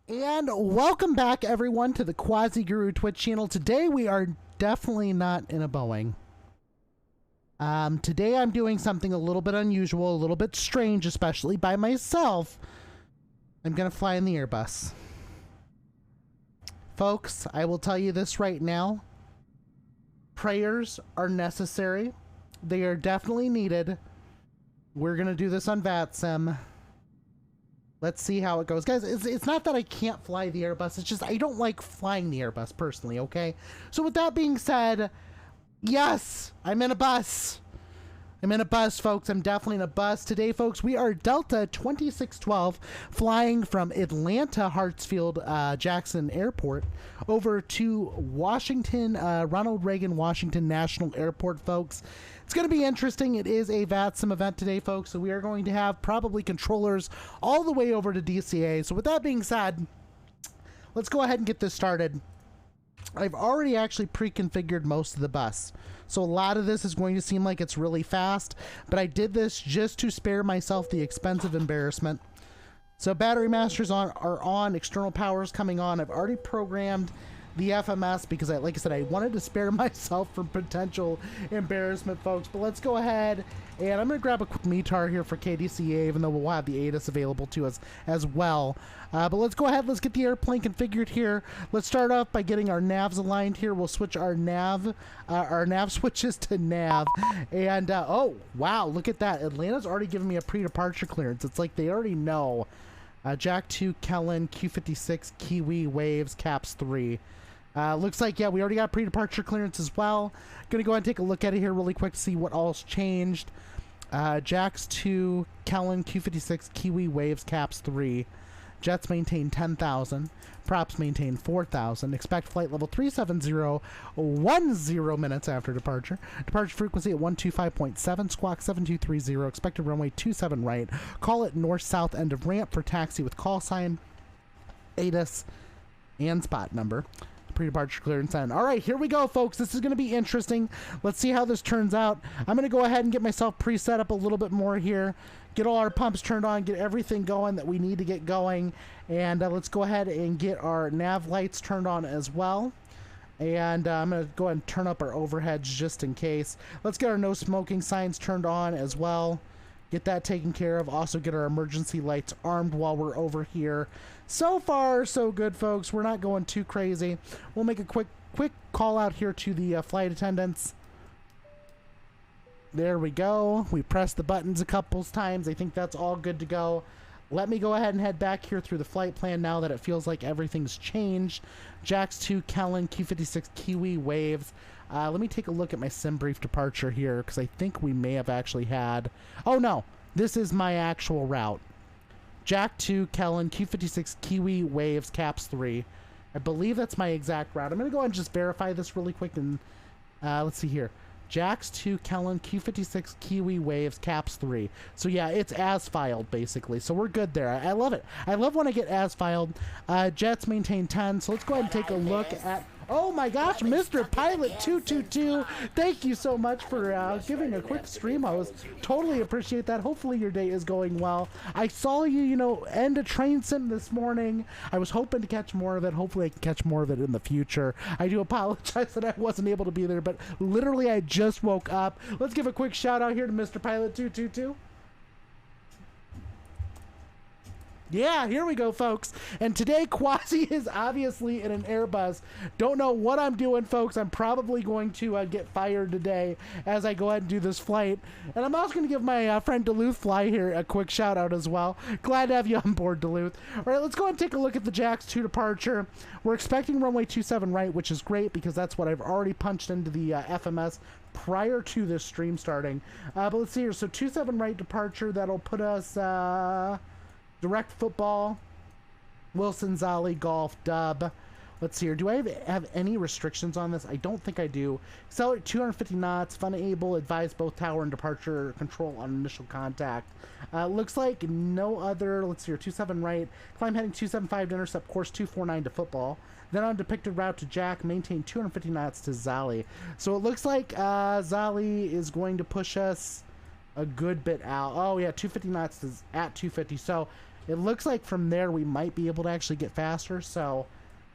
And welcome back, everyone, to the Quasi Guru Twitch channel. Today we are definitely not in a Boeing. Today I'm doing something a little bit unusual, a little bit strange, especially by myself. I'm gonna fly in the Airbus. Folks, I will tell you this right now. Prayers are necessary. They are definitely needed. We're gonna do this on VATSIM. Let's see how it goes. Guys, it's not that I can't fly the Airbus. It's just I don't like flying the Airbus personally, okay? So with that being said, yes, I'm in a bus. I'm in a bus, folks. I'm definitely in a bus. Today, folks, we are Delta 2612 flying from Atlanta Hartsfield Jackson Airport over to Washington, Ronald Reagan Washington National Airport, folks. It's going to be interesting. It is a VATSIM event today, folks, so we are going to have probably controllers all the way over to DCA. So with that being said, let's go ahead and get this started. I've already actually pre-configured most of the bus, so a lot of this is going to seem like it's really fast, but I did this just to spare myself the expensive embarrassment. So battery masters are on, external powers coming on. I've already programmed the FMS because, like I said, I wanted to spare myself from potential embarrassment, folks. But let's go ahead, and I'm going to grab a quick METAR here for KDCA, even though we'll have the ATIS available to us as well. But let's go ahead, let's get the airplane configured here. Let's start off by getting our navs aligned here. We'll switch our nav switches to nav. And, oh, wow, look at that. Atlanta's already given me a pre-departure clearance. It's like they already know. Jack 2, Kellen, Q56, Kiwi, Waves, Caps 3. Looks like, yeah, we already got pre-departure clearance as well. Gonna go ahead and take a look at it here really quick to see what all's changed. Jacks 2, Kellen, Q56, Kiwi, Waves, Caps 3. Jets maintain 10,000. Props maintain 4,000. Expect flight level 37010 minutes after departure. Departure frequency at 125.7. Squawk 7230. Expected runway 27 right. Call it north-south end of ramp for taxi with call sign, ATIS, and spot number. Pre-departure clearance on. All right, here we go, folks. This is going to be interesting. Let's see how this turns out. I'm going to go ahead and get myself pre-set up a little bit more here. Get all our pumps turned on, get everything going that we need to get going. And let's go ahead and get our nav lights turned on as well. And I'm going to go ahead and turn up our overheads just in case. Let's get our no smoking signs turned on as well. Get that taken care of. Also get our emergency lights armed while we're over here. So far, so good, folks. We're not going too crazy. We'll make a quick call out here to the flight attendants. There we go. We pressed the buttons a couple times. I think that's all good to go. Let me go ahead and head back here through the flight plan now that it feels like everything's changed. Jacks 2, Kellen, Q56, Kiwi, Waves. Let me take a look at my sim brief departure here because I think we may have actually had... Oh, no. This is my actual route. Jack 2, Kellen, Q56, Kiwi, Waves, Caps 3. I believe that's my exact route. I'm going to go ahead and just verify this really quick. And let's see here. Jacks 2, Kellen, Q56, Kiwi, Waves, Caps 3. So yeah, it's as filed basically. So we're good there. I love it. I love when I get as filed. Jets maintain 10. So let's go ahead and take a look at... Oh my gosh, Mr. Pilot 222, thank you so much for giving a quick stream host. Totally appreciate that. Hopefully your day is going well. I saw you, end a train sim this morning. I was hoping to catch more of it. Hopefully I can catch more of it in the future. I do apologize that I wasn't able to be there, but literally I just woke up. Let's give a quick shout out here to Mr. Pilot 222. Yeah, here we go, folks. And today, Quasi is obviously in an Airbus. Don't know what I'm doing, folks. I'm probably going to get fired today as I go ahead and do this flight. And I'm also going to give my friend Duluth Fly here a quick shout out as well. Glad to have you on board, Duluth. All right, let's go ahead and take a look at the Jacks 2 departure. We're expecting runway 27 right, which is great because that's what I've already punched into the FMS prior to this stream starting. But let's see here. So 27 right departure, that'll put us... direct football, Wilson, Zolly, golf, dub. Let's see here. Do I have any restrictions on this? I don't think I do. Accelerate 250 knots. Unable. Advise both tower and departure control on initial contact. Looks like no other. Let's see here. 27 right. Climb heading 275 to intercept course 249 to football. Then on depicted route to Jack. Maintain 250 knots to Zolly. So it looks like Zolly is going to push us a good bit out. Oh yeah, 250 knots is at 250. So It looks like from there we might be able to actually get faster, so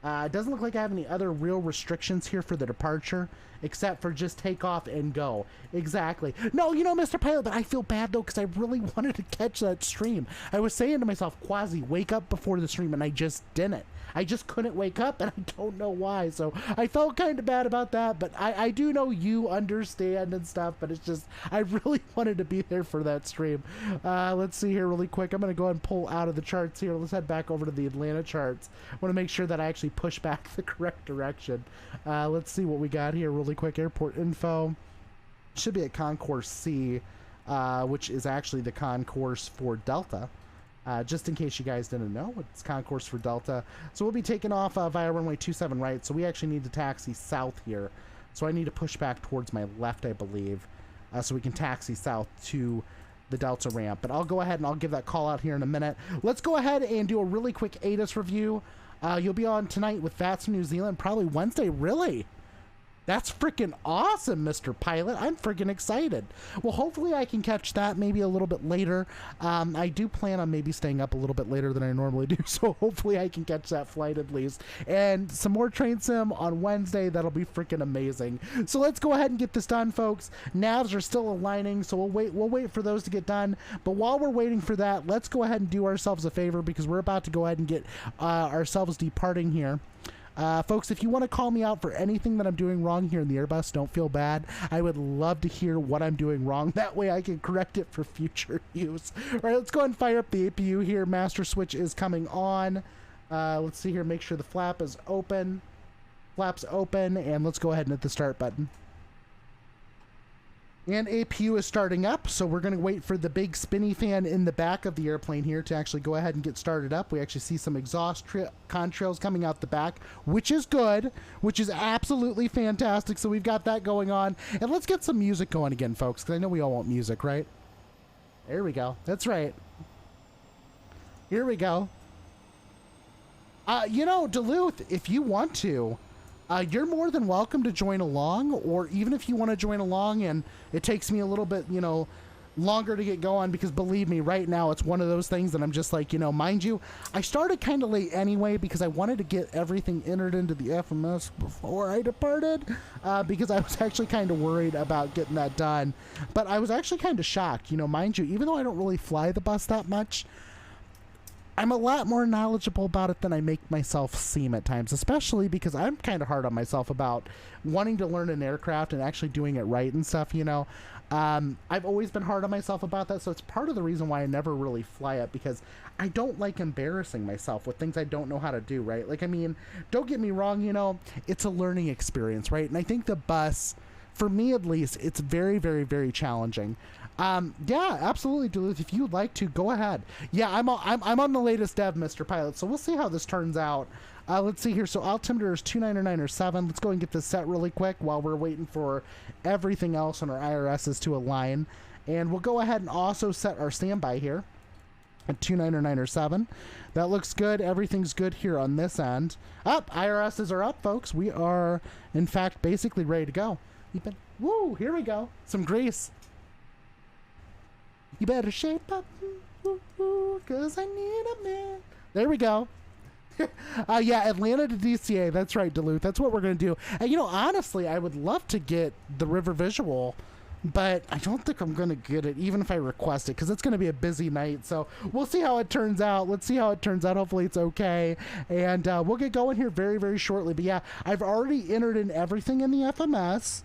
it doesn't look like I have any other real restrictions here for the departure, except for just take off and go. Exactly. No, you know, Mr. Pilot, but I feel bad, though, because I really wanted to catch that stream. I was saying to myself, Quasi, wake up before the stream, and I just didn't. I just couldn't wake up, and I don't know why, so I felt kind of bad about that, but I do know you understand and stuff, but it's just, I really wanted to be there for that stream. Let's see here really quick. I'm going to go ahead and pull out of the charts here. Let's head back over to the Atlanta charts. I want to make sure that I actually push back the correct direction. Let's see what we got here really quick. Airport info. Should be at Concourse C, which is actually the concourse for Delta. Just in case you guys didn't know, it's concourse for Delta. So we'll be taking off via runway 27 right, so we actually need to taxi south here. So I need to push back towards my left, I believe, so we can taxi south to the Delta ramp. But I'll go ahead and I'll give that call out here in a minute. Let's go ahead and do a really quick ATIS review. You'll be on tonight with VATS from New Zealand, probably Wednesday. Really? That's freaking awesome, Mr. Pilot. I'm freaking excited. Well, hopefully I can catch that maybe a little bit later. I do plan on maybe staying up a little bit later than I normally do, so hopefully I can catch that flight at least. And some more train sim on Wednesday. That'll be freaking amazing. So let's go ahead and get this done, folks. Navs are still aligning, so we'll wait for those to get done. But while we're waiting for that, let's go ahead and do ourselves a favor, because we're about to go ahead and get ourselves departing here. Folks, if you want to call me out for anything that I'm doing wrong here in the Airbus, don't feel bad. I would love to hear what I'm doing wrong. That way I can correct it for future use. All right, let's go ahead and fire up the APU here. Master switch is coming on. Let's see here. Make sure the flap is open. Flap's open, and let's go ahead and hit the start button. And APU is starting up, so we're going to wait for the big spinny fan in the back of the airplane here to actually go ahead and get started up. We actually see some exhaust contrails coming out the back, which is good, which is absolutely fantastic. So we've got that going on. And let's get some music going again, folks, because I know we all want music, right? There we go. That's right. Here we go. You know, Duluth, if you want to, you're more than welcome to join along, or even if you want to join along and it takes me a little bit, you know, longer to get going, because believe me, right now it's one of those things that I'm just like, you know, mind you, I started kind of late anyway because I wanted to get everything entered into the FMS before I departed, because I was actually kind of worried about getting that done. But I was actually kind of shocked, you know, mind you, even though I don't really fly the bus that much, I'm a lot more knowledgeable about it than I make myself seem at times, especially because I'm kind of hard on myself about wanting to learn an aircraft and actually doing it right and stuff, you know. I've always been hard on myself about that, so it's part of the reason why I never really fly it, because I don't like embarrassing myself with things I don't know how to do, right? Like, I mean, don't get me wrong, you know, it's a learning experience, right? And I think the bus, for me at least, it's very, very, very challenging. Yeah, absolutely, Duluth. If you'd like to, go ahead. Yeah, I'm on the latest dev, Mr. Pilot, so we'll see how this turns out. Let's see here. So altimeter is 2997. Let's go and get this set really quick while we're waiting for everything else on our IRSs to align. And we'll go ahead and also set our standby here at 2997. That looks good. Everything's good here on this end. Up, IRSs are up, folks. We are, in fact, basically ready to go. Woo, here we go. Some grease. You better shape up, cause I need a man. There we go. Yeah, Atlanta to DCA. That's right, Duluth. That's what we're going to do. And, you know, honestly, I would love to get the river visual, but I don't think I'm going to get it, even if I request it, because it's going to be a busy night. So we'll see how it turns out. Let's see how it turns out. Hopefully it's okay. And we'll get going here very, very shortly. But, yeah, I've already entered in everything in the FMS.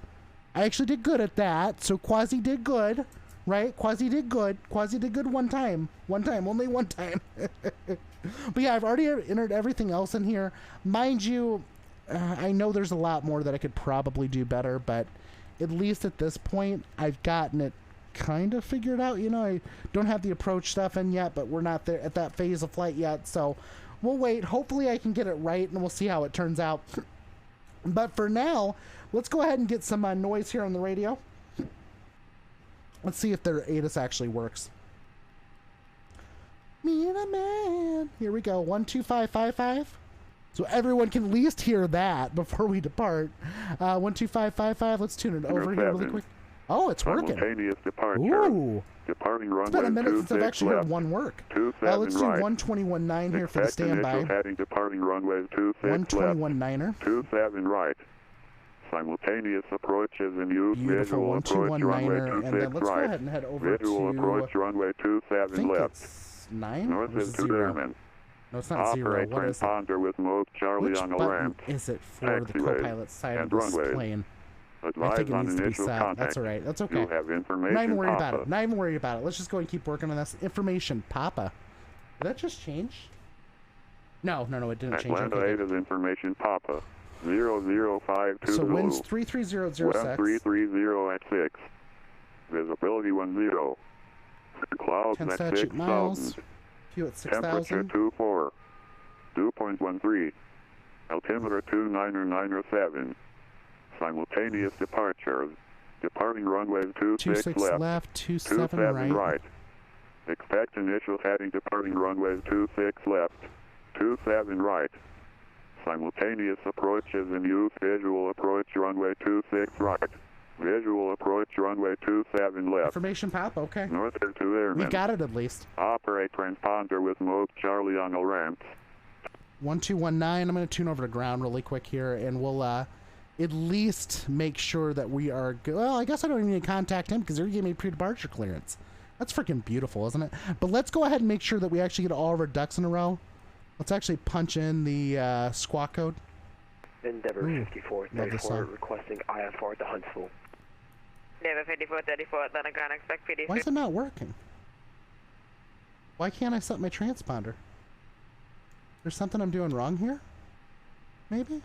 I actually did good at that. So Quasi did good. Right? Quasi did good. Quasi did good one time. Only one time. But yeah, I've already entered everything else in here. Mind you, I know there's a lot more that I could probably do better, but at least at this point, I've gotten it kind of figured out. You know, I don't have the approach stuff in yet, but we're not there at that phase of flight yet, so we'll wait. Hopefully I can get it right, and we'll see how it turns out. But for now, let's go ahead and get some noise here on the radio. Let's see if their ATIS actually works. Me and a man. Here we go. 12555. So everyone can at least hear that before we depart. 12555. Let's tune it over here really quick. Oh, it's working. Simultaneous departure. Ooh. Departing runway It's been a minute since I've 26 actually heard left. one work. 27 Let's do right. 121.9 here for the Expect initial standby. heading departing runway 26 left. 121.9er. 27 right. Simultaneous approaches in use. Beautiful. Visual approach runway 121.9er. And 26 then let's go right. ahead and head over Visual to... approach runway I 27 think left. it's 9? North Or is is it to 0? Airman. No, it's not 0. Operate What is it? transponder with mode Charlie Which on the button ramp. is it for the Taxiways co-pilot side of and this runways. plane? I Advise think it on needs to be initial set. contact. That's alright. That's okay. You have information. Not even worried Papa. about it. Not even worried about it. Let's just go and keep working on this. Information, Papa. Did that just change? No, it didn't change. Atlanta Okay, 8 is information Papa. 0052 so Zulu. winds 33006. 1330 at 6. Visibility 10. Clouds 10 at statute 6,000. miles. Few at Temperature 6,000. 24. Dew point 13. Altimeter 2997. Simultaneous departures. Departing runways 26 26 left. left, 27 right. right. Expect initial heading departing runways 26 left. 27 right. Simultaneous approaches in use. Visual approach runway 26 right. Visual approach runway 27 left. Information, Papa. Okay. North is to Airman. We got it at least. Operate transponder with mode Charlie on the ramp. 1219. I'm going to tune over to ground really quick here, and we'll at least make sure that we are good. Well, I guess I don't even need to contact him because he already gave me pre-departure clearance. That's freaking beautiful, isn't it? But let's go ahead and make sure that we actually get all of our ducks in a row. Let's actually punch in the squawk code. Endeavor 5434 requesting IFR to Huntsville. Endeavor 5434, Atlanta ground, expect PD. Why is it not working? Why can't I set my transponder? There's something I'm doing wrong here? Maybe?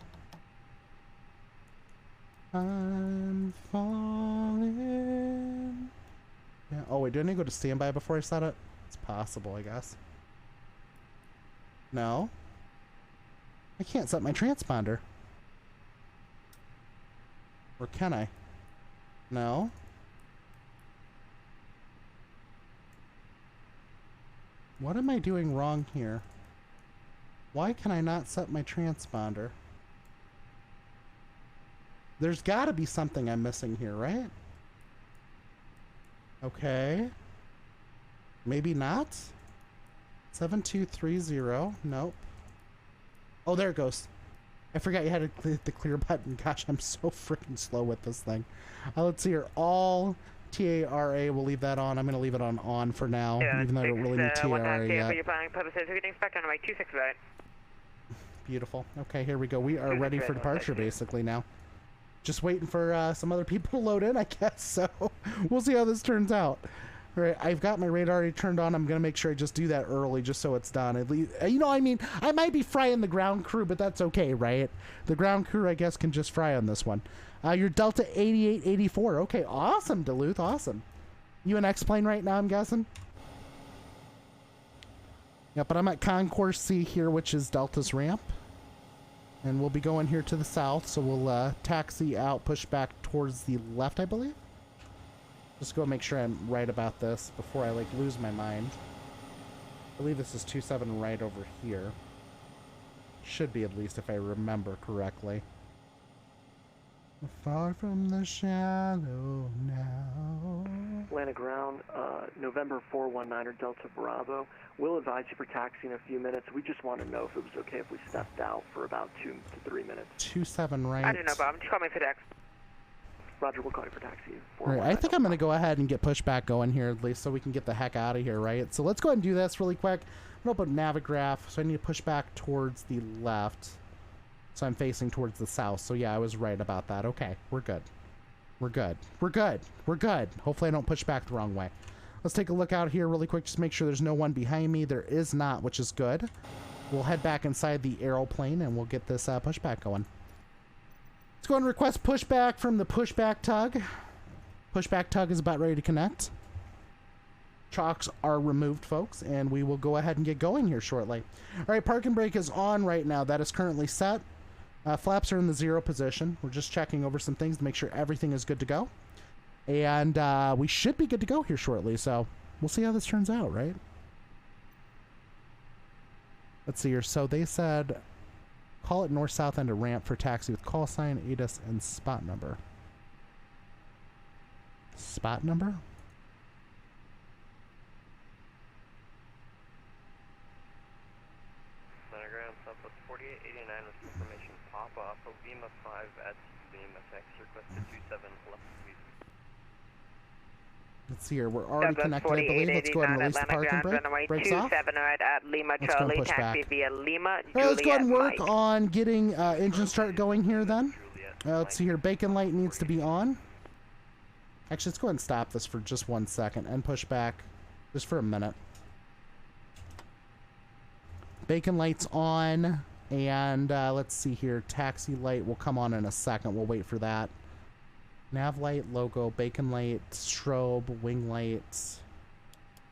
I'm falling. Yeah. Oh wait, do I need to go to standby before I set it? It's possible, I guess. No. I can't set my transponder. Or can I? No. What am I doing wrong here? Why can I not set my transponder? There's got to be something I'm missing here, right? Okay. Maybe not? 7230. Nope. Oh, there it goes. I forgot you had to hit the clear button. Gosh, I'm so freaking slow with this thing. Let's see here. All TARA, we'll leave that on. I'm going to leave it on for now, even though I don't really need TARA yet. For your planning purposes, we can expect on the way 26 right. Beautiful. Okay, here we go. We are ready for departure, basically, now. Just waiting for some other people to load in, I guess, so we'll see how this turns out. All right, I've got my radar already turned on. I'm going to make sure I just do that early just so it's done. At least, you know, I mean, I might be frying the ground crew, but that's okay, right? The ground crew, I guess, can just fry on this one. Your Delta 8884. Okay, awesome, Duluth, awesome. You an X-plane right now, I'm guessing? Yeah, but I'm at Concourse C here, which is Delta's ramp. And we'll be going here to the south, so we'll taxi out, push back towards the left, I believe. Just go make sure I'm right about this before I, like, lose my mind. I believe this is 27 right over here. Should be, at least, if I remember correctly. Far from the shallow now. Atlanta ground, November 419er Delta Bravo. We'll advise you for taxi in a few minutes. We just want to know if it was okay if we stepped out for about 2 to 3 minutes. 27 right. I don't know, Bob. Just call me for taxi. Roger, we'll call you for taxi. Right, I think I'm going to go ahead and get pushback going here, at least, so we can get the heck out of here, right? So let's go ahead and do this really quick. I'm going to open Navigraph, so I need to push back towards the left. So I'm facing towards the south. So yeah, I was right about that. Okay, we're good. We're good. We're good. We're good. Hopefully I don't push back the wrong way. Let's take a look out here really quick. Just make sure there's no one behind me. There is not, which is good. We'll head back inside the aeroplane and we'll get this pushback going. Let's go and request pushback from the pushback tug. Pushback tug is about ready to connect. Chocks are removed, folks, and we will go ahead and get going here shortly. All right, parking brake is on right now. That is currently set. Flaps are in the 0 position. We're just checking over some things to make sure everything is good to go. And we should be good to go here shortly, so we'll see how this turns out, right? Let's see here. So they said call it north-south end of ramp for taxi with call sign, ATIS, and spot number. Spot number? Monogram Southwest 4889 with information pop off of Lima 5 at Lima X requested 27 left please. Let's see here. We're already Southwest connected, I believe. Let's go ahead and release the Atlanta parking Ground, brake. runway Brakes off. 27 right at Lima Let's go and Charlie, push taxi back. via Lima, All right, let's go ahead and Juliet, work Mike. on getting engine start going here then. Juliet, Let's see here. Bacon light needs to be on. Actually, let's go ahead and stop this for just 1 second and push back just for a minute. Bacon light's on. And let's see here. Taxi light will come on in a second. We'll wait for that. Nav light, logo, bacon light, strobe, wing lights.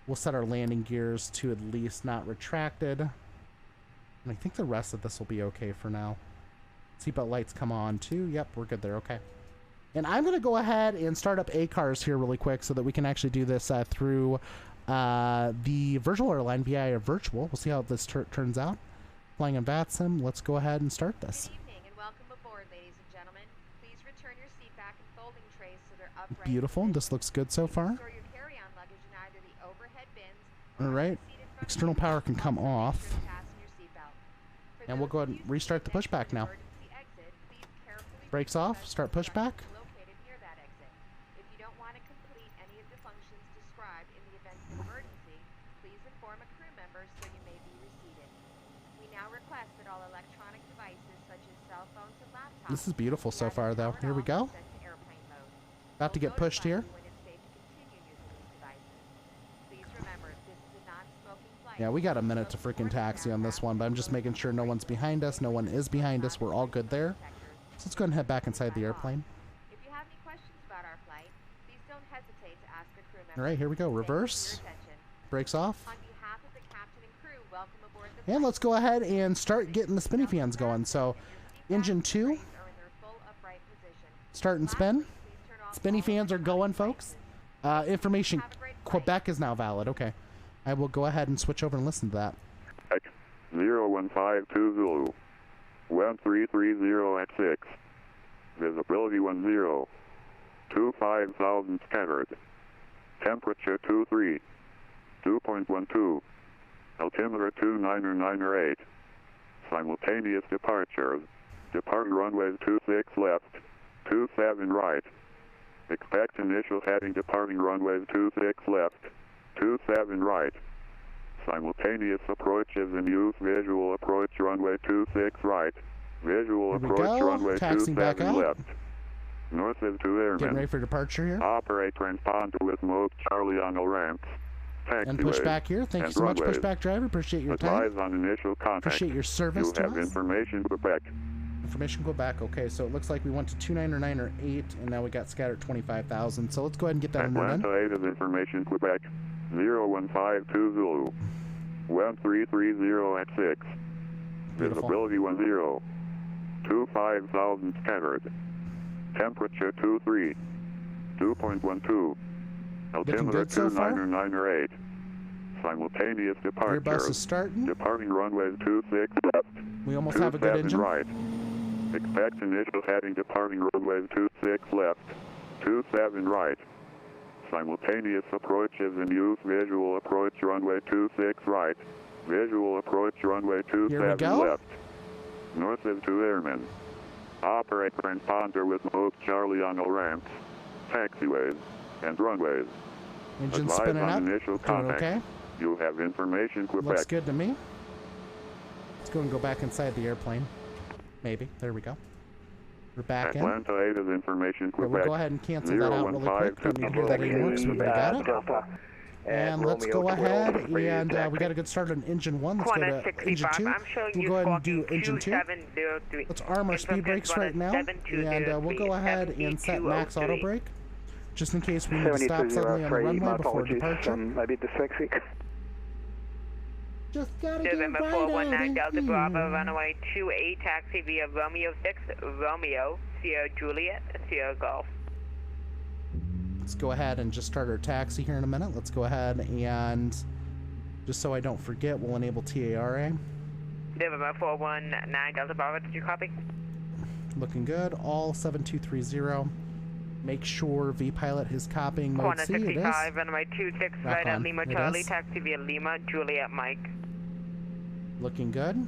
We'll set our landing gears to at least not retracted. And I think the rest of this will be okay for now. Seatbelt lights come on too. Yep, we're good there. Okay. And I'm going to go ahead and start up A-Cars here really quick so that we can actually do this through the virtual airline via virtual. We'll see how this turns out. Flying in VATSIM. Let's go ahead and start this. Good evening and welcome aboard, ladies and gentlemen. Please return your seat back and folding trays so they're upright. Beautiful. This looks good so far. Store your carry-on luggage in either the overhead bins All right. External power can come off. And we'll go ahead and restart the pushback now. Brakes off. Start pushback. Located near that exit. If you don't want to complete any of the functions described in the event of an emergency, please inform a crew member so you may be reseated. We now request that all electronic devices such as cell phones and laptops. This is beautiful so far, though. Here we go. Set to airplane mode. About to get pushed here. When it's safe to continue using these devices. Please remember, this is a non-smoking flight. Yeah, we got a minute to freaking taxi on this one, but I'm just making sure no one's behind us. No one is behind us. We're all good there. So let's go ahead and head back inside the airplane. If you have any questions about our flight, please don't hesitate to ask a crew member. All right, here we go. Thank you for your Reverse. attention. Brakes off. On behalf of the captain and crew, welcome aboard the And let's go ahead and start getting the spinny fans going. So, engine 2, start and spin. Spinny fans are going, folks. Information Quebec is now valid. Okay. I will go ahead and switch over and listen to that. 0152 Zulu. 1330 at 6. Visibility 10. 25,000 scattered. Temperature 23. 2.12. Altimeter 2998. Simultaneous departures. Departing runways 26 left, 27 right. Expect initial heading departing runways 26 left, 27 right. Simultaneous approaches in use. Visual approach runway 26 right. Visual Here we approach go. runway Taxiing back 27 out. left. North is to Getting ready airmen. for departure here. Operate transponder with mode Charlie on the ramps. And push Taxiways back here. Thank you and so much, runways. pushback driver. Appreciate your time. Advise on initial contact. Appreciate your service You to have us. information Quebec. Information Quebec. Okay, so it looks like we went to 2909 or 8, and now we got scattered 25,000. So let's go ahead and get that in there then. Atlanta 8 is information Quebec. 0152 Zulu. 1330 at 6. Beautiful. Visibility 10. 25,000 scattered. Temperature 23. 2.12. Altimeter good so far? 2909 or 8. Simultaneous Your bus is departure. starting. Departing runways 26 left. We almost have a good 27 engine. right. Expect initial heading departing runways 26 left, 27 right. Simultaneous approaches in use. Visual approach runway 26 right. Visual approach runway 27 go. left. North is to airmen. Operate transponder with mode Charlie on the ramps, taxiways, and runways. Engine Advise spinning on up. initial Doing contact. okay. You have information Looks Quebec. good to me. Let's go and go back inside the airplane. Maybe. There we go. We're back in. Atlanta 8 is information Yeah, Quebec. we'll go ahead and cancel that out really quick. Don't need to hear that anymore because we already got it. Delta. And let's go ahead and we got a good start on engine 1. Let's go to engine 2. I'm showing We'll you go ahead and do squawking engine 2. 2703. Let's arm our speed brakes right now. And we'll go ahead and set max auto brake. Just in case we need to stop suddenly on the 7203, runway my before apologies. departure. I'm a bit dyslexic. Just gotta get November right 419 out Delta of Bravo, here. runway 28, taxi via Romeo 6, Romeo, Sierra Juliet, Sierra Golf. Let's go ahead and just start our taxi here in a minute. Let's go ahead and, just so I don't forget, we'll enable TARA. November 419 Delta Bravo, did you copy? Looking good. All 7230. Make sure V-Pilot is copying mode Corner C. It is. 65, runway 26 Rock right at on. Lima It Charlie, is. taxi via Lima, Juliet Mike. Looking good.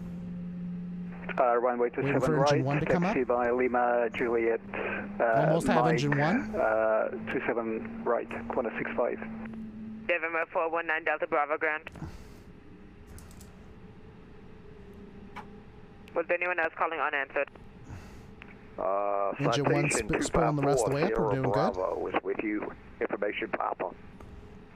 Runway Waiting 27 for right, engine 1 to come up. taxi by Lima, Juliet, Almost have Mike, engine 1. 27 right, corner 65. November 419 Delta Bravo Grand. Was anyone else calling unanswered? Engine 1 citation spilling the rest of the way up. We're doing good. Bravo is with you. Information Papa.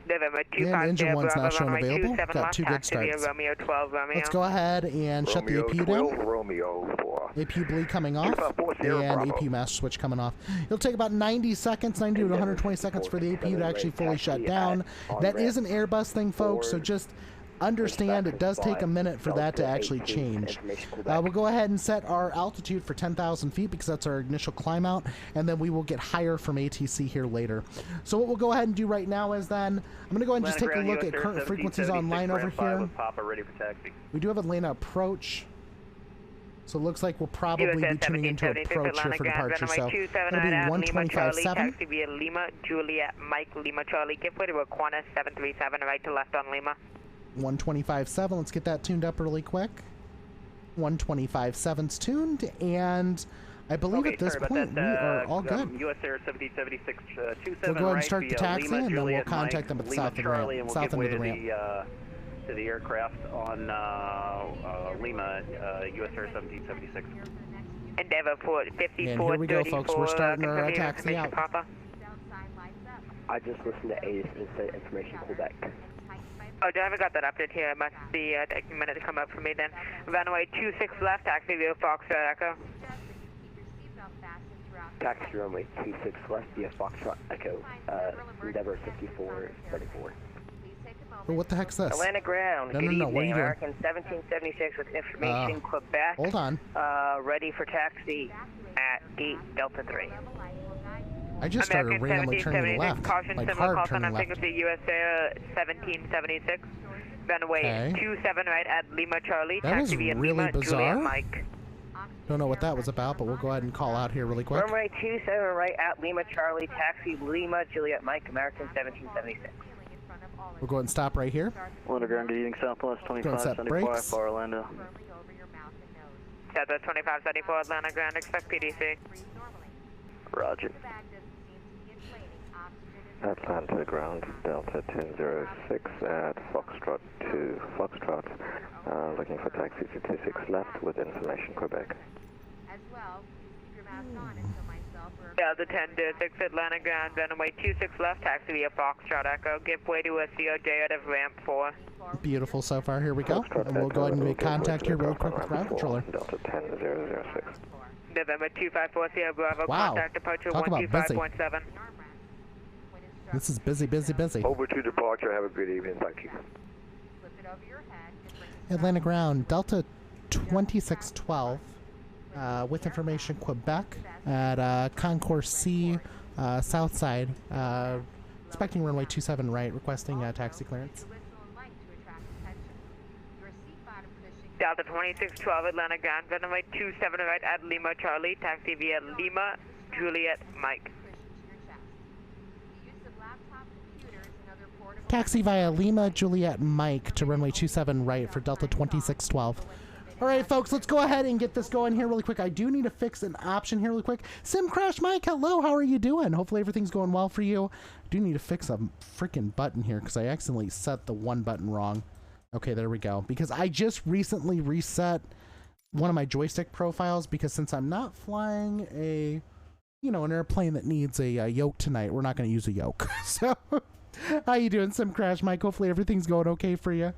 November And engine 250 1's now Bravo, showing runway available. 27 Got left, 2 good taxi via starts. Romeo 12 Romeo. Let's go ahead and shut the APU Romeo 12 down. Romeo 4. APU bleed coming off, 2540 and Bravo. APU master switch coming off. It'll take about 90 seconds, 90 to 120 seconds for the APU to actually fully shut down. That is an Airbus thing, folks, so just understand it does take a minute for that to actually change. We'll go ahead and set our altitude for 10,000 feet because that's our initial climb out, and then we will get higher from ATC here later. So what we'll go ahead and do right now is then, I'm going to go ahead and just take a look at current frequencies online over here. Papa ready for taxi. We do have Atlanta approach. So it looks like we'll probably be tuning into approach here for departure. So it'll be 125.7. Taxi via Lima, Juliet, Mike, Lima, Charlie. Give way to a corner 737 right to left on Lima. 125.7. Let's get that tuned up really quick. 125.7's tuned, and I believe at this point we are all good. US Air 1776 27 We'll go ahead and right start the via taxi, Lima, and then we'll Juliet, contact them Mike, at the Lima, south of the Charlie, ramp, and south we'll end give of the way ramp. to the aircraft on Lima, US Air 1776. Endeavor 54. And here we go, folks. We're starting our taxi out. Papa. I just listened to ACE and said information Quebec. Oh, I haven't got that update here. It must be taking a minute to come up for me then. Runway 26 left, taxi via Foxtrot Echo. Taxi runway 26 left via Foxtrot Echo, Endeavor 5434. Well, what the heck's this? Atlanta Ground. No, Good no, no. evening. What are you doing? American 1776 with information Quebec. Hold on. Ready for taxi at gate Delta 3. I just started American randomly turning 1776, left. caution, Like similar hard call sign turning on left. frequency US Air 1776. Runway Okay. 27 right at Lima Charlie, That was taxi via really Lima, bizarre. Juliet Mike. Don't know what that was about, but we'll go ahead and call out here really quick. Runway 27 right at Lima Charlie, taxi Lima, Juliet Mike, American 1776. We'll go ahead and stop right here. Atlanta Ground eating Southwest Go and set 2575 brakes. for Orlando. Delta 2574 Atlanta Ground, expect PDC. Roger. Atlanta Ground, Delta 1006 at Foxtrot 2 Foxtrot, looking for taxi to 26 left with information Quebec. As well, keep your mask on until myself or Delta 1006 Atlanta Ground, runway 26 left, taxi via Foxtrot Echo. Give way to a COJ out of ramp 4. Beautiful so far. Here we go. And we'll go ahead and make contact here real quick with ground controller. Delta 10006. November 2540 Bravo, Wow. contact departure Talk about busy. 125.7. This is busy, busy, busy. Over to departure. Have a good evening. Thank you. flip it over your head and bring it Atlanta Ground, Delta 2612, with information Quebec at Concourse C, south side, expecting runway 27 right, requesting taxi clearance. whistle and light to attract attention. Your seat bottom cushion Delta 2612 Atlanta Ground, runway 27 right at Lima Charlie, taxi via Lima, Juliet Mike. cushion to your chest. The use of laptop computers and other portable Taxi via Lima, Juliet Mike to runway 27 right for Delta 2612. All right, folks, let's go ahead and get this going here really quick. I do need to fix an option here really quick. Sim Crash Mike, hello, how are you doing? Hopefully everything's going well for you. I do need to fix a freaking button here because I accidentally set the one button wrong. Okay, there we go. Because I just recently reset one of my joystick profiles because since I'm not flying a, you know, an airplane that needs a yoke tonight, we're not going to use a yoke. So, how you doing, Sim Crash Mike? Hopefully everything's going okay for you.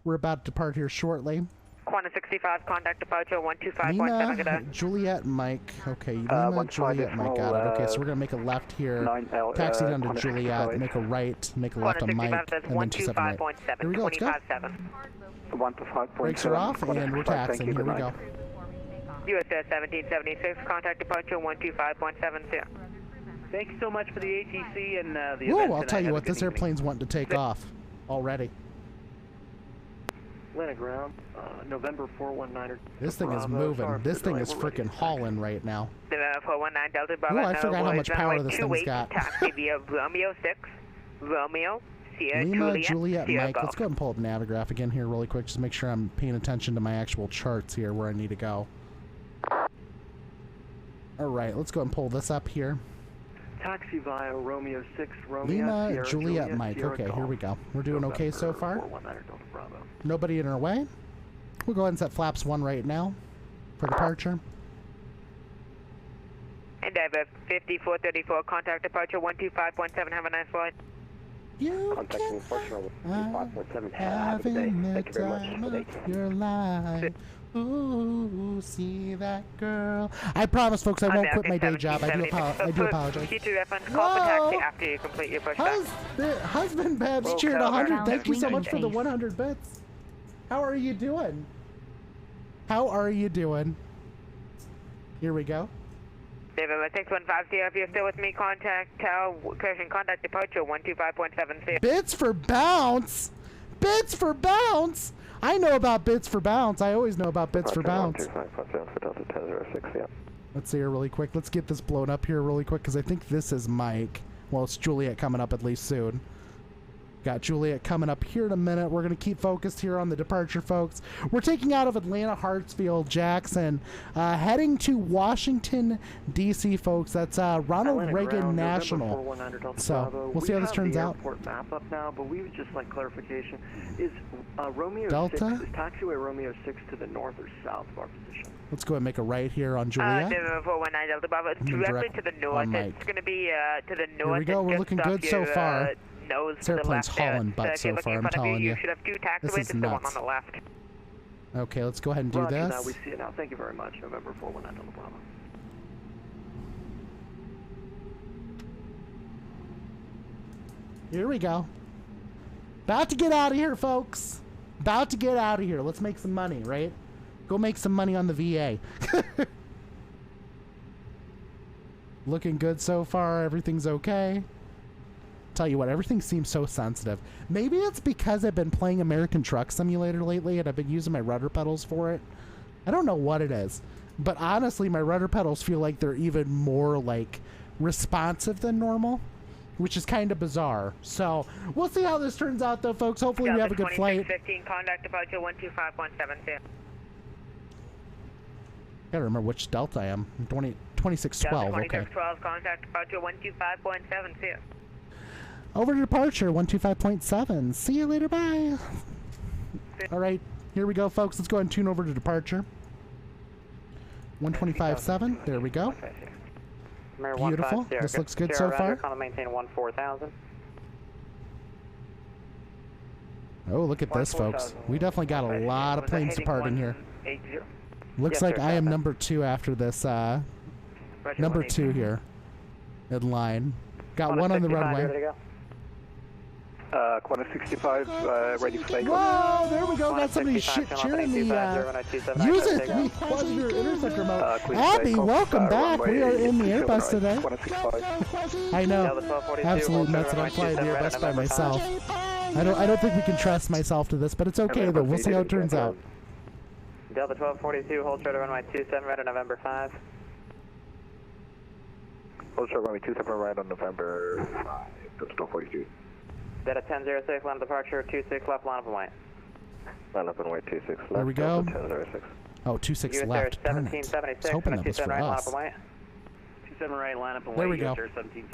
We're about to depart here shortly. Quanta 65, contact departure 125.7. Lima, Juliet, Mike. Okay, Lima, Juliet, Mike. Got it. Okay, so we're gonna make a left here. Taxi down to Juliet. Make a right. Make a left on Mike, and then 27 right. Here we go. Let's go. 125.7. Brakes are off, and we're taxiing. Here we go. US Air 1776, contact departure 125.70. Thanks so much for the ATC and the Whoa! event I'll tonight. tell you Have a what, good this evening. airplane's wanting to take off already. Atlanta ground, November 419. This thing is moving. This thing is freaking hauling right now. November 419 Delta Bravo. Oh, I forgot how much power this thing's got. Taxi via Romeo 6, Romeo, Sierra, Lima, Juliet, Mike. Let's go ahead and pull up Navigraph again here really quick. Just make sure I'm paying attention to my actual charts here where I need to go. All right, let's go ahead and pull this up here. Taxi via Romeo 6, Romeo, Lima, Sierra, Juliet, Mike. Sierra, okay, Golf. here we go. We're doing okay so far. 419 Delta Bravo. Nobody in our way. We'll go ahead and set flaps 1 right now for departure. Endeavor 5434, contact departure 125.7. Have a nice flight. You Contacting Fortune 5.7. Have a good day. having the Thank you very much. time Good day. of your life. Ooh, see that girl. I promise, folks, I won't quit my day job. I do apologize. Future reference, call for taxi after you complete your pushback. Husband Babs cheered 100. Thank you so much for the 100 bits. How are you doing? How are you doing? Here we go. November 6150, if you're still with me, contact contact departure 125.7. Bits for bounce. Bits for bounce. I know about bits for bounce. I always know about bits for bounce. 125.7 for Delta 1006, yeah. Let's see here really quick. Let's get this blown up here really quick because I think this is Mike. Well, it's Juliet coming up at least soon. Got Juliet coming up here in a minute. We're going to keep focused here on the departure, folks. We're taking out of Atlanta, Hartsfield, Jackson, heading to Washington, D.C., folks. That's Ronald Atlanta Reagan ground, National. November 419 Delta So, Bravo. we'll see how this turns out. We have the airport map up now, but we would just like clarification. Is Romeo Delta? 6, is taxiway Romeo 6 to the north or south of our position? Let's go ahead and make a right here on Juliet. November 419 Delta Bravo. It's directly to the north. It's going to be to the north. Here we go. We're looking good so far. This airplane's hauling butt so far, I'm telling you. You should have 2 taxiways. This is it's the one nuts. on the left. Okay, let's go ahead and do Roger, this. now we see it now. Thank you very much. November 419 Delta Bravo. Here we go. About to get out of here, folks. About to get out of here. Let's make some money, right? Go make some money on the VA. Looking good so far. Everything's okay. Tell you what, everything seems so sensitive. Maybe it's because I've been playing American Truck Simulator lately and I've been using my rudder pedals for it. I don't know what it is. But honestly, my rudder pedals feel like they're even more like responsive than normal, which is kind of bizarre. So we'll see how this turns out though, folks. Hopefully we have a good flight. 15, contact departure 125.7. Gotta remember which Delta I am. 2612, okay. 2612, contact departure 125.7. Over to departure, 125.7. See you later, bye. All right, here we go, folks. Let's go ahead and tune over to departure. 125.7, there we go. Beautiful. This looks good so far. Maintain 14,000. Oh, look at this, folks. We definitely got a lot of planes departing here. Looks like I am number 2 after this, number 2 here in line. Got one on the runway. Quantum 65, ready for takeoff. Whoa, there we go. Got somebody cheering me. Use it. We quad your interceptor mode. Abby, welcome back. We are in the Airbus today. I know. Absolute nuts, and I'm flying the Airbus by myself. I don't think we can trust myself to this, but it's okay though. We'll see how it turns out. Delta 1242, hold short of runway 27, right on November 5. Hold short runway 27, right on November 5. Delta 1242. Delta 1006, line of departure 26 left, line up and white. Line up and wait 26 left. There we go. Delta 1006. Oh, 26 left. Darn it. I was hoping that was for us. 27 right, line up and There wait. we go.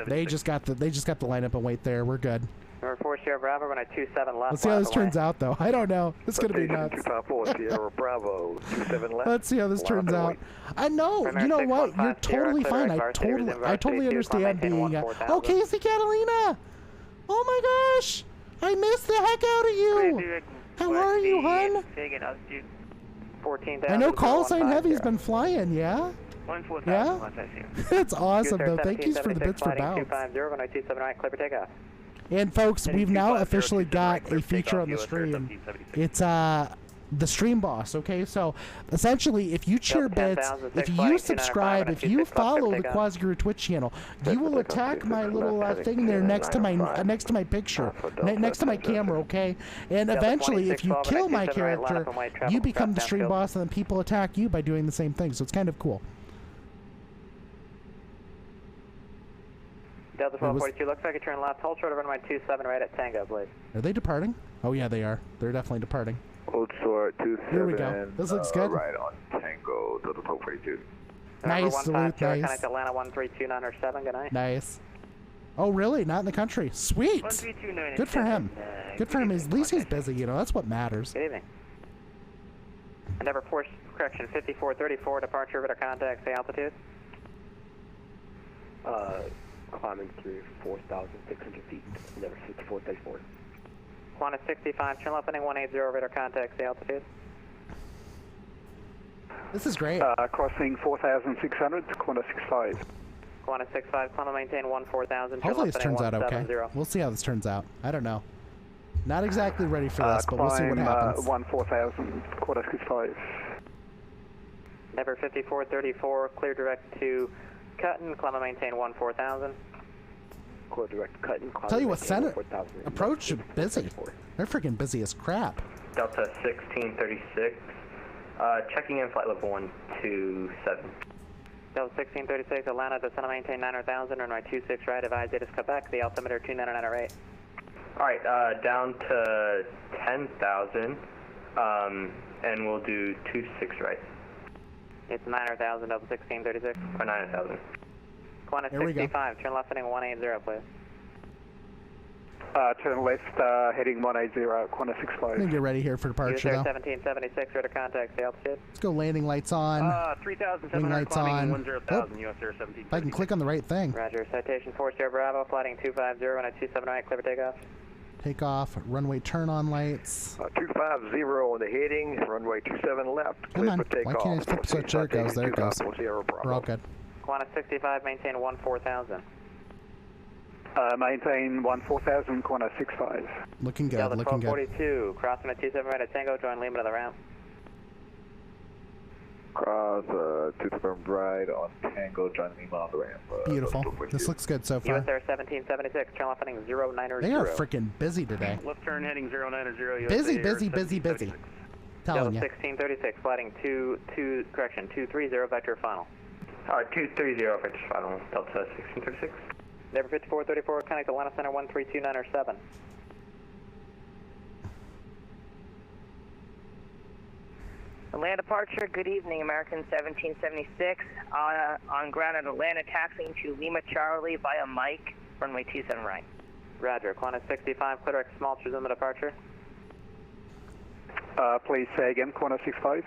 They just got the lineup and wait there. We're good. Number 4 Sierra Bravo, runway 27 left. Let's see how this turns out, though. I don't know. It's gonna be nuts. Sierra Bravo, 27 left. Let's see how this turns out. I know. You know what? You're totally fine. I totally understand being. Oh, Casey Catalina! Oh my gosh! I missed the heck out of you. How are you, hon? I know call sign heavy's been flying. Yeah. Yeah. That's awesome, though. Thank you for the bits for bounce. And folks, we've now officially got a feature on the stream. It's the stream boss, okay? So essentially, if you cheer bits, if you subscribe, if you follow the Quasi-Guru Twitch channel, you will attack my little thing there next to my picture, next to my camera, okay? And eventually, if you kill my character, you become the stream boss, and then people attack you by doing the same thing. So it's kind of cool. Delta 1242, looks like you turn left. Hold short of runway 27 right at Tango, please. Are they departing? Oh yeah, they are. They're definitely departing. Hold short 27. Here we go. This looks good. Right on Tango, Delta 1242. Nice, salute, nice. Connect Atlanta 13297, good night. Nice. Oh really? Not in the country. Sweet! Good for him. Good for him. At least he's busy, you know, that's what matters. Good evening. Endeavor Force, correction, 5434, departure, radar contact, say altitude. Climbing through 4,600 feet, Endeavor 6434. Qantas 65, turn left heading 180, radar contact, say altitude. This is great. Crossing 4,600, Qantas 65. Qantas 65, climb and maintain 14,000. Hopefully this turns out okay. We'll see how this turns out. I don't know. Not exactly ready for this, but we'll see what happens. 14,000, Qantas 65. Endeavor 5434, clear direct to Cutton, climb and maintain 14,000. Clear direct to Cutton, climb Tell you and what, maintain Senate 14,000. approach is busy. They're freaking busy as crap. Delta 1636, checking in flight level 127. Delta 1636, Atlanta, descend and maintain 9,000, runway 26 right, advise data is cut back, the altimeter 29908. Alright, down to 10,000, and we'll do 26 right. It's 9,000, Delta 1636. Or 9,000. Qantas 65, turn left heading 180, please. Turn left, heading 180, Qantas 65. I'm gonna get ready here for departure though. 1776, radar contact, the altitude. Let's go landing lights on. 3,700 climbing 10,000, US Air 17. If I can click on the right thing. Roger, citation 4 Sierra Bravo, flighting 250, runway 27 right, clear for takeoff. Takeoff, runway turn on lights. 250 on the heading, runway 27 left, Come on, why can't I flip switch? There it goes, there it goes. We're all good. Qantas 65, maintain 14,000. Maintain 14,000, Qantas 65. Looking good, Delta looking good. 1242, crossing at 27 right at Tango, join Lima to the ramp. Cross 27 right on Tango, join Lima on the ramp. Beautiful. This looks good so far. US Air 1776, turn left heading 090. They are freaking busy today. Left turn heading 090, US Busy, Air busy, busy, busy. Telling Delta you. 1636, flighting 230, vector final. 230, vector final, Delta 1636. Endeavor 5434, connect Atlanta Center 13297. Land departure, good evening, American 1776. On ground at Atlanta, taxiing to Lima Charlie via Mike, runway 27 right. Roger, Qantas 65, clear direct Small, resume the departure. Please say again, Qantas 65.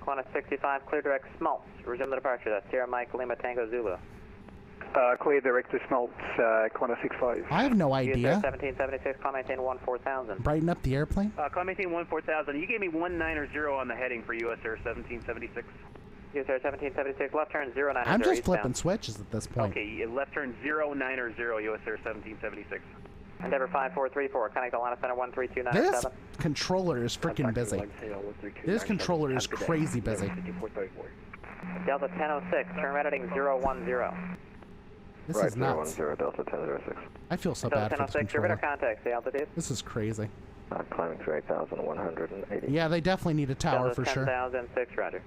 Qantas 65, clear direct Smalt, resume the departure. That's Sierra Mike, Lima Tango Zulu. Clear direct to Smalt, Qantas 65. I have no US idea. 1776, climb maintain 14,000. Brighten up the airplane. Climb maintain 14,000. You gave me 190 on the heading for US Air 1776. US Air 1776, left turn 090. I'm just flipping switches at this point. Okay, left turn 090, US Air 1776. Endeavor 5434, connect Atlanta Center This 13297. controller is freaking busy. This controller is crazy busy. Delta 1006, turn right heading 010. This is nuts. Delta 1006. I feel so Delta bad for this 1006, your radar controller. contact, the altitude. This is crazy. Climbing through 8,180. Yeah, they definitely need a tower Delta for sure. 10,006, roger.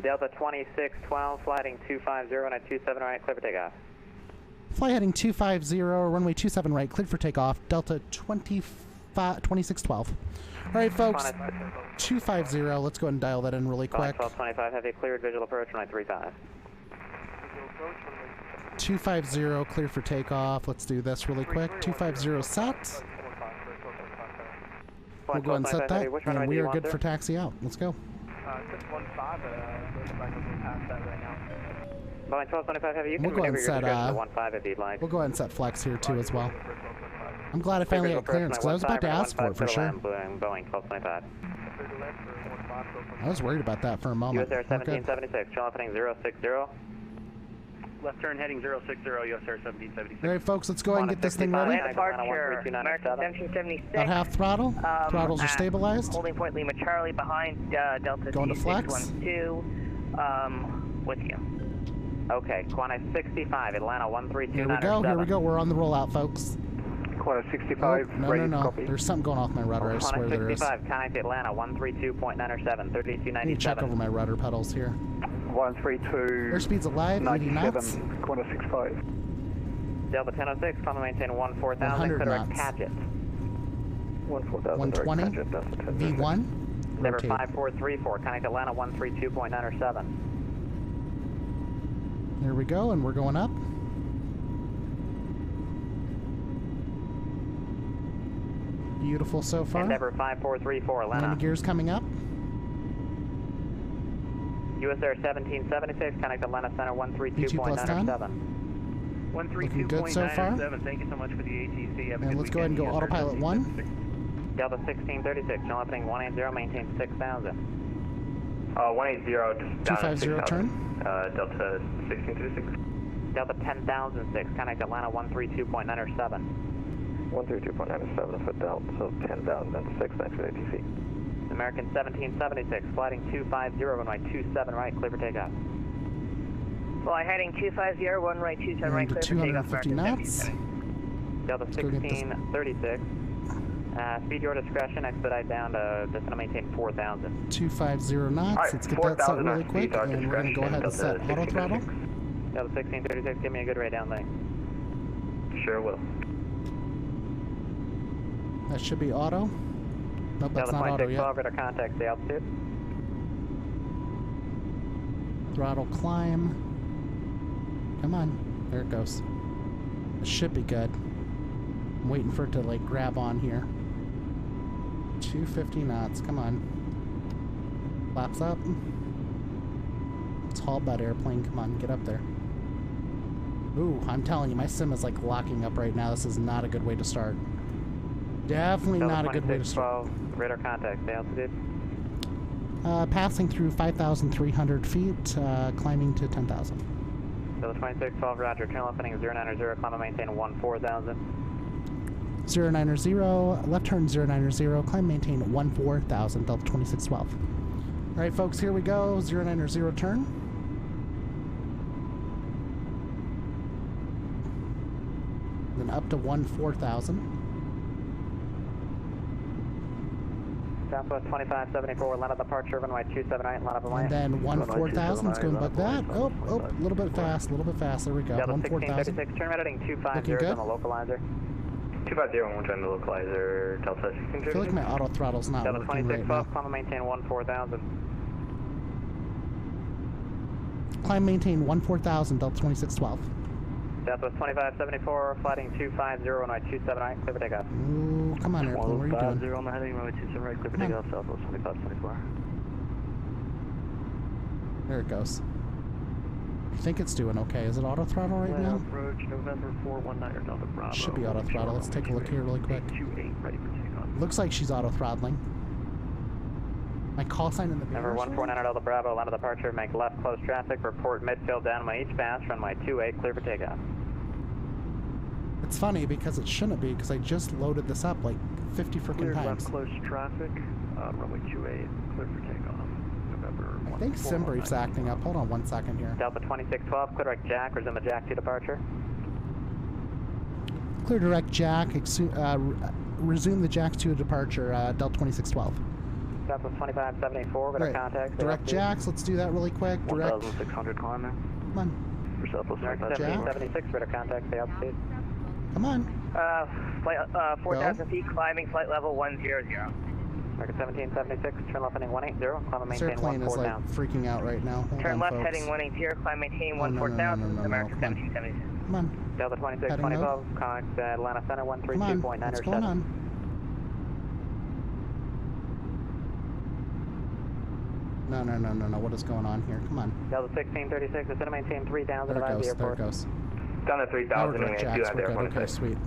Delta 2612, flighting 250 and at 27 right, clear for takeoff. Fly heading 250, runway 27 right, cleared for takeoff. Delta 2612. All right, folks. 250. Let's go ahead and dial that in really quick. 1225, have a cleared visual approach, runway 35. 250, clear for takeoff. Let's do this really quick. 250 set. We'll go ahead and set that, and we are good for taxi out. Let's go. 1225 Heavy, you can We'll go ahead maneuver and your set, discretion to 15 if you'd like. We'll go ahead and set flex here too as well. I'm glad I finally got clearance because I was about to ask for it for sure. Boeing 1225. I was worried about that for a moment. US Air Okay. 1776, channel opening 060. Left turn heading 060, US Air 1776. All right, folks, let's go ahead and get this thing ready. Departure, American 1776. About half throttle. Throttles are stabilized. Holding point Lima Charlie behind Delta Going to flex. 612. With you. Okay, Qantas 65, Atlanta 13297. Here we go. We're on the rollout, folks. Qantas 65, no. copy. There's something going off my rudder, I swear there is. Qantas 65, contact Atlanta 132.97, 3297. I need to check over my rudder pedals here. 132. Airspeed's alive, 80 knots. Qantas 65. Delta 1006, climb and maintain 14,000, clear direct Paget. 120. V1. Number 5434, contact Atlanta 132.97. There we go, and we're going up. Beautiful so far. Endeavor 5434, Atlanta. Landing gears coming up. US Air 1776, contact Atlanta Center 132.97. 132.97, thank you so much for the ATC. And let's go ahead and go autopilot 1. Delta 1636, general opening 180, maintain 6,000. 180, just down 250 turn. Delta 1636. Delta 10006, contact Atlanta 132.97. 132.97 for Delta, so 10,006, thanks for ATC. American 1776, flighting 250, runway 27 right, clear for takeoff. Fly heading 250, one right, 27 right, clear for takeoff. 250 knots. Delta 1636, speed your discretion, expedite down to just going to maintain 4,000. 250 knots. Right, let's get that set really quick, and we're going to go ahead and set auto throttle. Delta 1636, give me a good rate down lane. Sure will. That should be auto. Nope, that's not auto yet. Delta 2612, radar contact, the altitude. Throttle climb. Come on. There it goes. It should be good. I'm waiting for it to like grab on here. 250 knots. Come on. Flaps up. It's haul butt airplane. Come on, get up there. Ooh, I'm telling you, my sim is like locking up right now. This is not a good way to start. Definitely not a good way to start. Radar contact, the altitude. Passing through 5,300 feet, climbing to 10,000. Delta 2612, roger. Turn left heading 090, climb and maintain 14,000. 090, left turn 090, climb maintain 14,000, Delta 2612. Alright folks, here we go, 090 turn. Then up to 14,000. Southwest 2574, Atlanta departure, runway 279, Atlanta Boeing. And then 14,000, it's going above that. Oh, a little bit fast, there we go. 14,000. Turn right heading 250 on the localizer. 250 on one turn the localizer, Delta 1636. I feel like my auto throttle's not Delta working right now. 2612, climb and maintain 14,000. Climb maintain 14,000, Delta 2612. Southwest 2574, flighting 250, runway 279, clear for takeoff. Ooh, come on airplane, what are you doing? on the heading, runway 27 right, clear for takeoff, Southwest 2574. There it goes. I think it's doing okay. Is it auto throttle right now? Approach November 419 Delta Bravo. Should be auto throttle. Let's take a look here really quick. 28 ready for takeoff. Looks like she's auto throttling. My call sign in the Number 149 Delta Bravo, Atlanta departure, make left close traffic, report midfield downwind each pass, runway 28, clear for takeoff. It's funny because it shouldn't be because I just loaded this up like 50 freaking Clear times. left close traffic, runway 28, clear for takeoff. November I think SimBrief's acting up. Hold on one second here. Delta 2612, clear direct Jack, resume the Jack 2 departure. Clear direct Jack, resume the Jack 2 departure, Delta 2612. Southwest 2574, radar contact. Direct Jacks, let's do that really quick. Direct. 1,600 climbing. Come on. For Southwest 1776, radar contact, the altitude. Come on. Flight 4,000 feet, climbing, flight level 100. American 1776, turn left heading 180, climb and This maintain airplane is 14,000. like freaking out right now. Hold Turn on, left folks. heading 180, climb, maintain Oh, no, 14,000, no, American come on. 1776. Come on. Delta 2612, contact Atlanta Center Come on. 132.97. What's going on? No. What is going on here? Come on. Delta 1636, it's going to maintain 3,000 There it above the goes. There airport. it goes. Down to 3,000 and Jacks, do that we're there. good. Okay, sweet.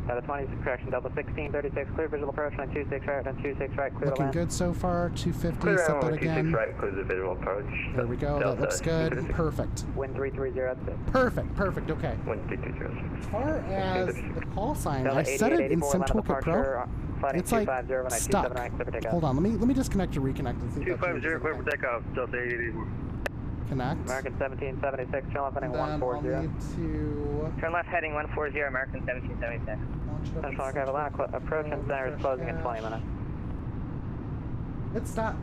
Delta 20, correction, Delta 1636, clear visual approach, 926 right, 926 right, clear to Looking land. good so far. 250, Clear set that runway 26 again. right, clear the visual approach. There we go, that looks good. Perfect. Wind 330 at 6. Perfect, okay. Wind 3206. As far as the call sign, Delta I set it in 8884, Sim land of Toolkit Pro. departure, flight It's like 250, stuck. 927 right, clear for takeoff. Hold on, let me disconnect and reconnect and see if that 250, changes clear for anything. takeoff, Delta 8884. Connect. American 1776, turn left heading Then I'll 140. need to Turn left heading 140, American 1776. launch it up. Central Aircraft Atlanta, approach and center is closing in 20 minutes. It's stuck.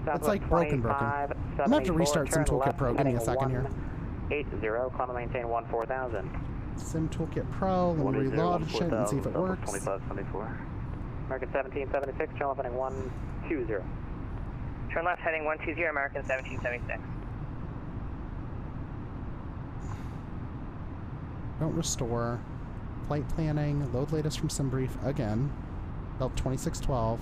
Southwest It's like broken. 25, I'm gonna have to restart Sim turn Toolkit left Pro. Give me a heading second here. 180, climb and maintain 14000. Sim Toolkit Pro. Let me reload it and see if it works. 2574. American 1776, turn left heading 120. Turn left heading 120, American 1776. Don't restore. Flight planning. Load latest from SimBrief again. Delta 2612.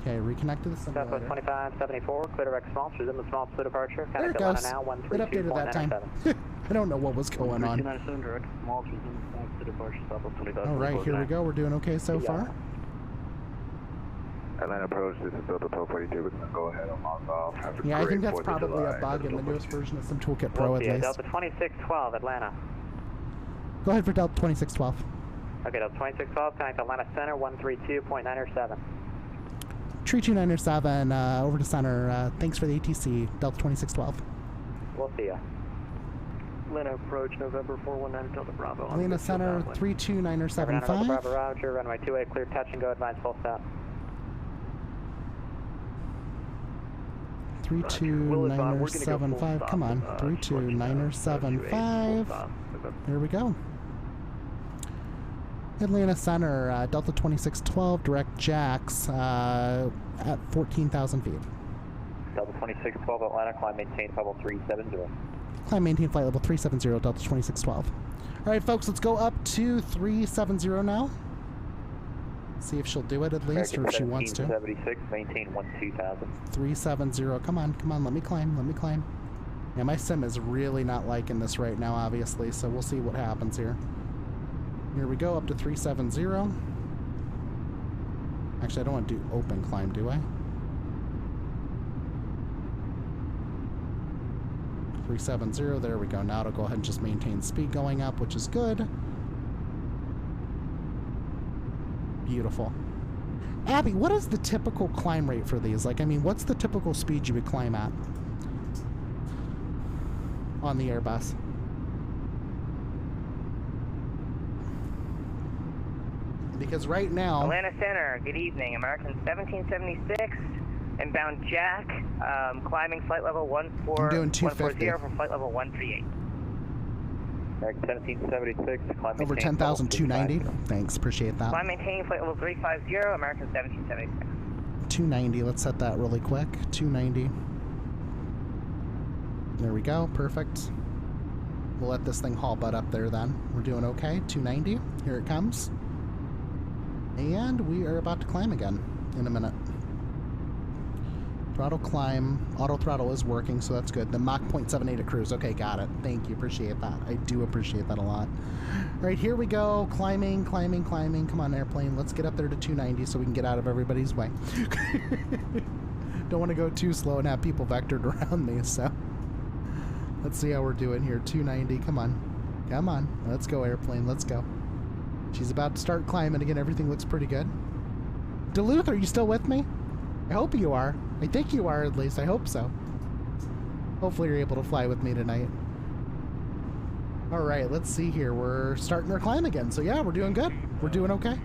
Okay, reconnect to the Southwest simulator. 2574, clear direct small, resume the small split departure. There it Atlanta goes. now, It updated that time. 132.97. I don't know what was going on. 297, direct small, resume small to departure, Southwest 25. All right, here we go. We're doing okay so far. Atlanta approach, this is Delta 1242. We're going to go ahead and log off. Have a Yeah, I great think that's 4th of probably July. a bug in the newest version of Sim Toolkit Pro We'll at see you. least. Delta 2612, Atlanta. Go ahead for Delta 2612. Okay, Delta 2612, connect Atlanta Center, 132.907. Tree 297, over to center. Thanks for the ATC, Delta 2612. We'll see you. Atlanta approach, November 419 Delta Bravo. Atlanta Center, Delta 32975. Bravo Roger, runway 28, clear touch and go, advance full stop. 32975. Come on, 32975. There we go. Atlanta Center, Delta 2612, direct jacks at 14,000 feet. Delta 2612, Atlanta, climb maintain level 370. Climb maintain flight level 370, Delta 2612. All right, folks, let's go up to 370 now. See if she'll do it at least, or if she wants to. 76, maintain 12,000. 370. Come on, let me climb. Yeah, my sim is really not liking this right now, obviously, so we'll see what happens here. Here we go, up to 370. Actually, I don't want to do open climb, do I? 370, there we go. Now it'll go ahead and just maintain speed going up, which is good. Beautiful. Abby, what is the typical climb rate for these? Like, I mean, what's the typical speed you would climb at on the Airbus? Because right now... Atlanta Center, good evening. American 1776, inbound Jack, climbing flight level I'm doing 250. 140 from flight level 138. American 1776, climb Over 10,290. Thanks, appreciate that. Climb maintaining flight level 350, American 1776. 290, let's set that really quick. 290. There we go, perfect. We'll let this thing haul butt up there then. We're doing okay, 290. Here it comes. And we are about to climb again in a minute. Throttle climb. Auto throttle is working, so that's good. The Mach 0.78 at cruise. Okay, got it. Thank you. Appreciate that. I do appreciate that a lot. All right, here we go. Climbing. Come on, airplane. Let's get up there to 290 so we can get out of everybody's way. Don't want to go too slow and have people vectored around me, so... Let's see how we're doing here. 290. Come on. Let's go, airplane. Let's go. She's about to start climbing again. Everything looks pretty good. Duluth, are you still with me? I hope you are. I think you are, at least. I hope so. Hopefully you're able to fly with me tonight. All right, let's see here. We're starting our climb again. So yeah, we're doing good. We're doing okay.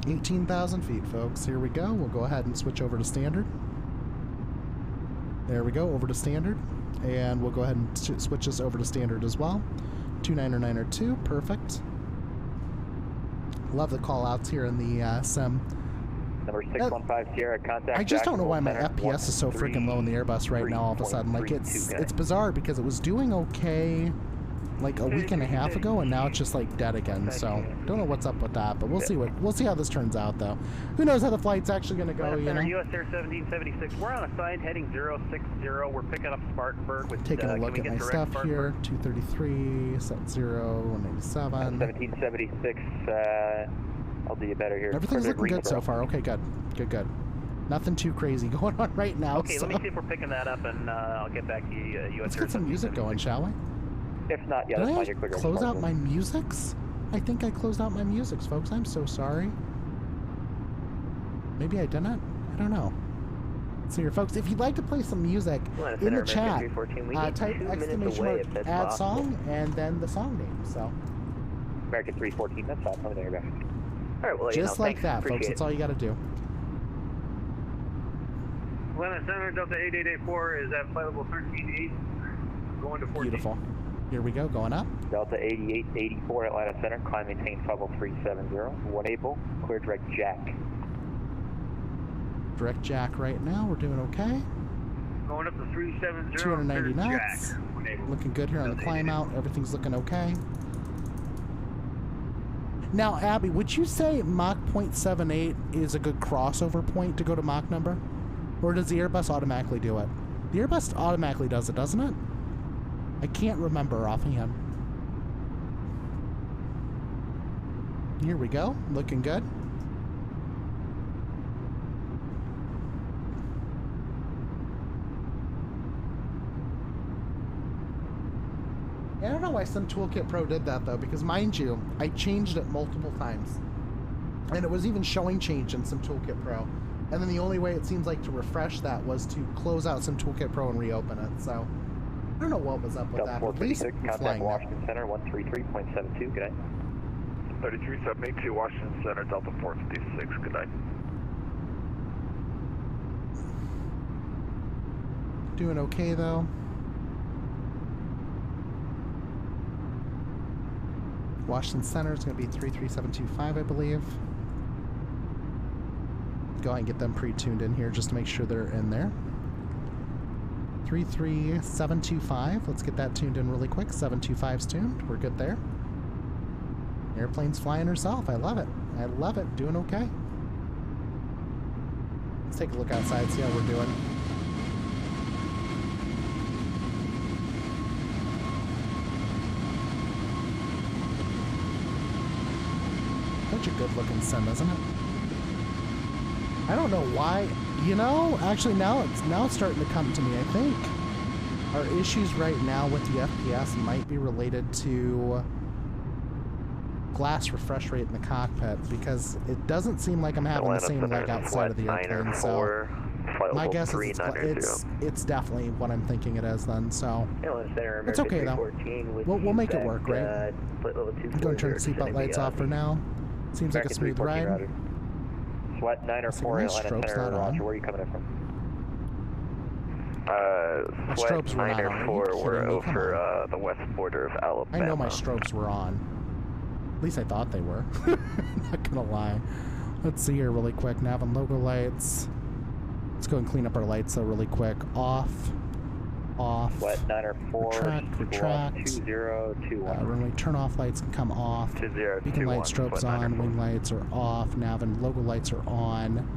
18,000 feet, folks. Here we go. We'll go ahead and switch over to standard. There we go, over to standard. And we'll go ahead and switch this over to standard as well. 29902, perfect. Love the call outs here in the sim. Number 615 Sierra, contact. I just don't know why my Center, FPS is so freaking low in the Airbus right now all of a sudden. Like, it's bizarre because it was doing okay like a week and a half ago, and now it's just like dead again. So don't know what's up with that, but we'll see how this turns out though. Who knows how the flight's actually gonna go? You know. US Air 1776. We're on assigned heading 060. We're picking up Spartanburg with. Taking a look at my stuff here. 233, set 0, 187. 1776. I'll do you better here. Everything's looking good so far. Okay, good. Good. Nothing too crazy going on right now. Okay, let me see if we're picking that up, and I'll get back to you. Let's get some music going, shall we? If not, yeah, that's fine. You're clear. Close out my musics? I think I closed out my musics, folks. I'm so sorry. Maybe I didn't. I don't know. So here, folks, if you'd like to play some music in the chat, type exclamation mark add song and then the song name. So. American 314. That's all. Over there, guys. All right. Well, just like that, folks. That's all you got to do. Atlanta Center, Delta 8884 is at flight level 13.8, going to 14. Beautiful. Here we go, going up. Delta 8884 Atlanta Center, climb maintain flight level 370, 1 Able, clear direct jack. Direct jack right now, we're doing okay. Going up to 370, 290 knots. Looking good here on the climb out, everything's looking okay. Now, Abby, would you say Mach 0.78 is a good crossover point to go to Mach number? Or does the Airbus automatically do it? The Airbus automatically does it, doesn't it? I can't remember offhand. Here we go. Looking good. I don't know why some Toolkit Pro did that, though, because mind you, I changed it multiple times. And it was even showing change in some Toolkit Pro. And then the only way it seems like to refresh that was to close out some Toolkit Pro and reopen it. So I don't know what was up with that. At least contact Washington Center 133.72. Good night. 33782 Washington Center Delta 456. Good night. Doing okay though. Washington Center is going to be 33725, I believe. Go ahead and get them pre-tuned in here just to make sure they're in there. 33725. Let's get that tuned in really quick. 725's tuned. We're good there. Airplane's flying herself. I love it. I love it. Doing okay. Let's take a look outside, see how we're doing. Such a good looking sim, isn't it? I don't know why, you know, actually now it's starting to come to me. I think our issues right now with the FPS might be related to glass refresh rate in the cockpit, because it doesn't seem like I'm having the same lag outside of the airplane. So my guess is it's definitely what I'm thinking it is then. So it's okay though. We'll make it work, right? I'm going to turn the seatbelt lights off for now. Seems like a smooth ride. Sweat 904 Atlanta Center, Roger. Where are you coming in from? Sweat 904, we're over the west border of Alabama. I know my strobes were on. At least I thought they were. Not gonna lie. Let's see here really quick. Nav and logo lights. Let's go and clean up our lights though really quick. Off. Sweat 904. Retract. 2021. Runway turn off lights can come off. 2021. Beacon light strobes on. Wing lights are off. Nav and logo lights are on.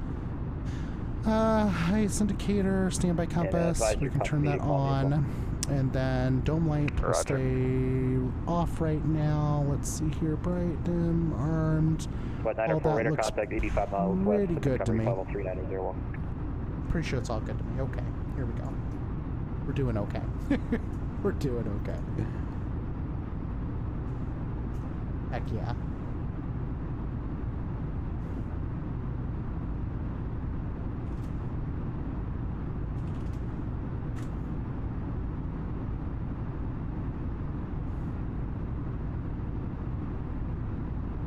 Ice indicator, standby compass. We can turn that on. And then dome light will stay off right now. Let's see here. Bright, dim, armed. Sweat 904, radar contact 85 miles west. Pretty good to me. 3901. Pretty sure it's all good to me. Okay, here we go. We're doing okay. We're doing okay. Heck yeah.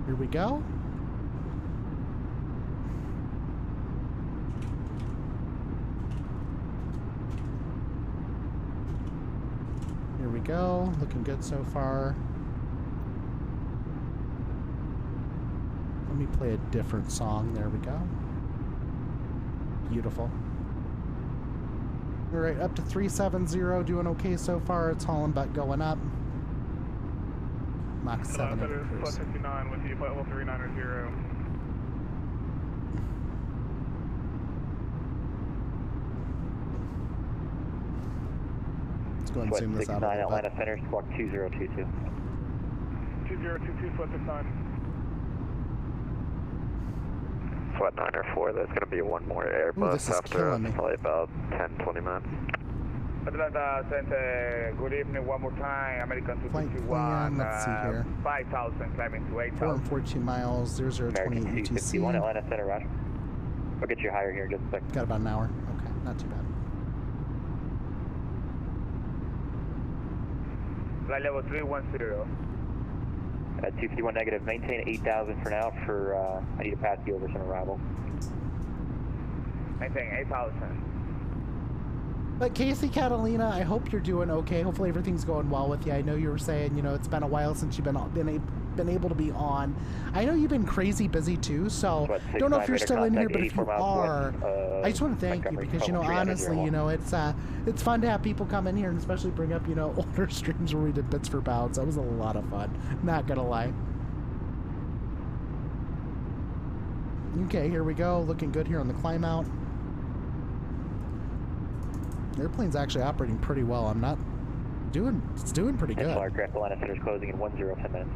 Here we go. Here we go. Looking good so far. Let me play a different song. There we go. Beautiful. All right, up to 370, doing okay so far. It's hauling butt going up. Mach 7 Center cruise. plus 59 with you, flight level 390. Let's go and zoom this out a little bit. Atlanta Center, squawk 2022. 2022, flight 69. Flight 904, there's going to be one more Airbus this is after killing me. probably about 10-20 minutes. Atlanta Center, good evening one more time. American Flight 221, plan, let's see here. 5,000 climbing to 8,000. 442 miles, 0028 American UTC. 251, Atlanta Center, Roger. I'll get you higher here in just a second. Got about an hour. Okay, not too bad. Flight level 310. 251 negative, maintain 8,000 for now for, I need to pass you over some arrival. Maintain 8,000. But Casey Catalina, I hope you're doing okay. Hopefully everything's going well with you. I know you were saying, you know, it's been a while since you've been able to be on. I know you've been crazy busy too, so don't know if you're still in here, but if you are, I just want to thank you because, you know, honestly, you know, it's fun to have people come in here and especially bring up, you know, older streams where we did bits for bounds. That was a lot of fun, not gonna lie. Okay, here we go. Looking good here on the climb out. The airplane's actually operating pretty well. I'm not doing, it's doing pretty good. Aircraft Atlanta Center's closing in 10 minutes.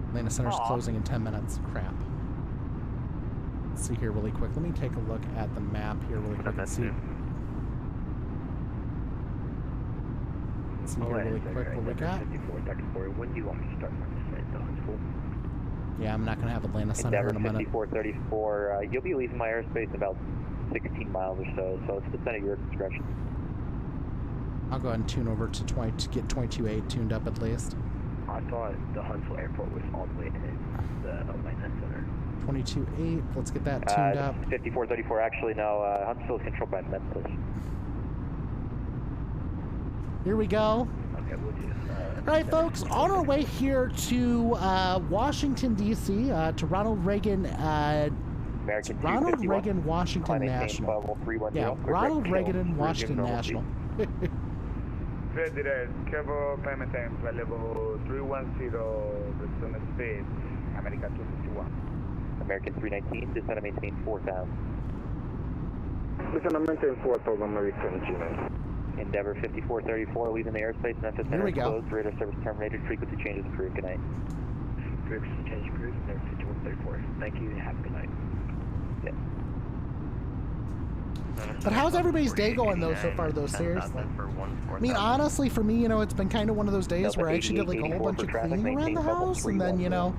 Atlanta Center's closing in 10 minutes. Crap. Let's see here really quick. Let me take a look at the map here really quick and see. See here really quick what we got. When do you want me to start my descent to Huntsville? Yeah, I'm not going to have Atlanta Center Endeavor in a minute. 5434, you'll be leaving my airspace in about 16 miles or so, so it's just at your discretion. I'll go ahead and tune over to 20 to get 22.8 tuned up at least. I thought the Huntsville airport was all the way in the Atlanta Center. 22.8, let's get that tuned up. 5434, actually no, Huntsville is controlled by Memphis. Here we go. Okay, we'll do. All right, folks, on our way here to Washington, D.C., to Ronald Reagan, Washington National. Yeah, Ronald Reagan and Washington National. Fred direct, Kevo, climb time, flight level 310, resume speed, American 251. American 319, descend and maintain 4,000. Descend and maintain 4,000, American G9. Endeavor 5434, leaving the airspace, Memphis Center closed, radar service terminated, frequency changes approved, good night. Frequency change approved, Endeavor 5134. Thank you, have a good night. Yeah. But how's everybody's day going though so far though, seriously? I mean, honestly, for me, you know, it's been kind of one of those days where I actually did like a whole bunch of cleaning around the house, and then, you know,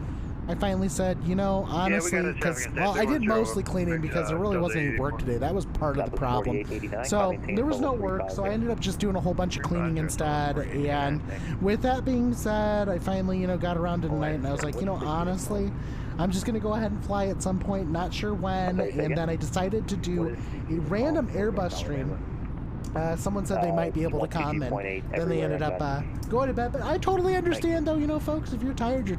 I finally said, you know, honestly, because, well, I did mostly cleaning because there really wasn't any work today. That was part of the problem. So there was no work, so I ended up just doing a whole bunch of cleaning instead. And with that being said, I finally, you know, got around to tonight, and I was like, you know, honestly, I'm just going to go ahead and fly at some point, not sure when, and then I decided to do a random Airbus stream. Someone said they might be able to come, and then they ended up going to bed. But I totally understand, though, you know, folks, if you're tired, you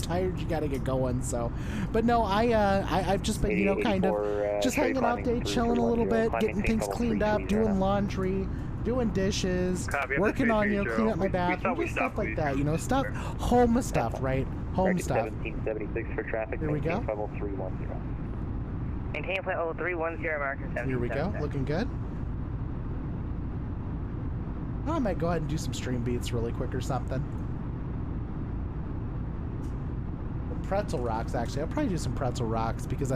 got to get going. So, but no, I've just been, you know, kind of just hanging out day, chilling a little bit, getting things cleaned up, doing laundry, doing dishes, working on, you know, cleaning up my bathroom, just stuff like that, you know, stuff, home stuff, right? Home stuff. 1776 for traffic. Here we go. Maintain flight level 310, American 1776. Here we go. Looking good. I might go ahead and do some stream beats really quick or something. Pretzel rocks, actually. I'll probably do some pretzel rocks because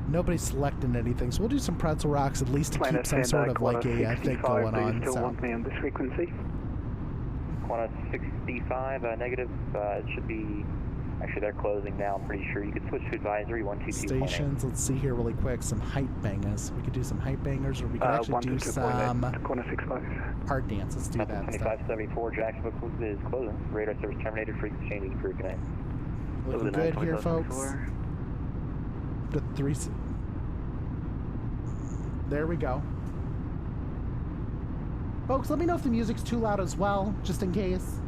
nobody's selecting anything. So we'll do some pretzel rocks at least to keep some sort of like a thing going on. Still want me on this frequency? Qantas 65, negative. It should be. Actually, they're closing now. I'm pretty sure you could switch to advisory 122. Stations. Let's see here really quick. Some hype bangers. We could do some hype bangers, or we could actually do some hard dance. Let's do that. 2574. Jacksonville is closing. Radar service terminated. Frequency changes approved. Good night. Looking good here, folks. The 3. There we go. Folks, let me know if the music's too loud as well, just in case.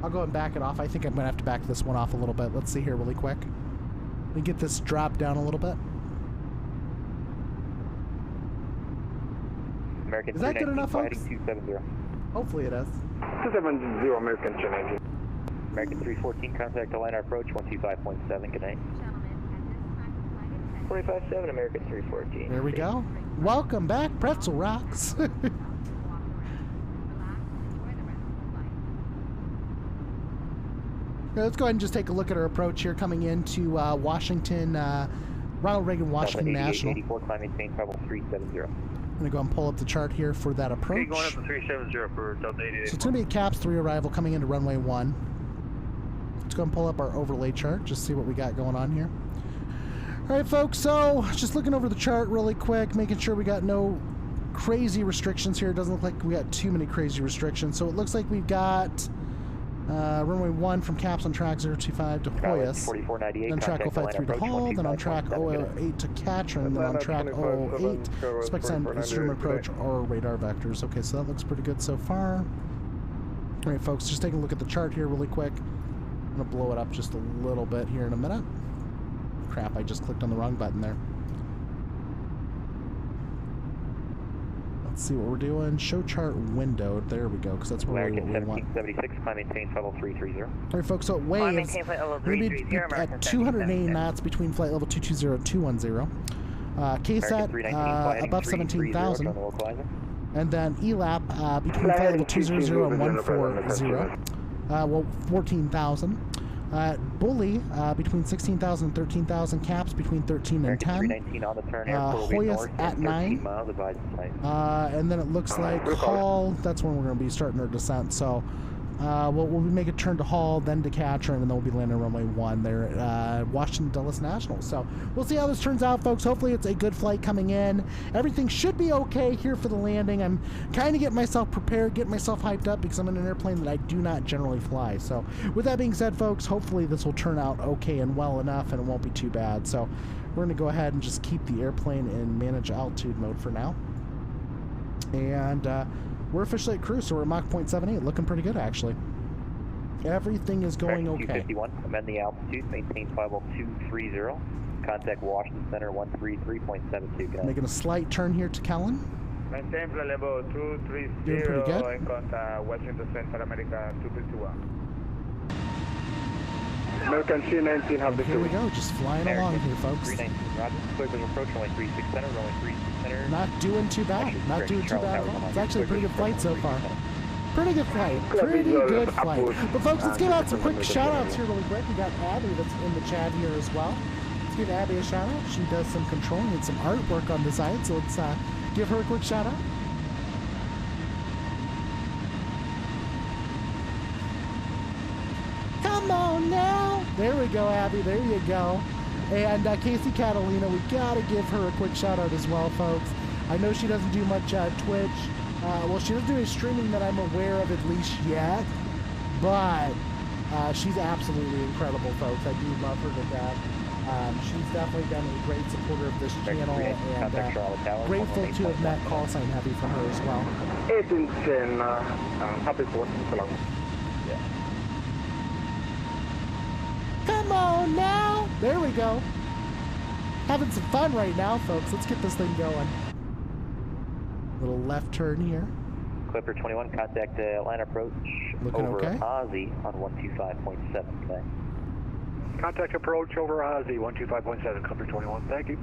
I'll go and back it off. I think I'm going to have to back this one off a little bit. Let's see here really quick. Let me get this dropped down a little bit. American is that good enough, folks? 270. Hopefully it is. 270, American 290. American 314, contact Atlanta approach 125.7, good night. 45-7, American 314. There we go. Welcome back, Pretzel Rocks. Let's go ahead and just take a look at our approach here coming into Washington, Ronald Reagan Washington National. 84, climb maintain travel 370. I'm going to go and pull up the chart here for that approach. Okay, going up to 370 for Delta 88. So it's going to be a CAPS 3 arrival coming into runway 1. Let's go and pull up our overlay chart, just see what we got going on here. All right, folks, so just looking over the chart really quick, making sure we got no crazy restrictions here. It doesn't look like we got too many crazy restrictions. So it looks like we've got runway 1 from CAPS on track 025 to Hoyas, then track 053 to Hull, then on track 008 to Katrin, then on track 008, expect to send stream approach or radar vectors. Okay, so that looks pretty good so far. All right, folks, just taking a look at the chart here really quick. I'm going to blow it up just a little bit here in a minute. Crap, I just clicked on the wrong button there. Let's see what we're doing. Show chart window. There we go, because that's where we want. 1776, climb maintain level 330. All right, folks, so it waves. We're going to be at 280 knots between flight level 220 and 210. KSAT above 17,000. And then ELAP between flight level 200 and 140. Well, 14,000. Bully between 16,000 and 13,000, CAPS between 13 and 10. Hoyas at 9. And then it looks like Hull, that's when we're going to be starting our descent. So we'll make a turn to Hull, then to Katrin, and then we'll be landing on runway 1 there at Washington Dulles National. So we'll see how this turns out, folks. Hopefully it's a good flight coming in. Everything should be okay here for the landing. I'm kind of getting myself prepared, getting myself hyped up because I'm in an airplane that I do not generally fly. So with that being said, folks, hopefully this will turn out okay and well enough and it won't be too bad. So we're going to go ahead and just keep the airplane in manage altitude mode for now. And we're officially at cruise, so we're at Mach 0.78, looking pretty good actually. Everything is going okay. 251, amend the altitude, maintain flight level 230, contact Washington Center 133.72. Making a slight turn here to Kellen. Maintain flight level 230, doing pretty good. And contact Washington Center America 251. American C-19 have the Here we go, just flying along here, folks. 319, Roger. Clear visual approach, runway 36 center, runway 36 center. Not doing too bad. Not doing too bad at all. It's actually a pretty good flight so far. Pretty good flight. Pretty good flight. But folks, let's give out some quick shout-outs here really quick. We got Abby that's in the chat here as well. Let's give Abby a shout-out. She does some controlling and some artwork on design, so let's give her a quick shout-out. Come on now. There we go, Abby. There you go. And Casey Catalina, we got to give her a quick shout out as well, folks. I know she doesn't do much Twitch. Well, she doesn't do any streaming that I'm aware of at least yet. But she's absolutely incredible, folks. I do love her to death. She's definitely been a great supporter of this channel. And grateful to have met Call Sign Heavy from her as well. 1810, happy 4th, so long. Come on now! There we go. Having some fun right now, folks. Let's get this thing going. Little left turn here. Clipper 21, contact Atlanta approach. Looking over okay. Ozzy on 125.7, okay. Contact approach over Ozzy 125.7, Clipper 21, thank you.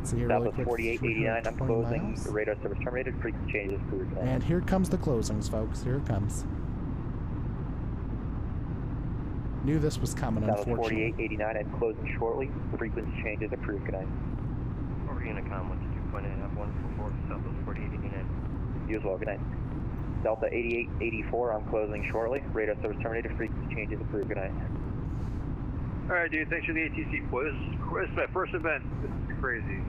See here Southwest 4889, I'm closing. The radar service terminated, frequency changes approved. And here comes the closings, folks. Here it comes. Knew this was coming, unfortunately. 4889 and closing shortly. Frequency changes approved. Good night. Over Unicom 12.8, F144, Southwest 4889. You as well. Good night. Delta 8884, I'm closing shortly. Radar service terminated. Frequency changes approved. Good night. Alright, dude, thanks for the ATC. Boy, this is my first event. This is crazy.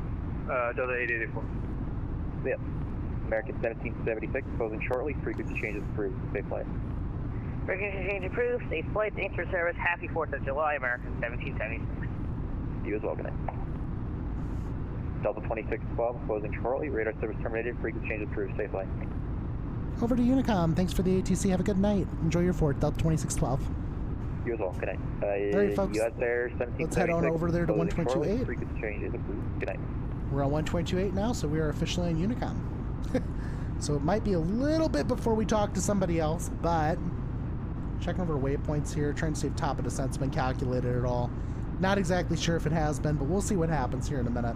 Delta 8884. Yep. American 1776, closing shortly. Frequency changes approved. Safe flight. Frequency change approved. Safe flight. Thanks for service. Happy 4th of July, American 1776. You as well. Good night. Delta 2612, closing shortly. Radar service terminated. Frequency change approved. Safe flight. Over to Unicom. Thanks for the ATC. Have a good night. Enjoy your fort. Delta 2612. You as well. Good night. All right, folks. US Air 1776. Let's head on over there to 1.28. Frequency change is approved. Good night. We're on 1.28 now, so we are officially on Unicom. So it might be a little bit before we talk to somebody else, but Checking over waypoints here, trying to see if top of descent's been calculated at all. Not exactly sure if it has been, but we'll see what happens here in a minute.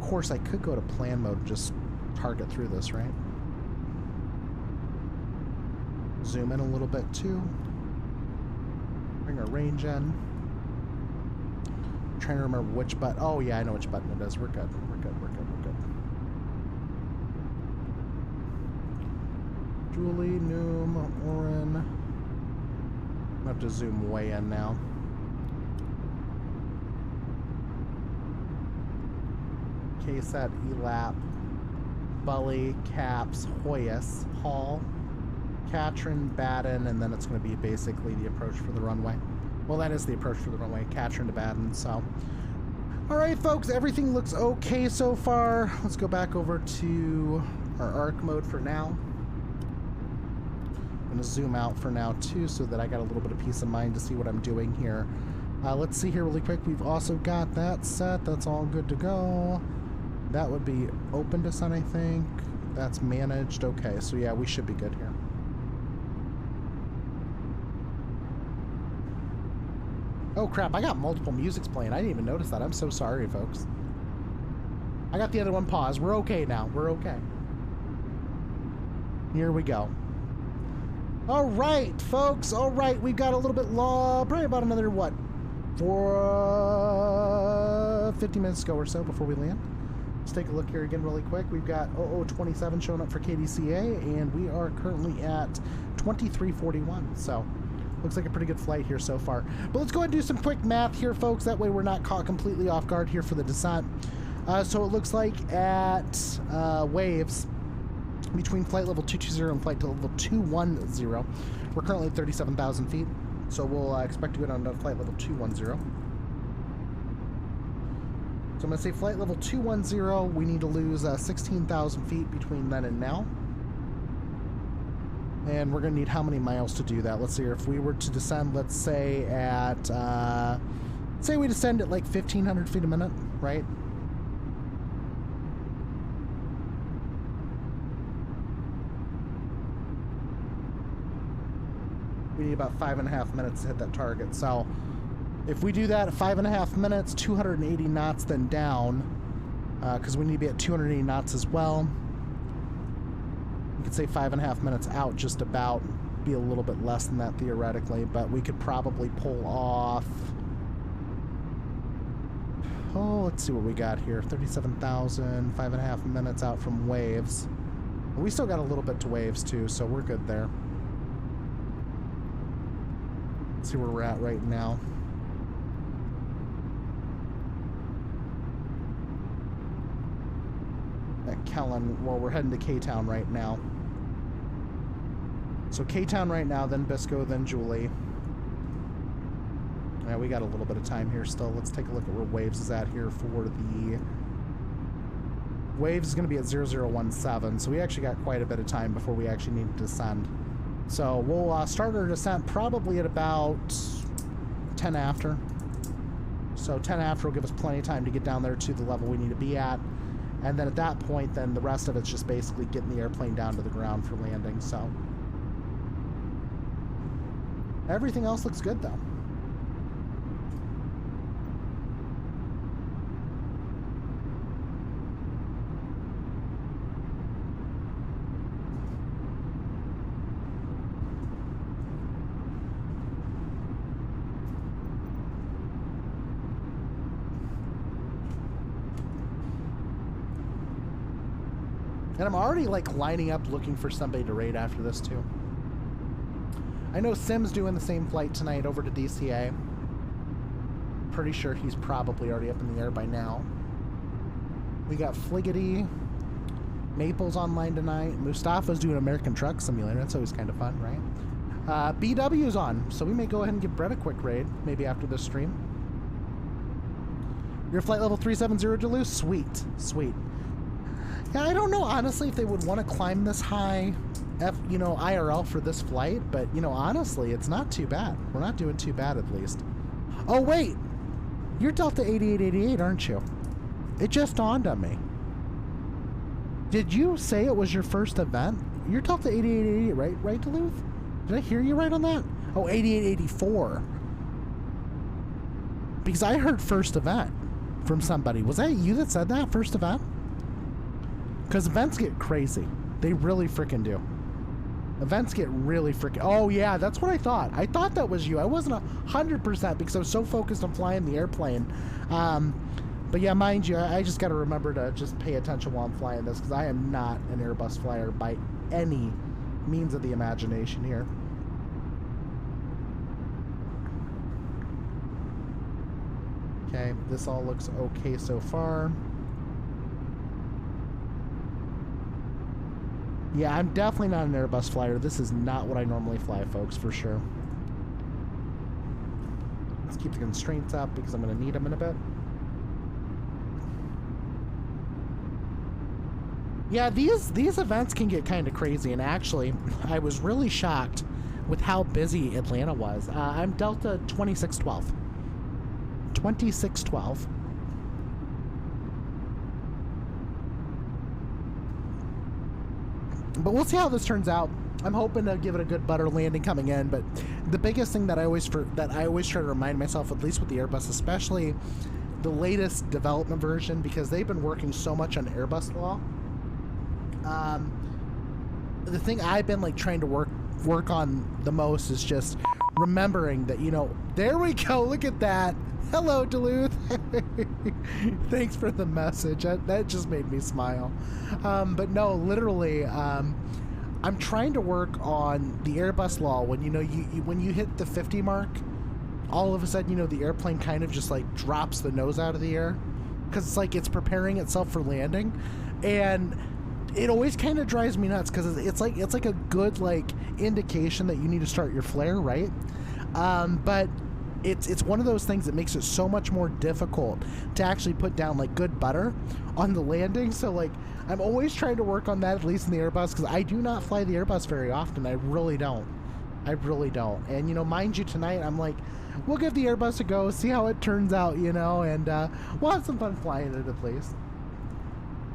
Of course, I could go to plan mode and just target through this, right? Zoom in a little bit too. Bring our range in. I'm trying to remember which button. Oh yeah, I know which button it is. We're good. We're good. We're good. We're good. Julie, Noom, Oren. I have to zoom way in now. KSAT, ELAP, Bully, Caps, Hoyas, Hall, Katrin, Baden, and then it's going to be basically the approach for the runway. Well, that is the approach for the runway, Katrin to Baden, so. Alright, folks, everything looks okay so far. Let's go back over to our arc mode for now. I'm going to zoom out for now, too, so that I got a little bit of peace of mind to see what I'm doing here. Let's see here really quick. We've also got that set. That's all good to go. That would be open descent, I think. That's managed. Okay, so yeah, we should be good here. Oh crap, I got multiple musics playing. I didn't even notice that. I'm so sorry, folks. I got the other one paused. We're okay now. We're okay. Here we go. All right, folks. All right, we've got a little bit long, probably about another, what, 50 minutes to go or so before we land. Let's take a look here again really quick. We've got 0027 showing up for KDCA, and we are currently at 2341. So, looks like a pretty good flight here so far. But let's go ahead and do some quick math here, folks. That way we're not caught completely off guard here for the descent. So it looks like at waves, between flight level 220 and flight level 210, we're currently at 37,000 feet. So we'll expect to go down to flight level 210. So I'm going to say flight level 210, we need to lose 16,000 feet between then and now. And we're going to need how many miles to do that? Let's see here. If we were to descend, let's say at, say we descend at like 1,500 feet a minute, right? We need about 5.5 minutes to hit that target. So if we do that at 5.5 minutes, 280 knots, then down, because we need to be at 280 knots as well. We could say 5.5 minutes out, just about, be a little bit less than that theoretically, but we could probably pull off. Oh, let's see what we got here. 37,000, 5.5 minutes out from waves. We still got a little bit to waves too, so we're good there. Let's see where we're at right now. At Kellen, well, we're heading to K-Town right now. So K-Town right now, then Bisco, then Julie. Yeah, we got a little bit of time here still. Let's take a look at where Waves is at here for the... Waves is going to be at 0017, so we actually got quite a bit of time before we actually need to descend. So we'll start our descent probably at about 10 after. So 10 after will give us plenty of time to get down there to the level we need to be at. And then at that point, then the rest of it's just basically getting the airplane down to the ground for landing, so. Everything else looks good, though. And I'm already, like, lining up looking for somebody to raid after this, too. I know Sim's doing the same flight tonight over to DCA. Pretty sure he's probably already up in the air by now. We got Fliggity. Maple's online tonight. Mustafa's doing American Truck Simulator. That's always kind of fun, right? BW's on, so we may go ahead and give Brett a quick raid, maybe after this stream. Your flight level 370, Duluth? Sweet. Sweet. Yeah, I don't know, honestly, if they would want to climb this high, you know, IRL for this flight, but, you know, honestly, it's not too bad. We're not doing too bad, at least. Oh, wait! You're Delta 8888, aren't you? It just dawned on me. Did you say it was your first event? You're Delta 8888, right? Right, Duluth? Did I hear you right on that? Oh, 8884. Because I heard first event from somebody. Was that you that said that, first event? Because events get crazy. They really freaking do. Events get really freaking... Oh, yeah, that's what I thought. I thought that was you. I wasn't 100% because I was so focused on flying the airplane. But yeah, mind you, I just got to remember to just pay attention while I'm flying this because I am not an Airbus flyer by any means of the imagination here. Okay, this all looks okay so far. Yeah, I'm definitely not an Airbus flyer. This is not what I normally fly, folks, for sure. Let's keep the constraints up because I'm going to need them in a bit. Yeah, these events can get kind of crazy, and actually, I was really shocked with how busy Atlanta was. I'm Delta 2612. 2612. But we'll see how this turns out. I'm hoping to give it a good butter landing coming in, but the biggest thing that I always try to remind myself, at least with the Airbus, especially the latest development version, because they've been working so much on Airbus law. The thing I've been like trying to work on the most is just remembering that, you know, there we go, look at that. Hello, Duluth. Thanks for the message. That just made me smile. But no, literally, I'm trying to work on the Airbus law when, you know, when you hit the 50 mark, all of a sudden, you know, the airplane kind of just like drops the nose out of the air because it's like it's preparing itself for landing. And it always kind of drives me nuts because it's like a good like indication that you need to start your flare, right? But it's one of those things that makes it so much more difficult to actually put down like good butter on the landing. So like I'm always trying to work on that, at least in the Airbus, because I do not fly the Airbus very often. I really don't. And you know, mind you, tonight I'm like, we'll give the Airbus a go, see how it turns out, you know, and we'll have some fun flying it at least.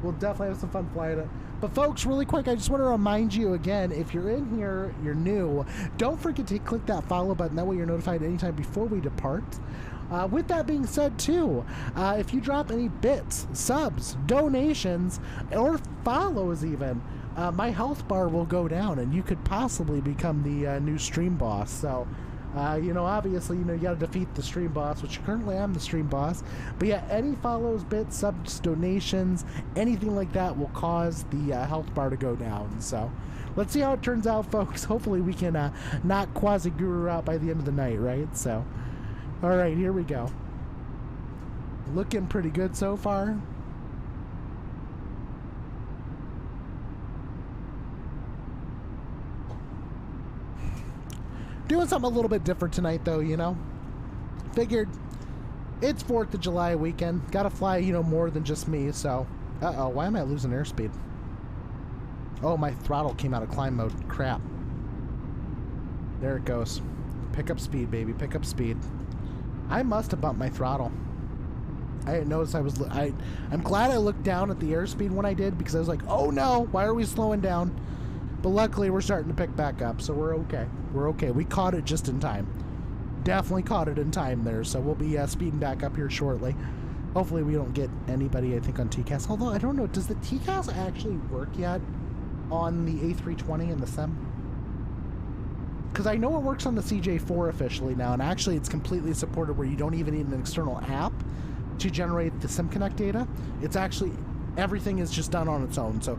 We'll definitely have some fun flying it. But folks, really quick, I just want to remind you again, if you're in here, you're new, don't forget to click that follow button. That way you're notified anytime before we depart. With that being said, too, if you drop any bits, subs, donations, or follows even, my health bar will go down, and you could possibly become the new stream boss. So, you know, obviously, you know, you got to defeat the stream boss, which currently I'm the stream boss. But yeah, any follows, bits, subs, donations, anything like that will cause the health bar to go down. So let's see how it turns out, folks. Hopefully we can knock Quasi-Guru out by the end of the night, right? So, all right, here we go. Looking pretty good so far. Doing something a little bit different tonight, though, you know. Figured it's 4th of July weekend. Gotta fly, you know, more than just me, so... Uh-oh, why am I losing airspeed? Oh, my throttle came out of climb mode. Crap. There it goes. Pick up speed, baby. Pick up speed. I must have bumped my throttle. I didn't notice I was... I'm glad I looked down at the airspeed when I did, because I was like, oh no, why are we slowing down? But luckily, we're starting to pick back up, so we're okay. We're okay. We caught it just in time. Definitely caught it in time there, so we'll be speeding back up here shortly. Hopefully, we don't get anybody, I think, on TCAS. Although, I don't know, does the TCAS actually work yet on the A320 and the SIM? Because I know it works on the CJ4 officially now, and actually, it's completely supported where you don't even need an external app to generate the SIM Connect data. It's actually, everything is just done on its own, so...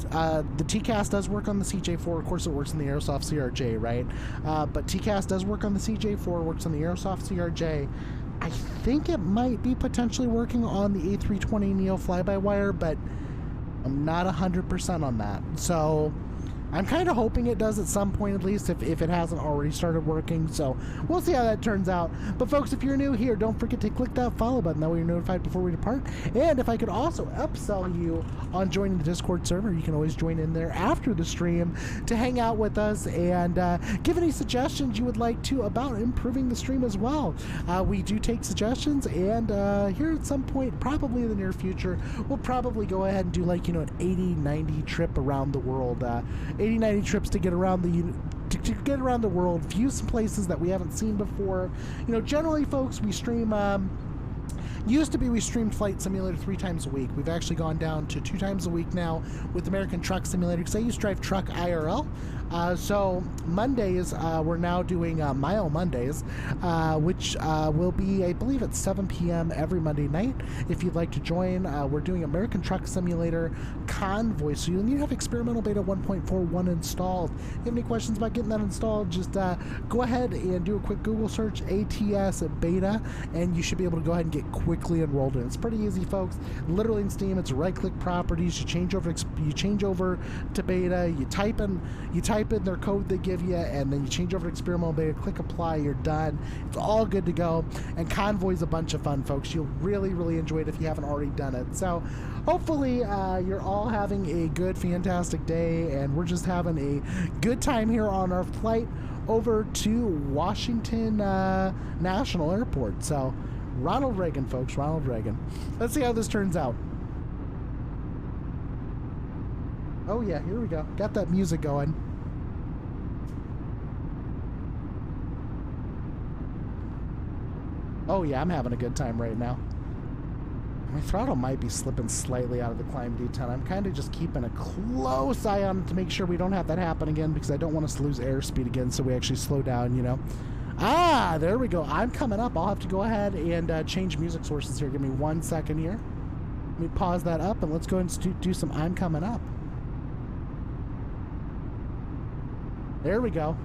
the TCAS does work on the CJ4. Of course, it works in the Aerosoft CRJ, right? But TCAS does work on the CJ4, works on the Aerosoft CRJ. I think it might be potentially working on the A320 Neo fly-by-wire, but I'm not 100% on that. So I'm kind of hoping it does at some point, at least, if it hasn't already started working. So we'll see how that turns out. But folks, if you're new here, don't forget to click that follow button. That way you're notified before we depart. And if I could also upsell you on joining the Discord server, you can always join in there after the stream to hang out with us and give any suggestions you would like to about improving the stream as well. We do take suggestions, and here at some point, probably in the near future, we'll probably go ahead and do like, you know, an 80-90 trip around the world. 80, 90 trips to get around to get around the world, view some places that we haven't seen before. You know, generally, folks, we stream. Used to be we streamed Flight Simulator 3 times a week. We've actually gone down to 2 times a week now with American Truck Simulator, because I used to drive truck IRL. So Mondays, we're now doing Mile Mondays, which will be, I believe, at 7 p.m. every Monday night. If you'd like to join, we're doing American Truck Simulator Convoy. So you need to have Experimental Beta 1.41 installed. If you have any questions about getting that installed, just go ahead and do a quick Google search, ATS Beta, and you should be able to go ahead and get quickly enrolled in. It's pretty easy, folks. Literally in Steam, it's right-click properties. You change over to beta. You type in their code they give you, and then you change over to experimental beta. Click apply. You're done. It's all good to go. And Convoy's a bunch of fun, folks. You'll really, really enjoy it if you haven't already done it. So hopefully you're all having a good, fantastic day, and we're just having a good time here on our flight over to Washington National Airport. So Ronald Reagan, folks, Ronald Reagan. Let's see how this turns out. Oh yeah, here we go. Got that music going. Oh yeah, I'm having a good time right now. My throttle might be slipping slightly out of the climb D10. I'm kind of just keeping a close eye on it to make sure we don't have that happen again, because I don't want us to lose airspeed again, so we actually slow down, you know. Ah, there we go. I'm coming up. I'll have to go ahead and change music sources here. Give me 1 second here. Let me pause that up, and let's go and do some I'm Coming Up. There we go.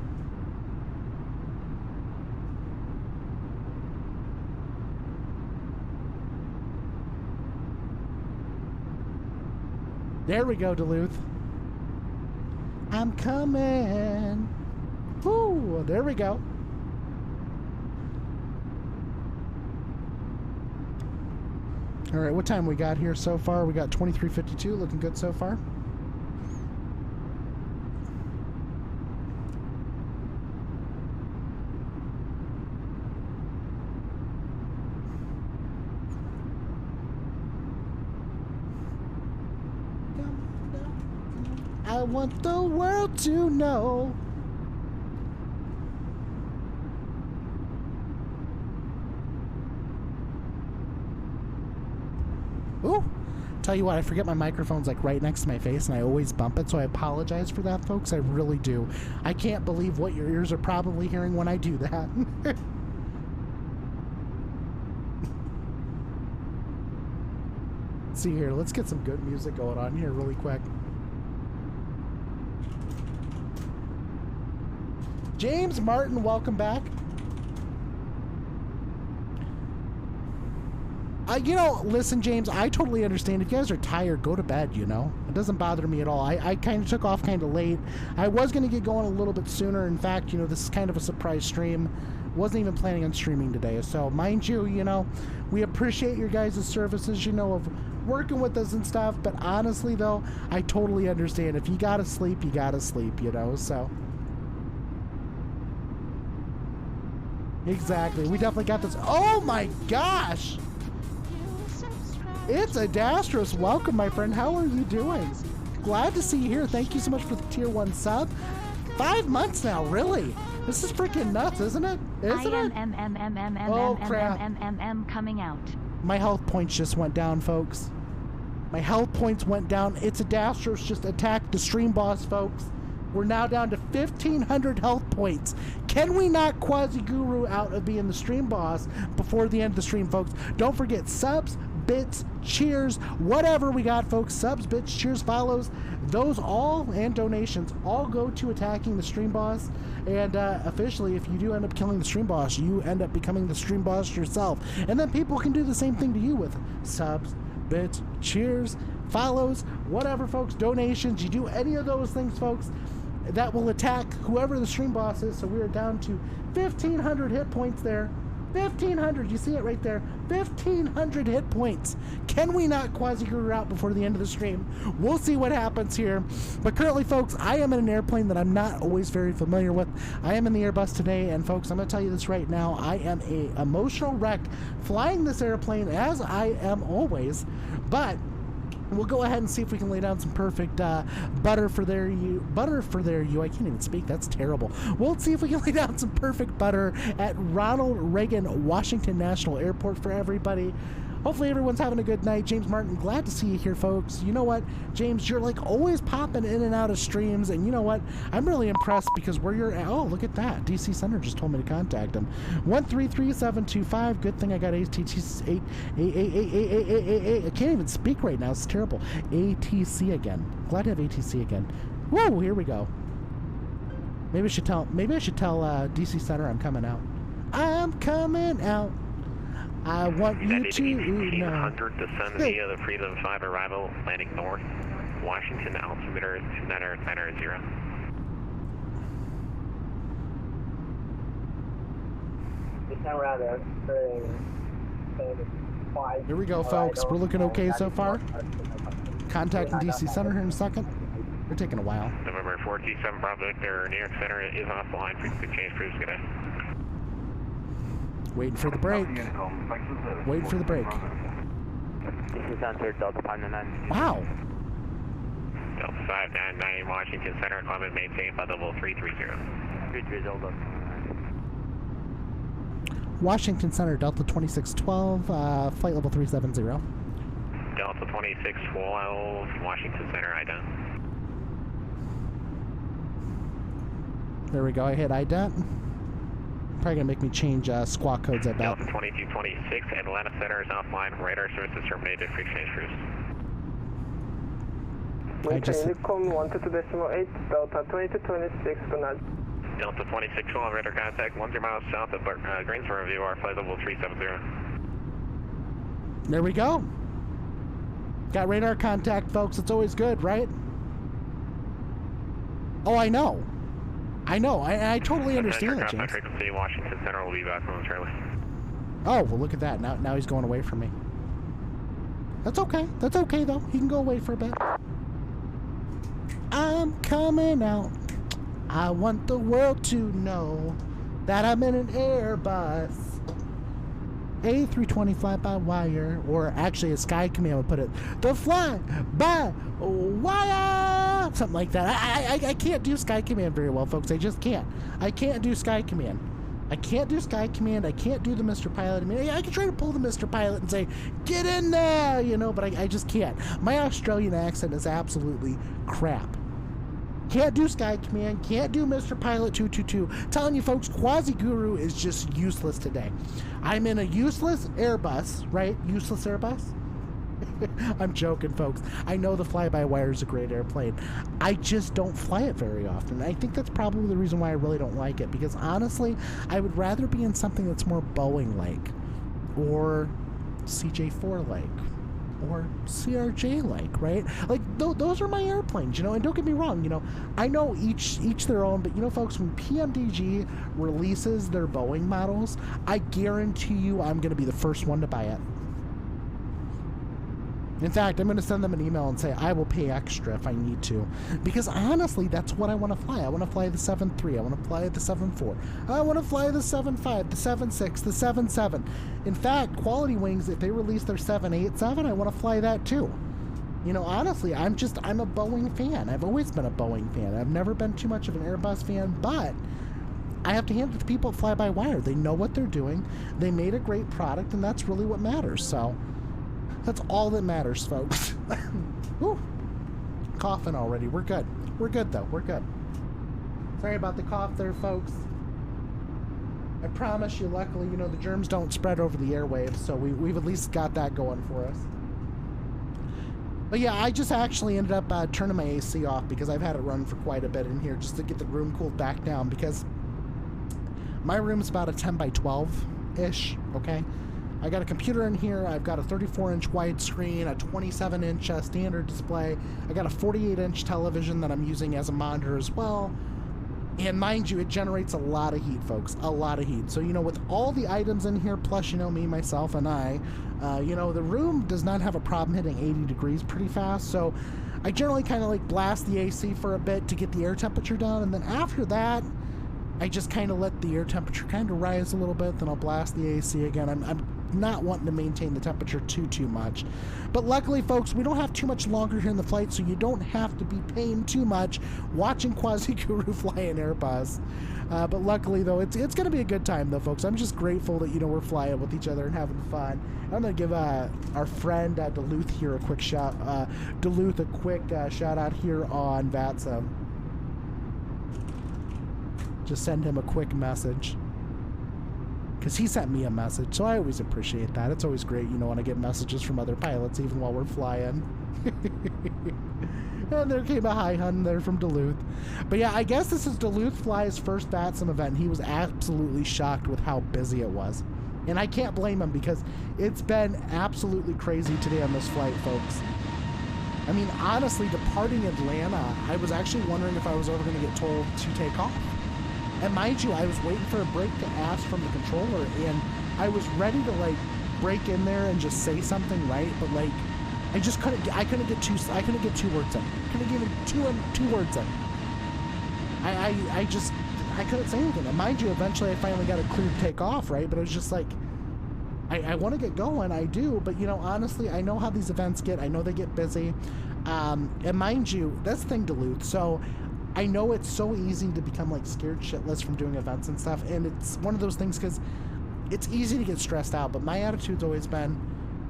There we go, Duluth. I'm coming. Woo, there we go. All right, what time we got here so far? We got 23:52, looking good so far. I want the world to know. Ooh, tell you what, I forget my microphone's like right next to my face, and I always bump it, so I apologize for that, folks. I really do. I can't believe what your ears are probably hearing when I do that. Let's see here. Let's get some good music going on here really quick. James Martin, welcome back. You know, listen, James, I totally understand. If you guys are tired, go to bed, you know. It doesn't bother me at all. I kind of took off kind of late. I was going to get going a little bit sooner. In fact, you know, this is kind of a surprise stream. Wasn't even planning on streaming today. So, mind you, you know, we appreciate your guys' services, you know, of working with us and stuff. But honestly, though, I totally understand. If you got to sleep, you got to sleep, you know, so. Exactly. We definitely got this. Oh, my gosh. It's Adastros. Welcome, my friend. How are you doing? Glad to see you here. Thank you so much for the tier 1 sub. 5 months now, really? This is freaking nuts, isn't it? Isn't it? Oh, crap. Coming out. My health points just went down, folks. My health points went down. It's Adastros just attacked the stream boss, folks. We're now down to 1,500 health points. Can we knock Quasi Guru out of being the stream boss before the end of the stream, folks? Don't forget subs, bits, cheers, whatever we got, folks. Subs, bits, cheers, follows, those all, and donations all go to attacking the stream boss. And officially, if you do end up killing the stream boss, you end up becoming the stream boss yourself. And then people can do the same thing to you with subs, bits, cheers, follows, whatever, folks, donations. You do any of those things, folks, that will attack whoever the stream boss is. So we are down to 1,500 hit points there. 1,500, you see it right there. 1,500 hit points. Can we knock Quasi-Guru out before the end of the stream? We'll see what happens here. But currently, folks, I am in an airplane that I'm not always very familiar with. I am in the Airbus today, and folks, I'm going to tell you this right now. I am a emotional wreck flying this airplane, as I am always. But We'll go ahead and see if we can lay down some perfect butter for their you. I can't even speak. That's terrible. We'll see if we can lay down some perfect butter at Ronald Reagan Washington National Airport for everybody. Hopefully everyone's having a good night. James Martin, glad to see you here, folks. You know what, James, you're like always popping in and out of streams, and you know what? I'm really impressed because where you're at, oh, look at that. DC Center just told me to contact him. 133-725. Good thing I got ATC 8. I can't even speak right now. It's terrible. ATC again. Glad to have ATC again. Whoa, here we go. Maybe I should tell DC Center I'm coming out. I'm coming out. I want you to know. 100 descend via the Freedom 5 arrival, landing north, Washington, altimeter 29990. Here we go, folks. We're looking okay so far. Contacting DC Center here in a second. We're taking a while. November 427 Bravo Victor, New York Center is offline. Frequency change proves good. Waiting for the break. Waiting for the break. This is Center, Delta 599. Wow. Delta 599, Washington Center, climate maintained by level 330. 330, Delta. Washington Center, Delta 2612, flight level 370. Delta 2612, Washington Center, ident. There we go, I hit ident. Probably gonna make me change squawk codes, I bet. Delta 2226, Atlanta Center is offline. Radar services terminated. Free change cruise. Telecom 122.8, Delta 2226, good night. Delta 2612, radar contact 10 miles south of Greensboro View, our flight level 370. There we go. Got radar contact, folks. It's always good, right? Oh, I know. I totally understand that, James. Frequency, Washington Center will be back momentarily. Oh, well, look at that. Now he's going away from me. That's okay. That's okay, though. He can go away for a bit. I'm coming out. I want the world to know that I'm in an Airbus. A320 fly-by-wire, or actually a Sky Command would put it, the fly-by-wire, something like that. I can't do Sky Command very well, folks. I just can't. I can't do Sky Command. I can't do Sky Command. I can't do the Mr. Pilot. I mean, I can try to pull the Mr. Pilot and say, get in there, you know, but I just can't. My Australian accent is absolutely crap. Can't do Sky Command, can't do Mr. Pilot 222. Telling you folks, Quasi Guru is just useless today. I'm in a useless Airbus, right? Useless Airbus? I'm joking, folks. I know the fly-by-wire is a great airplane. I just don't fly it very often. I think that's probably the reason why I really don't like it, because honestly, I would rather be in something that's more Boeing-like, or CJ4-like, or CRJ-like, right? Like, those are my airplanes, you know, and don't get me wrong, you know, I know each their own, but, you know, folks, when PMDG releases their Boeing models, I guarantee you I'm going to be the first one to buy it. In fact, I'm going to send them an email and say I will pay extra if I need to. Because honestly, that's what I want to fly. I want to fly the 7.3. I want to fly the 7.4. I want to fly the 7.5, the 7.6, the 7.7. In fact, Quality Wings, if they release their 787, I want to fly that too. You know, honestly, I'm a Boeing fan. I've always been a Boeing fan. I've never been too much of an Airbus fan, but I have to hand it to the people at Fly-by-Wire. They know what they're doing. They made a great product, and that's really what matters. So that's all that matters, folks. Whew. Coughing already. We're good. We're good, though. We're good. Sorry about the cough there, folks. I promise you, luckily, you know, the germs don't spread over the airwaves, so we've at least got that going for us. But yeah, I just actually ended up turning my AC off because I've had it run for quite a bit in here just to get the room cooled back down, because my room's about a 10 by 12-ish, okay? I got a computer in here. I've got a 34-inch widescreen, a 27-inch standard display. I got a 48-inch television that I'm using as a monitor as well. And mind you, it generates a lot of heat, folks. A lot of heat. So, you know, with all the items in here, plus, you know, me, myself, and I, you know, the room does not have a problem hitting 80 degrees pretty fast. So I generally kind of like blast the AC for a bit to get the air temperature down. And then after that, I just kind of let the air temperature kind of rise a little bit. Then I'll blast the AC again. I'm not wanting to maintain the temperature too much. But luckily, folks, we don't have too much longer here in the flight, so you don't have to be paying too much watching Quasi-Guru fly an Airbus. But luckily, though, it's going to be a good time, though, folks. I'm just grateful that, we're flying with each other and having fun. I'm going to give our friend Duluth here a quick shout out here on VATSIM. Just send him a quick message. Because he sent me a message, so I always appreciate that. It's always great, when I get messages from other pilots, even while we're flying. And there came a hi hun there from Duluth. But yeah, I guess this is Duluth Fly's first VATSIM event, and he was absolutely shocked with how busy it was. And I can't blame him, because it's been absolutely crazy today on this flight, folks. I mean, honestly, departing Atlanta, I was actually wondering if I was ever going to get told to take off. And mind you, I was waiting for a break to ask from the controller, and I was ready to break in there and just say something, right? But I just couldn't get two words in. Couldn't get even two words in. I couldn't say anything. And mind you, eventually I finally got it cleared to take off, right? But it was just I want to get going, I do, but honestly, I know how these events get. I know they get busy. And mind you, that's the thing, Duluth. So I know it's so easy to become scared shitless from doing events and stuff, and it's one of those things because it's easy to get stressed out, but my attitude's always been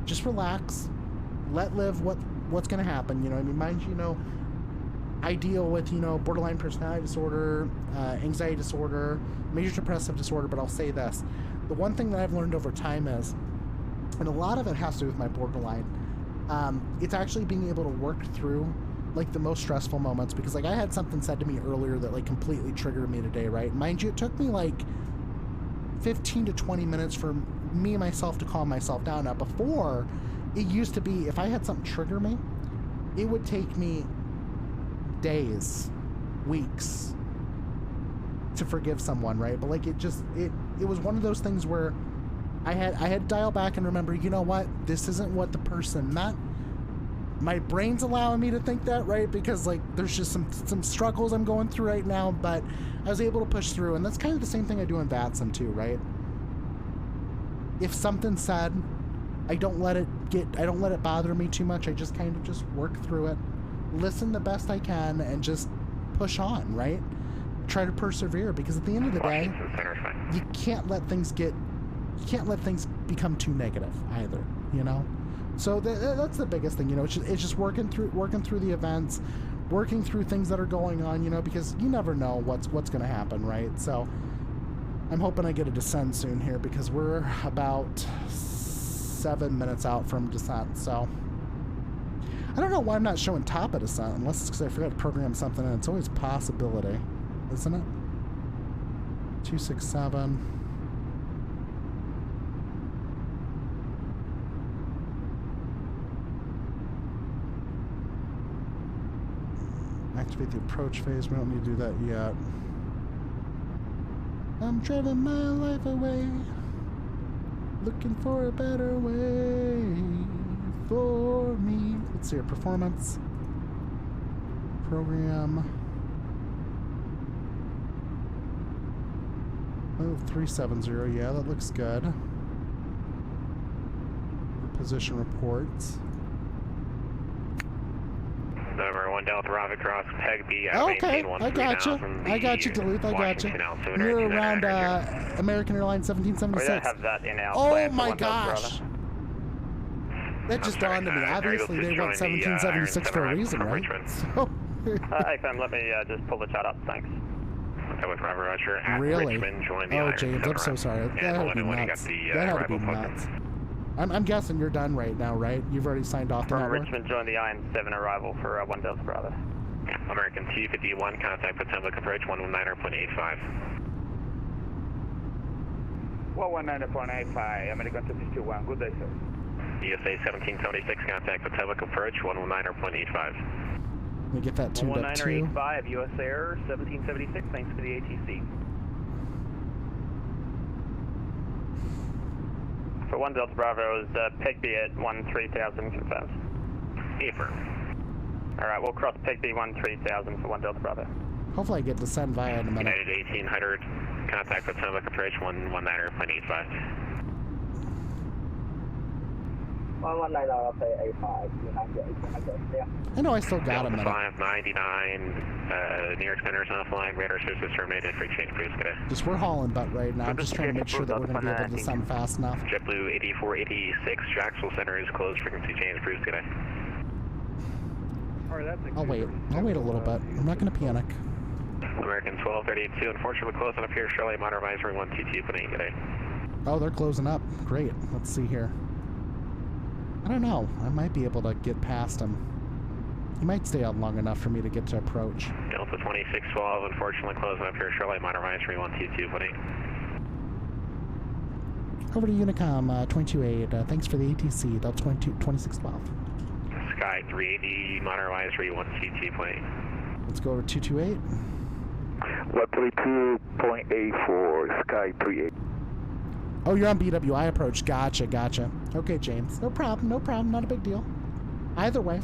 just relax, let live what's going to happen, I mean, mind you, I deal with, borderline personality disorder, anxiety disorder, major depressive disorder, but I'll say this. The one thing that I've learned over time is, and a lot of it has to do with my borderline, it's actually being able to work through the most stressful moments, because I had something said to me earlier that completely triggered me today, right? Mind you, it took me 15 to 20 minutes for me myself to calm myself down. Now before, it used to be if I had something trigger me, it would take me days, weeks to forgive someone, right? But it was one of those things where I had to dial back and remember, you know what, this isn't what the person meant. My brain's allowing me to think that, right? Because there's just some struggles I'm going through right now, but I was able to push through, and that's kind of the same thing I do in VATSIM too, right? If something's said, I don't let it bother me too much. I just kind of just work through it, listen the best I can, and just push on, right? Try to persevere, because at the end of the day, you can't let things become too negative either, So that's the biggest thing, it's just working through the events, working through things that are going on, because you never know what's going to happen, right? So I'm hoping I get a descent soon here, because we're about 7 minutes out from descent. So I don't know why I'm not showing top of descent, unless it's because I forgot to program something, and it's always a possibility, isn't it? 267. Activate the approach phase. We don't need to do that yet. I'm driving my life away, looking for a better way for me. Let's see our performance. Program. Oh, 370. Yeah, that looks good. Position reports. Number 1 Delta Bravo cross Peg B. Okay, I got you, Duluth. I got you. You're around American Airlines 1776. Have that in our oh my gosh! That just dawned on me. Obviously, they want 1776 for a reason, right? So. AFM, let me just pull the chart up. Thanks. With Robert Roger at really? Richmond, join the oh, James, I'm so sorry. That had to be nuts. That had to be nuts. I'm guessing you're done right now, right? You've already signed off the network? Richmond, join the IN7 arrival for 1 Delta Bravo. American T51, contact Potomac approach 119.85. 119.85, American 251, good day, sir. USA 1776, contact Potomac approach 119.85. Let me get that tuned up too. 119.85, US Air 1776, thanks for the ATC. For 1 Delta Bravo is Peg B at 13,000 confirmed. Affirm. Alright, we'll cross Peg B 13,000 for 1 Delta Bravo. Hopefully I get to send via in a minute. United 1800, contact Potomac approach 119.85. 119 play A5, 298, yeah. I know I still got a minute. 599, New York Center is not flying. Radar service terminated. Free change, please. Good day. Just we're hauling butt right now. I'm just trying to make sure that we're going to be able to descend fast enough. JetBlue 8486, Jacksonville Center is closed. Frequency change, please. Good day. I'll wait. I'll wait a little bit. I'm not going to panic. American 1232, unfortunately closing up here. Charlie, Minor Advisory 122, good day. Oh, they're closing up. Great. Let's see here. I don't know. I might be able to get past him. He might stay out long enough for me to get to approach. Delta 2612, unfortunately closing up here. Charlie, Minor Advisory 122, Over to Unicom 228. Thanks for the ATC. Delta 2612. Sky 380, Minor Advisory 122, Let's go over 228. 132.84, Sky 38. Oh, you're on BWI approach. Gotcha. Okay, James. No problem. Not a big deal. Either way,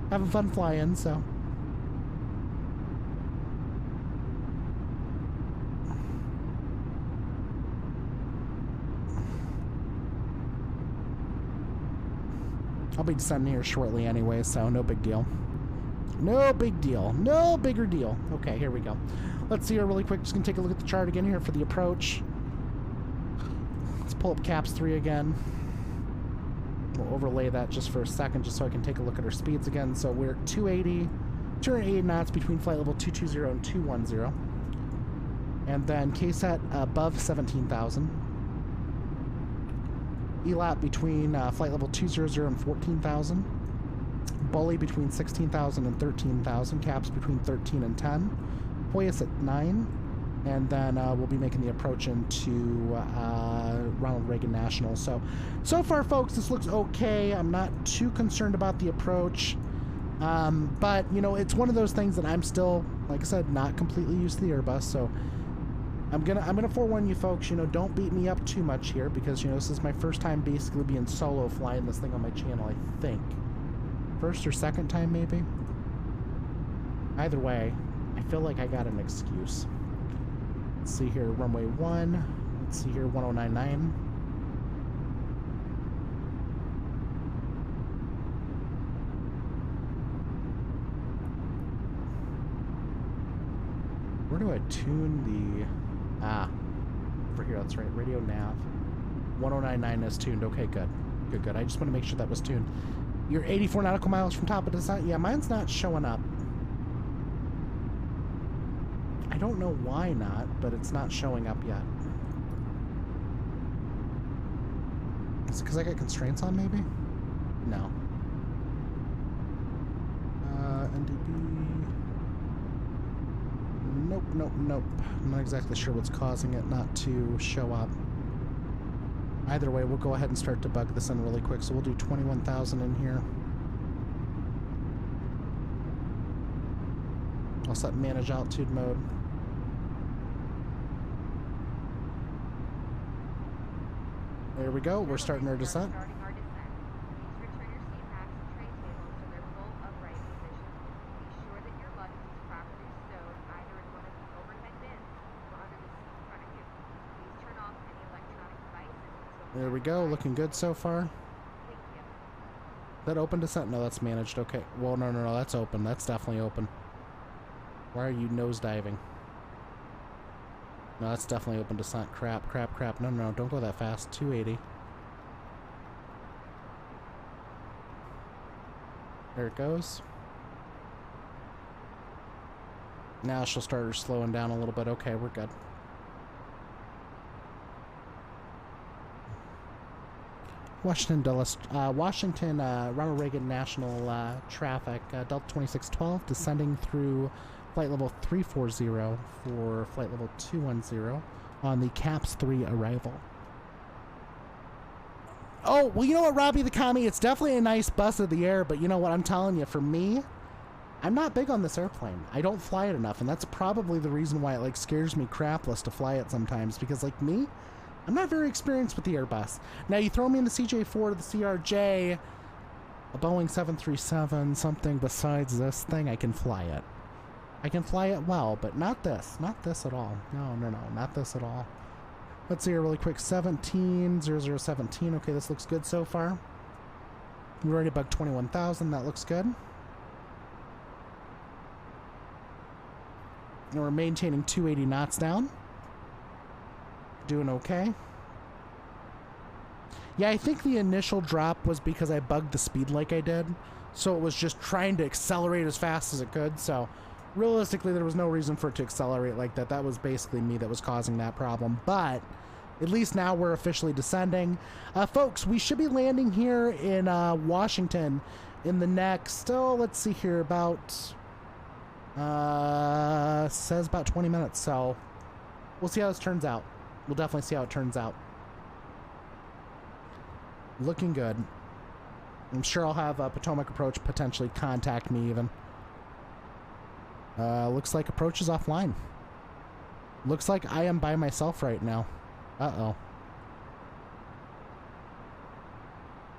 having fun flying, so. I'll be descending here shortly anyway, so no big deal. No bigger deal. Okay, here we go. Let's see here really quick. Just gonna take a look at the chart again here for the approach. Let's pull up CAPS 3 again. We'll overlay that just for a second just so I can take a look at our speeds again. So we're at 280 knots between flight level 220 and 210. And then KSAT above 17,000. ELAP between flight level 200 and 14,000. Bully between 16,000 and 13,000. Caps between 13 and 10. Hoyas at 9. And then we'll be making the approach into Ronald Reagan National. So far, folks, this looks okay. I'm not too concerned about the approach. But, you know, it's one of those things that I'm still, like I said, not completely used to the Airbus. So I'm gonna forewarn you folks, you know, don't beat me up too much here because, you know, this is my first time basically being solo flying this thing on my channel, I think. First or second time, maybe? Either way, I feel like I got an excuse. Let's see here, runway 1. Let's see here, 1099. Where do I tune the... over here, that's right, radio nav. 1099 is tuned. Okay, good. Good. I just want to make sure that was tuned. You're 84 nautical miles from top of the sun. Yeah, mine's not showing up. I don't know why not, but it's not showing up yet. Is it because I got constraints on, maybe? No. NDB... Nope. I'm not exactly sure what's causing it not to show up. Either way, we'll go ahead and start to bug this in really quick. So we'll do 21,000 in here. I'll set manage altitude mode. There we go. We're starting our descent. There we go, looking good so far. That open descent? No, that's managed. Okay. Well, no, that's open. That's definitely open. Why are you nosediving? No, that's definitely open descent. Crap. No, don't go that fast. 280. There it goes. Now she'll start her slowing down a little bit. Okay, we're good. Washington, Ronald Reagan National traffic, Delta 2612, descending through flight level 340 for flight level 210 on the CAPS 3 arrival. Oh, well, you know what, Robbie the Commie? It's definitely a nice bus of the air, but you know what I'm telling you, for me, I'm not big on this airplane. I don't fly it enough, and that's probably the reason why it, like, scares me crapless to fly it sometimes, because, like, me, I'm not very experienced with the Airbus. Now, you throw me in the CJ4 or the CRJ, a Boeing 737, something besides this thing, I can fly it. I can fly it well, but not this. Not this at all. No, not this at all. Let's see here really quick. 17, 0017. Okay, this looks good so far. We already bugged 21,000. That looks good. And we're maintaining 280 knots down. Doing okay. Yeah, I think the initial drop was because I bugged the speed like I did. So it was just trying to accelerate as fast as it could. So realistically, there was no reason for it to accelerate like that. That was basically me that was causing that problem. But at least now we're officially descending. Folks, we should be landing here in Washington in the next, let's see here, about, says about 20 minutes. So we'll see how this turns out. We'll definitely see how it turns out. Looking good. I'm sure I'll have Potomac Approach potentially contact me even. Looks like Approach is offline. Looks like I am by myself right now. Uh-oh.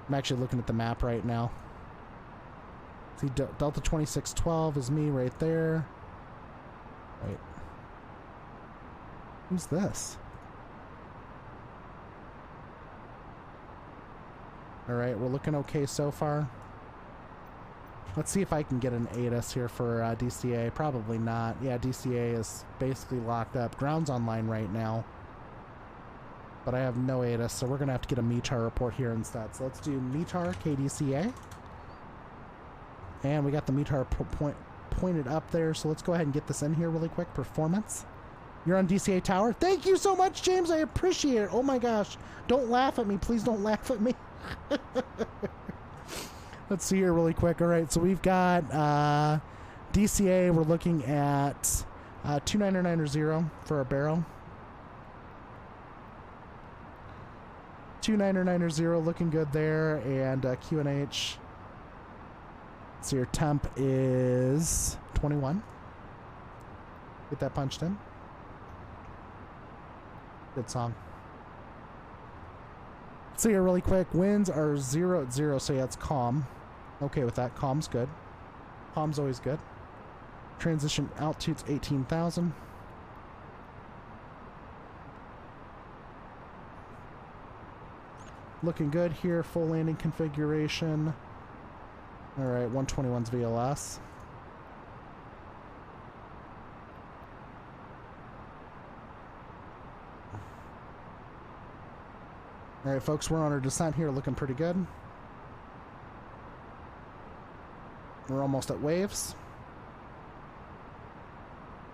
I'm actually looking at the map right now. See, Delta 2612 is me right there. Wait. Who's this? Alright, we're looking okay so far. Let's see if I can get an ATIS here for DCA. Probably not. Yeah, DCA is basically locked up. Ground's online right now. But I have no ATIS, so we're going to have to get a METAR report here instead. So let's do METAR KDCA. And we got the METAR pointed up there, so let's go ahead and get this in here really quick. Performance. You're on DCA Tower. Thank you so much, James. I appreciate it. Oh my gosh. Don't laugh at me. Please don't laugh at me. Let's see here really quick. All right, so we've got DCA. We're looking at 29990 for our barrel. 29990 looking good there, and QNH. So your temp is 21. Get that punched in. Good song. So here really quick, winds are 0 at 0, so yeah, it's calm. Okay with that. Calm's good. Calm's always good. Transition altitude's 18,000. Looking good here. Full landing configuration. Alright, 121's VLS. Alright, folks, we're on our descent here, looking pretty good. We're almost at waves.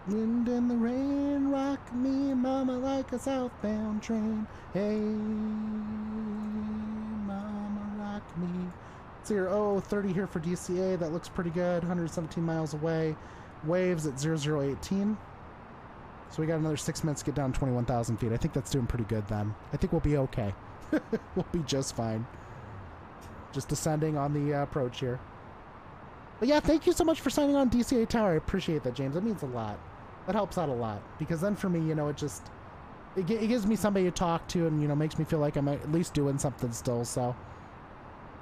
Wind and the rain rock me, mama, like a southbound train. Hey, mama, rock me. So you're 30 here for DCA. That looks pretty good. 117 miles away. Waves at 0018. So we got another 6 minutes to get down 21,000 feet. I think that's doing pretty good then. I think we'll be okay. We'll be just fine. Just descending on the approach here. But yeah, thank you so much for signing on DCA Tower. I appreciate that, James. That means a lot. That helps out a lot. Because then for me, you know, it gives me somebody to talk to and, you know, makes me feel like I'm at least doing something still, so.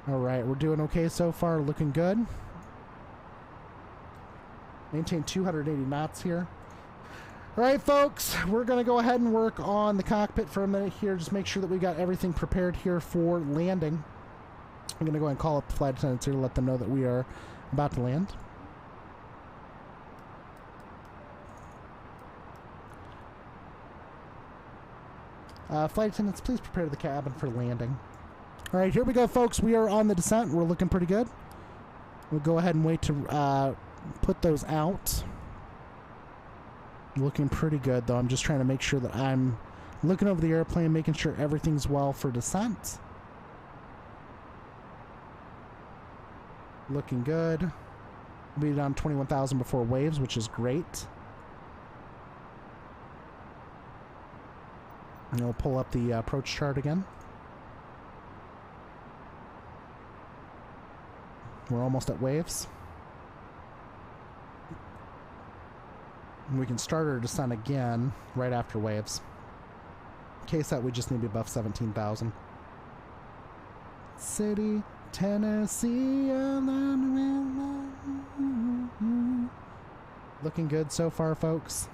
Alright, we're doing okay so far. Looking good. Maintain 280 knots here. Alright, folks, we're going to go ahead and work on the cockpit for a minute here. Just make sure that we got everything prepared here for landing. I'm going to go ahead and call up the flight attendants here to let them know that we are about to land. Flight attendants, please prepare the cabin for landing. Alright, here we go, folks. We are on the descent. We're looking pretty good. We'll go ahead and wait to put those out. Looking pretty good, though. I'm just trying to make sure that I'm looking over the airplane, making sure everything's well for descent. Looking good. We'll be down 21,000 before waves, which is great. And we'll pull up the approach chart again. We're almost at waves. And we can start our descent again right after waves. In case that we just need to be above 17,000. City, Tennessee. Looking good so far, folks.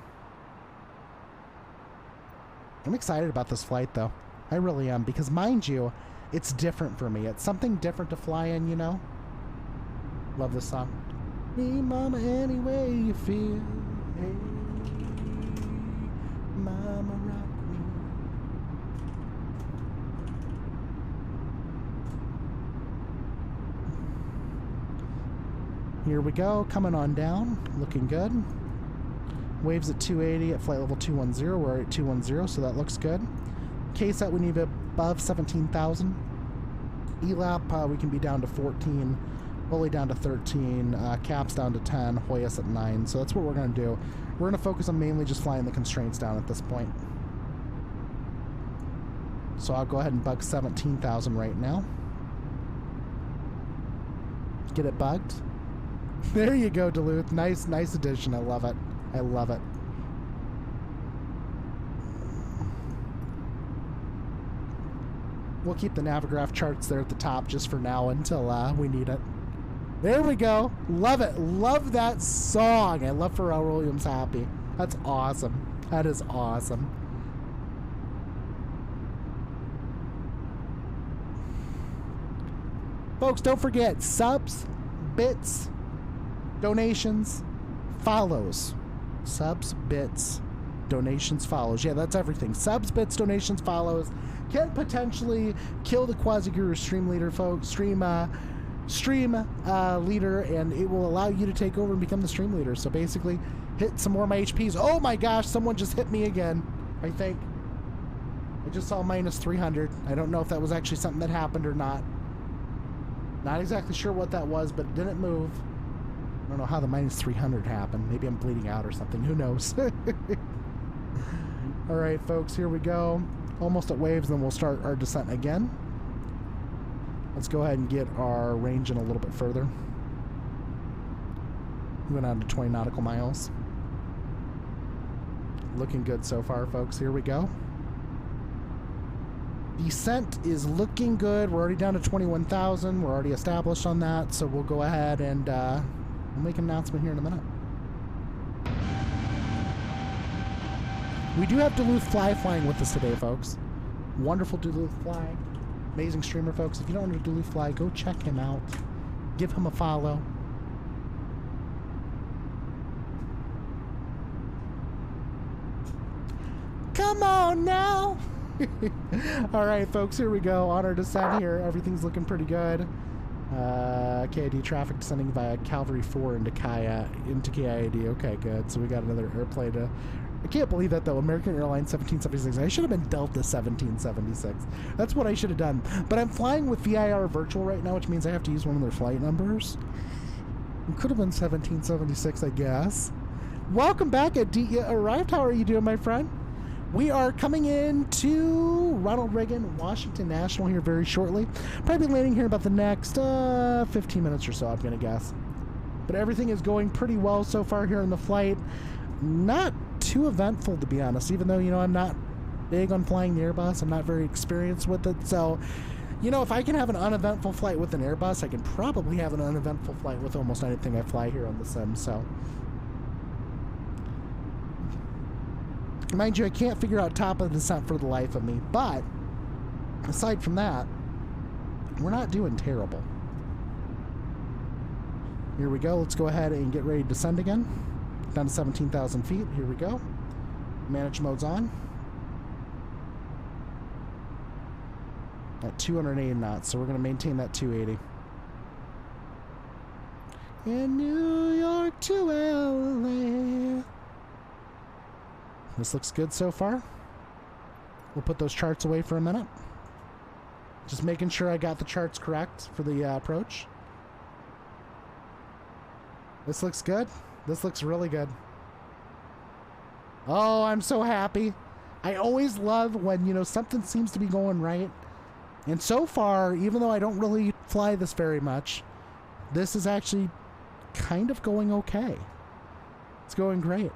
I'm excited about this flight, though. I really am, because mind you, it's different for me. It's something different to fly in, you know? Love this song. Me, mama, any way you feel. Hey, mama, rock me. Here we go, coming on down, looking good. Waves at 280 at flight level 210. We're at 210, so that looks good. KSAT, we need above 17,000. ELAP, we can be down to 14. Bully down to 13. Caps down to 10. Hoyas at 9. So that's what we're going to do. We're going to focus on mainly just flying the constraints down at this point. So I'll go ahead and bug 17,000 right now. Get it bugged. There you go, Duluth. Nice addition. I love it. I love it. We'll keep the Navigraph charts there at the top just for now until we need it. There we go. Love it. Love that song. I love Pharrell Williams happy. That's awesome. That is awesome. Folks, don't forget subs, bits, donations, follows. Subs, bits, donations, follows. Yeah, that's everything. Subs, bits, donations, follows. Can potentially kill the Quasi-Guru stream leader, folks. Stream leader, and it will allow you to take over and become the stream leader. So basically, hit some more of my HPs. Oh my gosh, someone just hit me again, I think. I just saw minus 300. I don't know if that was actually something that happened or not. Not exactly sure what that was, but it didn't move. I don't know how the minus 300 happened. Maybe I'm bleeding out or something. Who knows? All right, folks, here we go. Almost at waves, then we'll start our descent again. Let's go ahead and get our range in a little bit further. We went on to 20 nautical miles. Looking good so far, folks. Here we go. Descent is looking good. We're already down to 21,000. We're already established on that, so we'll go ahead and we'll make an announcement here in a minute. We do have Duluth Fly flying with us today, folks. Wonderful Duluth Fly. Amazing streamer, folks. If you don't know Duluth Fly, go check him out. Give him a follow. Come on now. All right, folks, here we go. On our descent here, everything's looking pretty good. KID traffic descending via Calvary 4 into KID. Okay, good. So we got another airplane to... I can't believe that, though. American Airlines 1776. I should have been Delta 1776. That's what I should have done. But I'm flying with VIR Virtual right now, which means I have to use one of their flight numbers. It could have been 1776, I guess. Welcome back, Ed. You arrived. How are you doing, my friend? We are coming into Ronald Reagan Washington National here very shortly. Probably landing here in about the next 15 minutes or so, I'm going to guess. But everything is going pretty well so far here in the flight. Not too eventful, to be honest, even though, you know, I'm not big on flying the Airbus. I'm not very experienced with it. So, you know, if I can have an uneventful flight with an Airbus, I can probably have an uneventful flight with almost anything I fly here on the sim. So, mind you, I can't figure out top of the descent for the life of me, but aside from that, we're not doing terrible. Here we go. Let's go ahead and get ready to descend again. Down to 17,000 feet. Here we go. Manage mode's on. At 280 knots, so we're going to maintain that 280. In New York to LA. This looks good so far. We'll put those charts away for a minute. Just making sure I got the charts correct for the approach. This looks good. This looks really good. Oh, I'm so happy. I always love when, you know, something seems to be going right. And so far, even though I don't really fly this very much, this is actually kind of going okay. It's going great.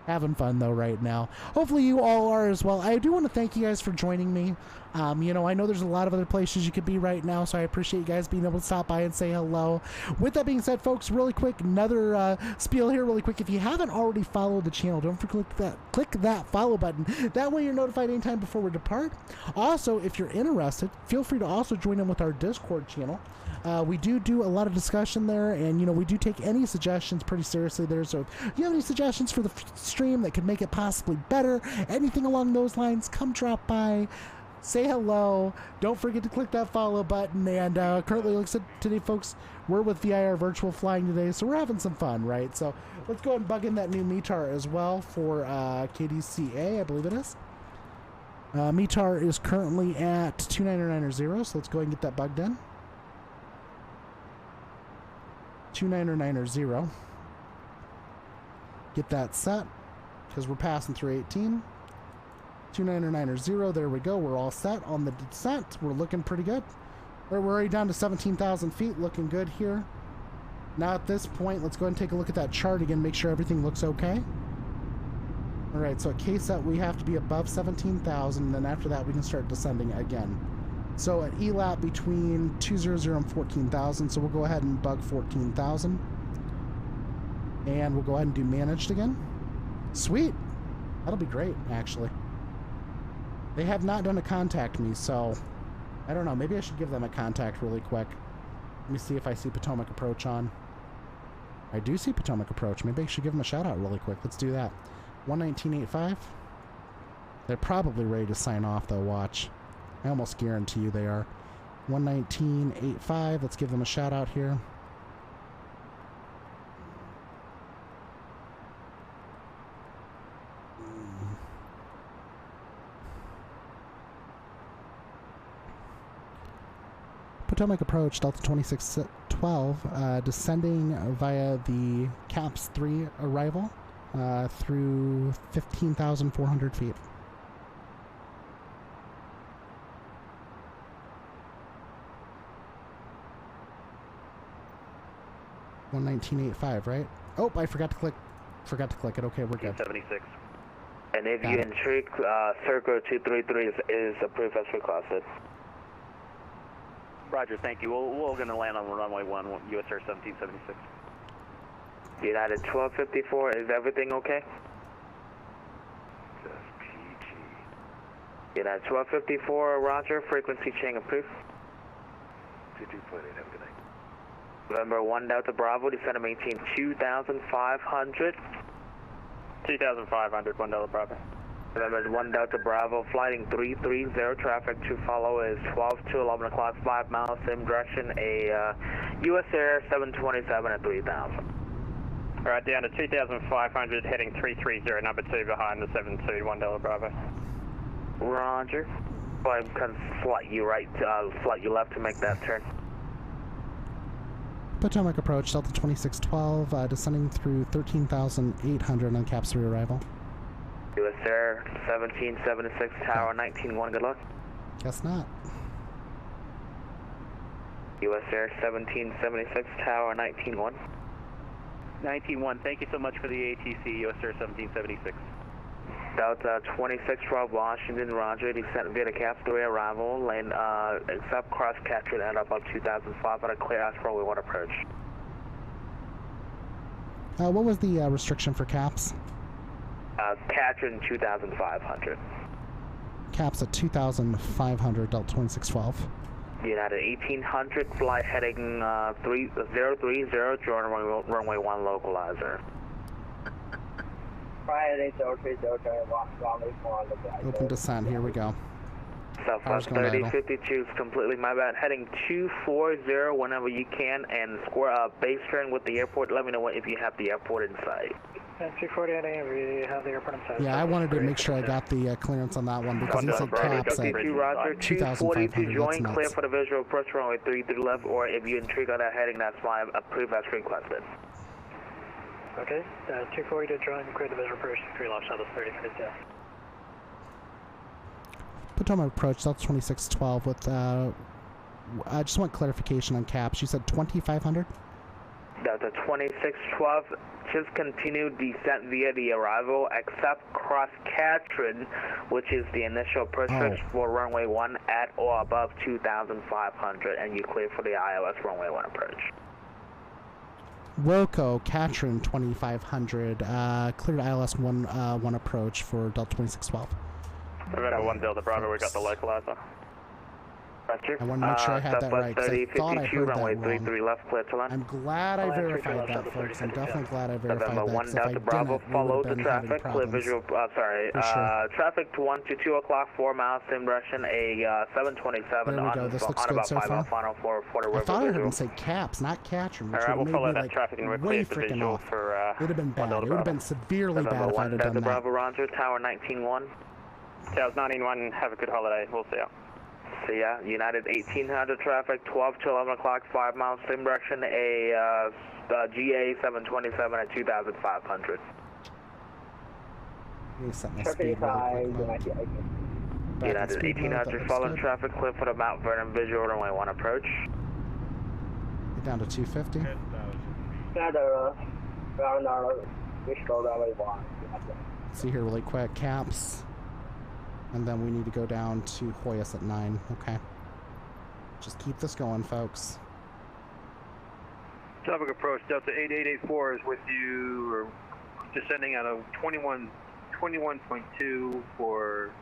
Having fun though right now. Hopefully you all are as well. I do want to thank you guys for joining me. You know, I know there's a lot of other places you could be right now, so I appreciate you guys being able to stop by and say hello. With that being said, folks, really quick, another spiel here really quick. If you haven't already followed the channel, don't forget to click that follow button. That way you're notified anytime before we depart. Also, if you're interested, feel free to also join in with our Discord channel. We do a lot of discussion there, and you know, we do take any suggestions pretty seriously there. So if you have any suggestions for the stream that could make it possibly better, anything along those lines, come drop by, say hello. Don't forget to click that follow button. And currently, like I said today, folks, we're with VIR Virtual Flying today, so we're having some fun, right? So let's go ahead and bug in that new METAR as well for KDCA, I believe it is. METAR is currently at 29990, so let's go ahead and get that bugged in. 29990. Get that set because we're passing through 18. 29990. There we go. We're all set on the descent. We're looking pretty good. We're already down to 17,000 feet. Looking good here. Now at this point, let's go ahead and take a look at that chart again. Make sure everything looks okay. All right. So at KSET, we have to be above 17,000. And then after that, we can start descending again. So at ELAP between 200 and 14,000. So we'll go ahead and bug 14,000. And we'll go ahead and do managed again. Sweet. That'll be great, actually. They have not done a contact me, so I don't know. Maybe I should give them a contact really quick. Let me see if I see Potomac approach on. I do see Potomac approach. Maybe I should give them a shout out really quick. Let's do that. 119.85. They're probably ready to sign off, though. Watch. I almost guarantee you they are. 119.85. Let's give them a shout out here. Potomac approach, Delta 2612, descending via the CAPS 3 arrival through 15,400 feet. $119.85, right? Oh, I forgot to click it. Okay, we're good. 76. And if you intrigue, Circle 233 is approved as requested. Roger, thank you. We're going to land on runway 1, US Air 1776. United 1254, is everything okay? Just PG. United 1254, Roger, frequency change approved. 22.8, have a good night. November 1 Delta Bravo, descend and maintain 2,500. 2,500, 1 Delta Bravo. November 1 Delta Bravo, flighting 330, traffic to follow is 12 to 11 o'clock, 5 miles, same direction, a US Air 727 at 3,000. Alright, down to 2,500, heading 330, number 2 behind the 72, 1 Delta Bravo. Roger. I can flight you right, flight you left to make that turn. Potomac approach, Delta 2612, descending through 13,800 on CAPS 3 arrival. US Air 1776, Tower 19-1, good luck. Guess not. US Air 1776, Tower 19-1. 19-1, thank you so much for the ATC, US Air 1776. Delta 2612, Washington, Roger, descent via the CAPS 3 arrival, lane, except cross Catherine and up 2,500, clear as for we want approach. What was the restriction for CAPS? Catherine 2,500. CAPS at 2,500, Delta 2612. United 1800, flight heading 3030, join runway 1 localizer. Friday 0330, runway 1 localizer. Open descent, here we go. Southwest 3052 is completely my bad. Heading 240 whenever you can, and square base turn with the airport. Let me know if you have the airport in sight. At 240 we have the airport in sight. Yeah, I wanted to make sure I got the clearance on that one because he said CAPS at 2,500. Join clear for the visual approach runway 33 left, or if you intrigue on that heading, that's fine. Approved as requested. Okay, 240 to join, clear the visual approach, 3 left, Southwest 3052. Potomac approach, Delta 2612 with, I just want clarification on CAPS. You said 2,500? Delta 2612, just continue descent via the arrival, except cross Catherine, which is the initial approach for runway 1 at or above 2,500, and you clear for the ILS runway 1 approach. Wilco, Katrin 2500, cleared ILS 1 approach for Delta 2612. Nevada 1 Delta Bravo, we got the localizer. I want to make sure I had that right, because I thought I heard that wrong. 33 left, clear to land. I'm glad I verified that, folks. I'm definitely glad I verified that, November 1 because if I Delta Bravo, didn't, we follow would the have been having traffic, clear problems. visual, traffic to 1 to 2 o'clock, 4 miles, same direction, a 727 There we go, this looks good so far. final for the river I thought I heard visual. him say caps, not Katrin, which Alright, would we'll have follow made me that traffic and like we'll way clear the freaking visual off. for It would have been bad. It Delta would have Bravo. been severely bad November if 1 I'd have Delta done that. Bravo, Roger, Tower 19-1. Towers 19-1, have a good holiday, we'll see ya. So yeah, United 1800 traffic, 12 to 11 o'clock, 5 miles, same direction, a GA 727 at 2,500. Let me set my speed really quick. United 1800 following traffic, clear for the Mount Vernon visual, runway 1 approach. Get down to 250. See here really quick, caps. And then we need to go down to Hoyas at 9. Okay. Just keep this going, folks. Traffic approach, Delta 8884 is with you. We're descending out of 21.2 for...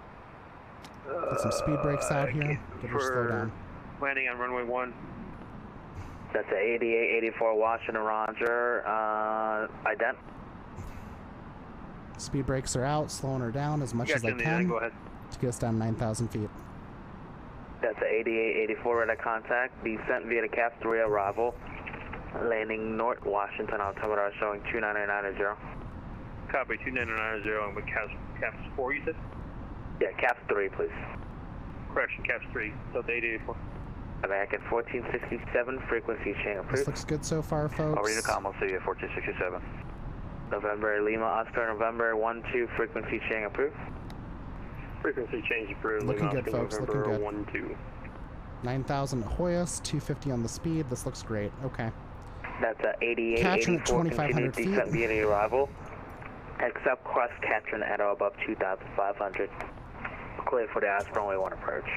Get some speed brakes out here. Get her slow down. Landing on runway 1. That's a 8884 Washington, Roger. Ident. Speed brakes are out, slowing her down as much as I can. Go ahead. To get us down 9,000 feet. That's a 8884 radar contact. Descent via the CAPS 3 arrival. Landing North Washington, altimeter showing 299.0. Copy, 299.0. I'm with CAPS 4, you said? Yeah, CAPS 3, please. Correction, CAPS 3. Delta 8884. Back at 1467, frequency chain approved. This looks good so far, folks. Over Unicom, we'll see you at 1467. November Lima, Oscar, November 12, frequency chain approved. Frequency change approved. Looking good, folks. Looking good. 12. 9,000 at Hoyas, 250 on the speed. This looks great. Okay. That's a 8884 continued descent via the arrival. Except cross Katrin at or above 2,500. Clear for the ILS runway 1 approach.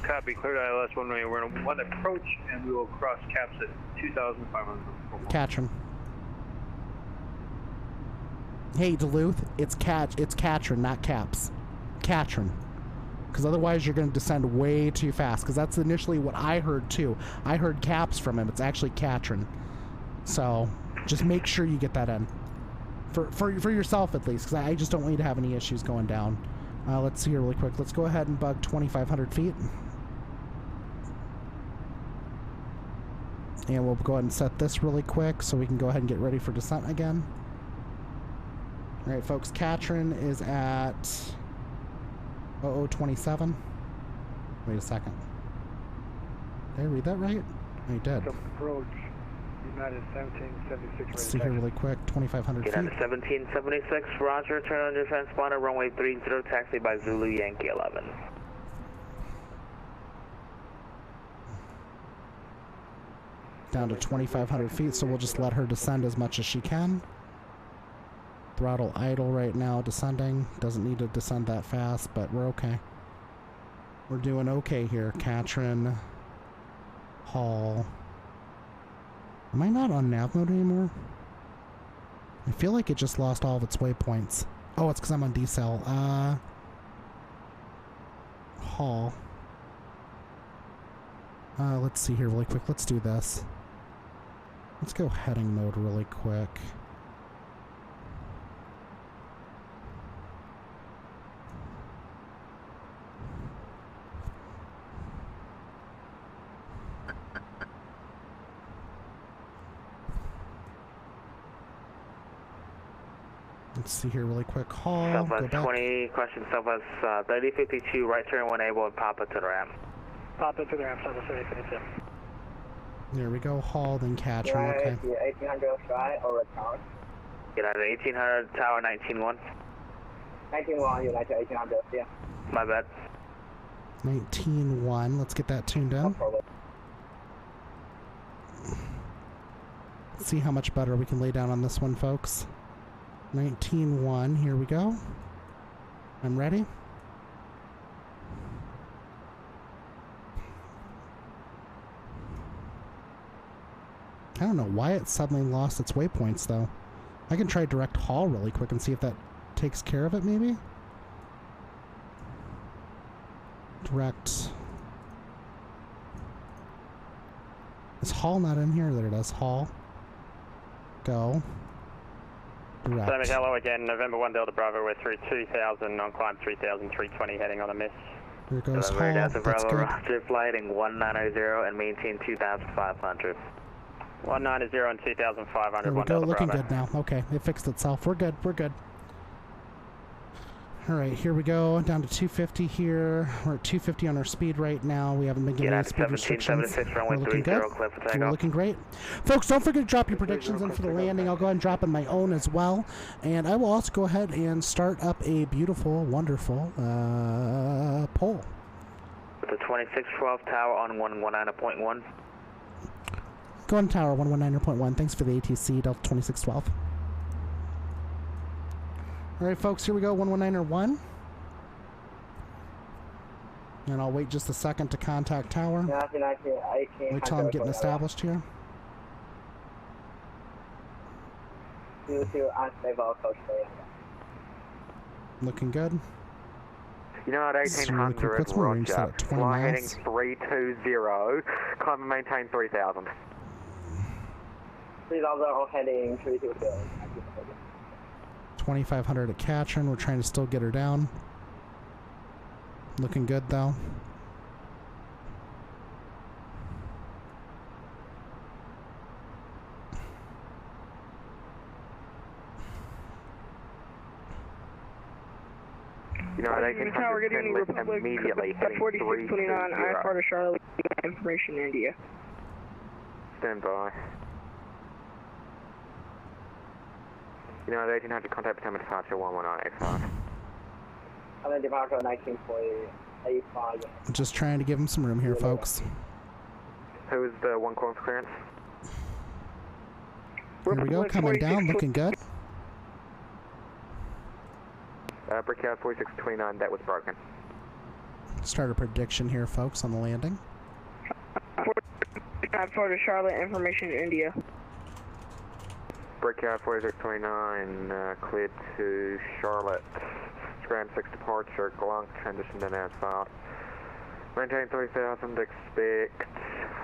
Copy, cleared ILS runway 1 approach, and we will cross caps at 2,500. Katrin. Hey, Duluth, it's Katrin, not caps. Katrin. Because otherwise you're going to descend way too fast. Because that's initially what I heard too. I heard caps from him. It's actually Katrin. So just make sure you get that in. For yourself at least. Because I just don't want you to have any issues going down. Let's see here really quick. Let's go ahead and bug 2,500 feet. And we'll go ahead and set this really quick so we can go ahead and get ready for descent again. Alright folks, Katrin is at 0027. Wait a second. Did I read that right? I did. Approach United 1776. Let's see here really quick, 2,500 feet. United 1776, Roger, turn on your transponder, runway 30, taxi by Zulu Yankee 11. Down to 2,500 feet, so we'll just let her descend as much as she can. Throttle idle right now, descending. Doesn't need to descend that fast, but we're okay. We're doing okay here. Katrin, Hall. Am I not on nav mode anymore? I feel like it just lost all of its waypoints. Oh, it's because I'm on decel. Hall. Let's see here really quick. Let's do this. Let's go heading mode really quick. Let's see here really quick. Hall. Southwest 20, question Southwest 3052, right turn when able and pop it to the ramp. Pop it to the ramp, Southwest 3052. There we go, Hall, then Katrin, okay. Yeah, 1800 sky or return. United 1800, tower 19-1. 19-1, United 1800, yeah. My bad. 19-1, let's get that tuned in. Let's see how much better we can lay down on this one, folks. 19.1, here we go. I'm ready. I don't know why it suddenly lost its waypoints, though. I can try direct haul really quick and see if that takes care of it, maybe? Direct. Is haul not in here? There it is. Haul. Go. Direct. Hello again, November 1 Delta Bravo, we're through 2,000, on climb 3,320, heading on a miss. Here goes haul. Delta That's Bravo, good. Roger, flighting 1900 and maintain 2,500. 190 and 2,500. There we go, looking good now. Okay, it fixed itself. We're good, we're good. Alright, here we go. Down to 250 here. We're at 250 on our speed right now. We haven't been given any speed restrictions. We're looking good. We're looking great. Folks, don't forget to drop your predictions in for the landing. I'll go ahead and drop in my own as well. And I will also go ahead and start up a beautiful, wonderful poll. With the 2612 tower on 119.1. Go on tower 119.1. Thanks for the ATC, Delta 2612. Alright, folks, here we go, 119.1. And I'll wait just a second to contact tower. Wait till I'm getting established here. Looking good. United 1800, What's my range set Roger. at 20 Fly heading miles? 320, climb and maintain 3,000. 3,000 heading 320. 2,500 at Katrin. We're trying to still get her down. Looking good, though. United 1800, listen immediately, heading 4629, IFR to Charlotte, information India. Stand by. United 1800, contact Potomac departure 11985. I'm in departure 19.85. Just trying to give him some room here, folks. Who is the one calling for clearance? Here we go, coming down, looking good. Brickyard 4629, that was broken. Start a prediction here, folks, on the landing. IFR to Charlotte, information India. Brickyard 4629, cleared to Charlotte. Scram 6 departure, Glunk, transition to Nassau. Maintain 3,000, expect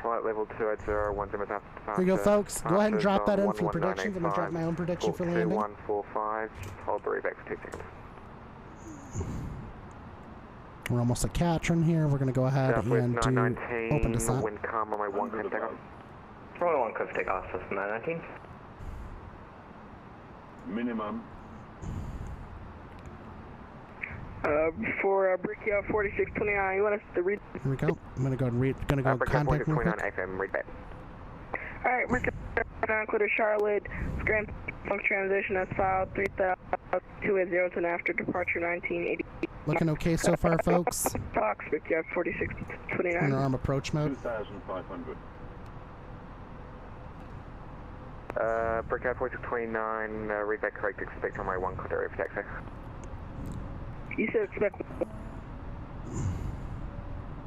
flight level 280, 1 0 after departure. Here you go, folks. Go ahead and drop that in for your predictions. I'm going to drop my own prediction for landing. 2145, just hold the reback for 2 seconds. We're almost at Katrin here. We're going to go ahead Southwest and do 919, open descent. wind calm on my 1 cliff takeoff. Runway 1 cliff takeoff, system 919. Minimum. For Brickyard 4629, you want us to read? Here we go. I'm going to go and read. Going to go contact real quick. FM, read back. Alright, Brickyard clear to Charlotte, Scram funk transition as filed 3,280 to an after departure 1980. Looking okay so far, folks. Fox, Brickyard 4629. In arm approach mode. 2,500. Brickyard 4629, read back correct, expect runway 1 clear area for taxi. You said expect.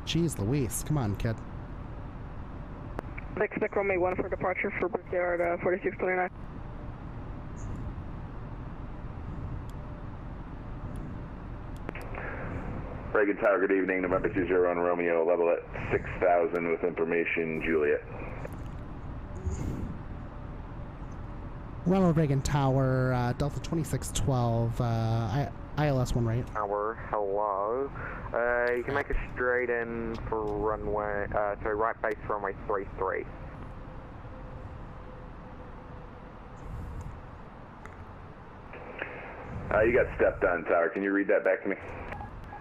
Jeez Louise. Come on, kid. Expect runway 1 for departure for Brickyard 4629. Reagan Tower, good evening. November 20 on Romeo, level at 6,000 with information Juliet. Ronald Reagan Tower, Delta 2612, ILS 1 right. Tower, hello. You can make a straight in for runway, so right base runway 33. You got stepped on, Tower. Can you read that back to me?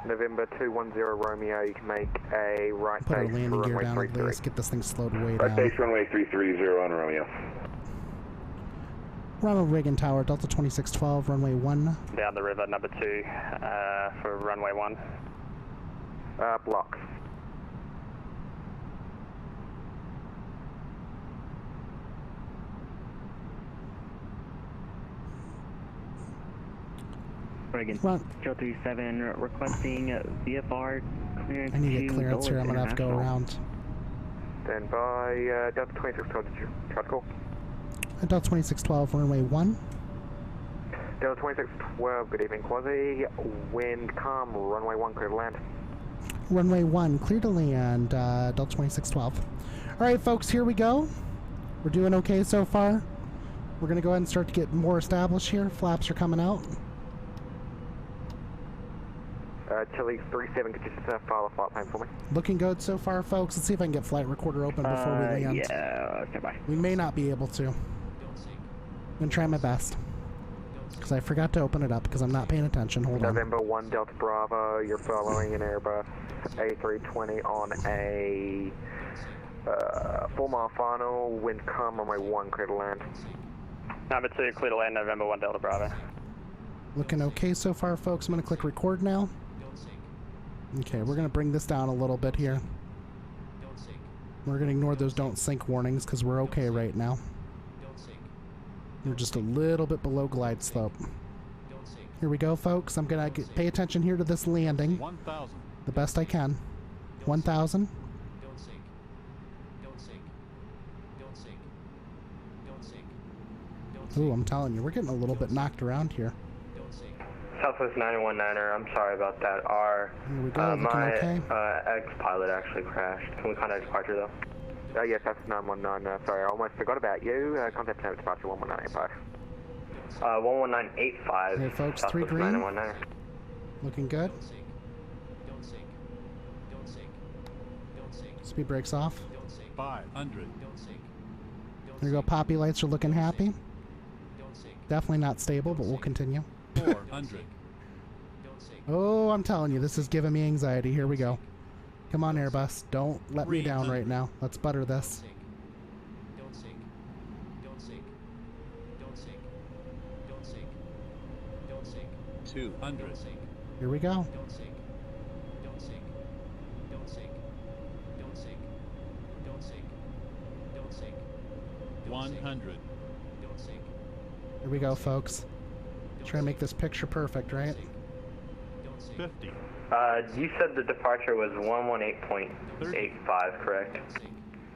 November 210 Romeo, you can make a right Put our base for landing gear runway down, 33. please. Get this thing slowed way Right down. base runway 330 on Romeo. Ronald Reagan Tower, Delta 2612, runway 1. Down the river, number 2, for runway 1. Blocks. Reagan Front. 037 requesting VFR clearance. I need to get clearance here. I'm gonna have to go around. Stand by, Delta 2612, did you try to call? Delta 2612, runway 1. Delta 2612, good evening, Quasi. Wind calm, runway 1, clear to land. Runway 1, clear to land, Delta 2612. Alright, folks, here we go. We're doing okay so far. We're gonna go ahead and start to get more established here. Flaps are coming out. Chile 37, could you just file a flight plan for me? Looking good so far, folks. Let's see if I can get flight recorder open before we land. Yeah, okay, bye. We may not be able to. I'm gonna try my best. Because I forgot to open it up because I'm not paying attention. Hold on. November 1 Delta Bravo, you're following an Airbus A320 on a 4-mile final, wind calm, runway 1, clear to land. Number 2, clear to land, November 1 Delta Bravo. Looking okay so far, folks. I'm gonna click record now. Okay, we're gonna bring this down a little bit here. We're gonna ignore those don't sink warnings because we're okay right now. We're just a little bit below glide slope. Here we go, folks. I'm gonna pay attention here to this landing. 1,000. The best I can. 1,000. Ooh, I'm telling you, we're getting a little bit knocked around here. Southwest 919er, I'm sorry about that. Here we go, my okay. ex-pilot actually crashed. Can we contact departure though? Yes, that's 919, sorry, I almost forgot about you. Contact time departure 11985. 11985. Hey folks, Southwest 3 green. 919er. Looking good. Speed brakes off. 500. There you go, poppy lights are looking happy. Definitely not stable, but we'll continue. 400. Oh, I'm telling you, this is giving me anxiety. Here we go. Come on, Airbus. Don't let me down right now. Let's butter this. 200. Here we go. 100. Here we go, folks. Try to make this picture perfect, right? 50. You said the departure was 118.85, correct?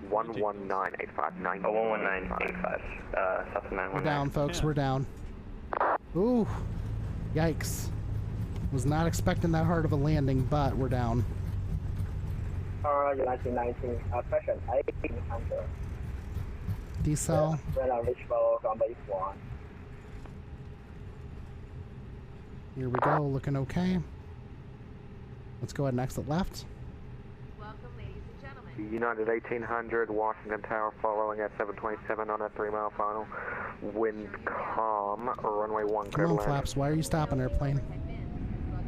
11985. 11985. South 919. We're down, folks. We're down. Ooh. Yikes. Was not expecting that hard of a landing, but we're down. 1919, pressure 1800. Decel. Reachable, runway 1. Here we go, looking okay. Let's go ahead and exit left. Welcome, ladies and gentlemen. United 1800, Washington Tower following at 727 on a 3-mile final. Wind calm, runway 1, clear Come to on, land. Flaps. Why are you stopping airplane?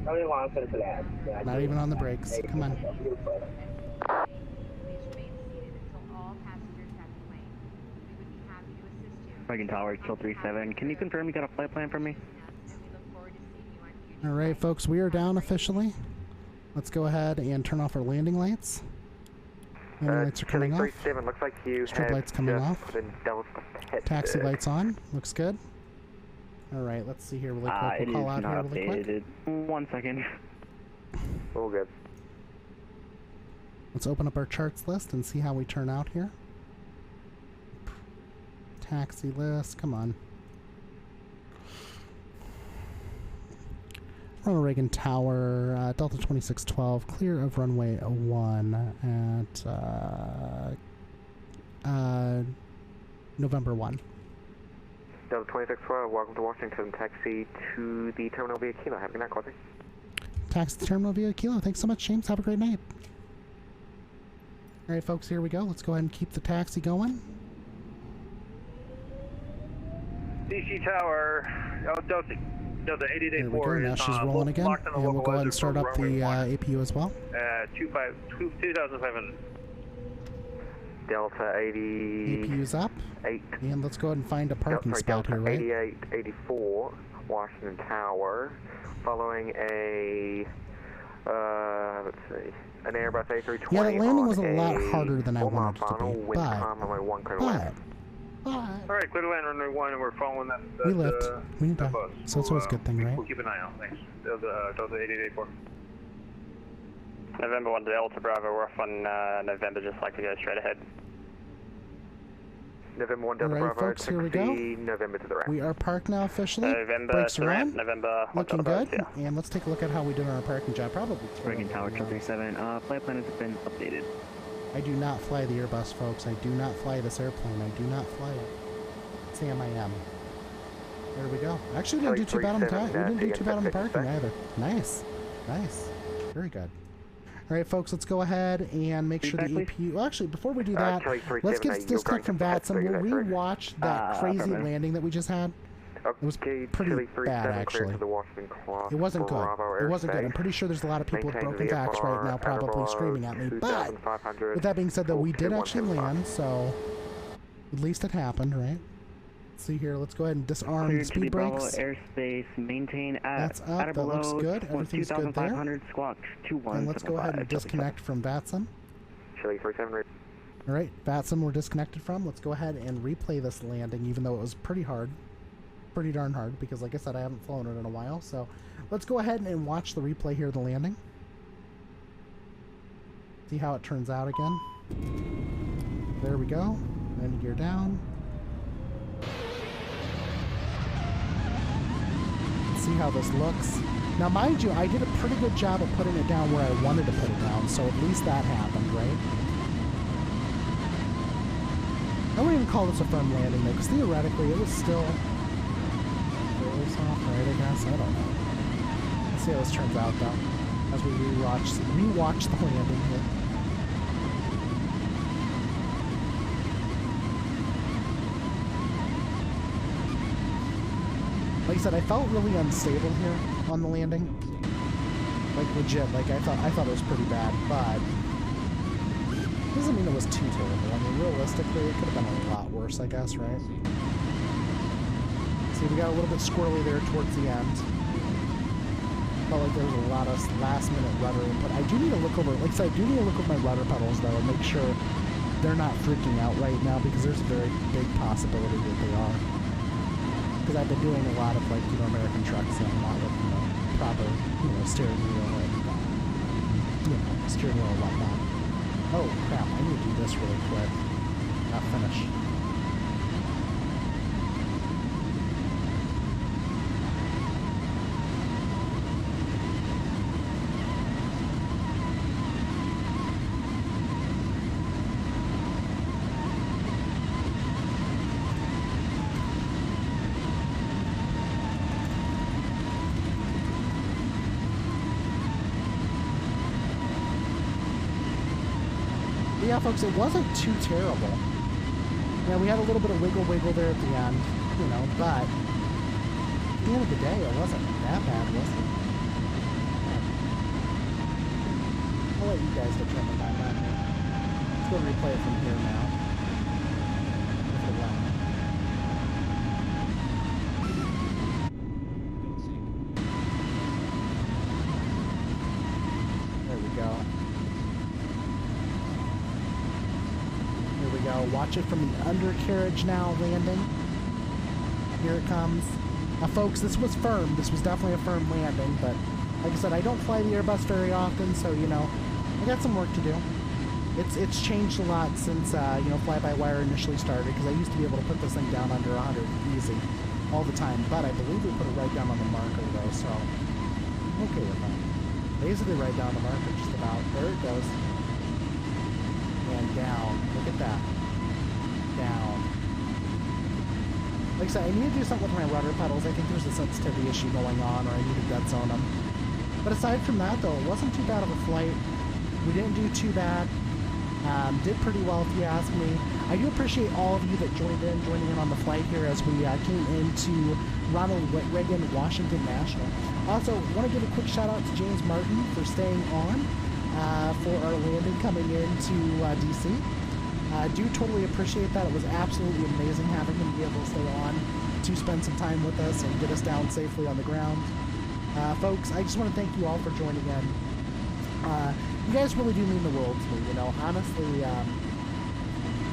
Runway 1, clear to land. Not even on the brakes. Come on. Please remain seated until all passengers have deplanes. We would be happy to assist you. Reagan Tower 237. Can you confirm you got a flight plan for me? And we look forward to seeing you on future Alright, folks, we are down officially. Let's go ahead and turn off our landing lights. Landing lights are coming off. 37, looks like you Strip have lights coming just off. been dealt a Taxi lights on. Looks good. Alright, let's see here really quick. It We'll call is out here not really quick. updated. 1 second. All good. Let's open up our charts list and see how we turn out here. Taxi list, come on. Ronald Reagan Tower, Delta 2612, clear of runway 1 at November 1. Delta 2612, welcome to Washington. Taxi to the terminal via Kilo. Have a good night, Quasi. Taxi to the terminal via Kilo. Thanks so much, James. Have a great night. Alright, folks, here we go. Let's go ahead and keep the taxi going. DC Tower, Delta 884 There we go. Now is she's rolling again. locked on the And we'll local go ahead and weather start for up the runway 1. APU as well. 2,500. Delta 80... APU's up. 8. And let's go ahead and find a parking spot here, right? 8884, Washington Tower, following a, let's see, an Airbus A320. Yeah, the landing was a lot on harder than I four-mile wanted it to final, be, wind calm, runway 1, clear to land. Alright, clear to land runway 1, and we're following that. We left. We need to. bus. So it's always a good thing, right? We'll keep an eye out. Thanks. Delta 8884. November 1 Delta Bravo, we're off on November, just like to go straight ahead. November 1 Delta All right, Bravo, folks, here we go. November to the right. We are parked now officially. November Brakes to are ramp, on. November 1 Looking Delta good. Bravo, yeah. And let's take a look at how we did on our parking job. Probably. Reagan Tower, 737. Flight plan has been updated. I do not fly the Airbus, folks. I do not fly this airplane. I do not fly it. Sam, I am. There we go. Actually, we didn't do too bad on the we didn't do too bad on the parking either. Nice. Nice. Very good. All right, folks, let's go ahead and make sure the EPU... Well, actually, before we do that, let's get this clip from VATSIM. We'll rewatch that crazy landing that we just had. It was pretty bad, actually. It wasn't good. It wasn't good. I'm pretty sure there's a lot of people with broken backs right now probably screaming at me. But, with that being said, though, we did actually land, so at least it happened, right? Let's see here. Let's go ahead and disarm the speed brakes. Airspace, maintain at That's up. That looks good. Everything's good there. Squawk 21. And let's go ahead and disconnect from VATSIM. Chili 47. All right, VATSIM we're disconnected from. Let's go ahead and replay this landing, even though it was pretty hard. Pretty darn hard, because like I said, I haven't flown it in a while. So let's go ahead and watch the replay here of the landing. See how it turns out again. There we go. Landing gear down. See how this looks. Now, mind you, I did a pretty good job of putting it down where I wanted to put it down, so at least that happened, right? I wouldn't even call this a firm landing, though, because theoretically it was still fairly soft, right, I guess? I don't know. Let's see how this turns out, though, as we rewatch the landing here. Like I said, I felt really unstable here on the landing. Like legit, like I thought it was pretty bad, but doesn't mean it was too terrible. I mean, realistically, it could have been a lot worse, I guess, right? See, we got a little bit squirrely there towards the end. Felt like there was a lot of last-minute rudder input. I do need to look over, like I said, I do need to look over my rudder pedals though and make sure they're not freaking out right now, because there's a very big possibility that they are. Because I've been doing a lot of, like, you know, American trucks and a lot of, you know, proper, you know, steering wheel and, you know, steering wheel and whatnot. Oh, crap, I need to do this really quick. Not finish. Yeah, folks, it wasn't too terrible. Yeah, we had a little bit of wiggle there at the end, you know, but at the end of the day, it wasn't that bad, was it? I'll let you guys determine that, not me. Let's go replay it from here now. If it will. There we go. Watch it from the undercarriage now landing. Here it comes. Now folks, this was firm. This was definitely a firm landing, but like I said, I don't fly the Airbus very often, so you know, I got some work to do. It's changed a lot since you know, fly-by-wire initially started, because I used to be able to put this thing down under 100 easy all the time, but I believe we put it right down on the marker though, so I'm okay with that. Basically right down the marker, just about. There it goes. And down. Look at that. Down. Like I said, I need to do something with my rudder pedals. I think there's a sensitivity issue going on, or I need to dead zone them. But aside from that, though, it wasn't too bad of a flight. We didn't do too bad. Did pretty well, if you ask me. I do appreciate all of you that joining in on the flight here as we came into Ronald Reagan Washington National. Also, want to give a quick shout out to James Martin for staying on for our landing coming into DC. I do totally appreciate that. It was absolutely amazing having him be able to stay on to spend some time with us and get us down safely on the ground. Folks, I just want to thank you all for joining in. You guys really do mean the world to me, you know. Honestly,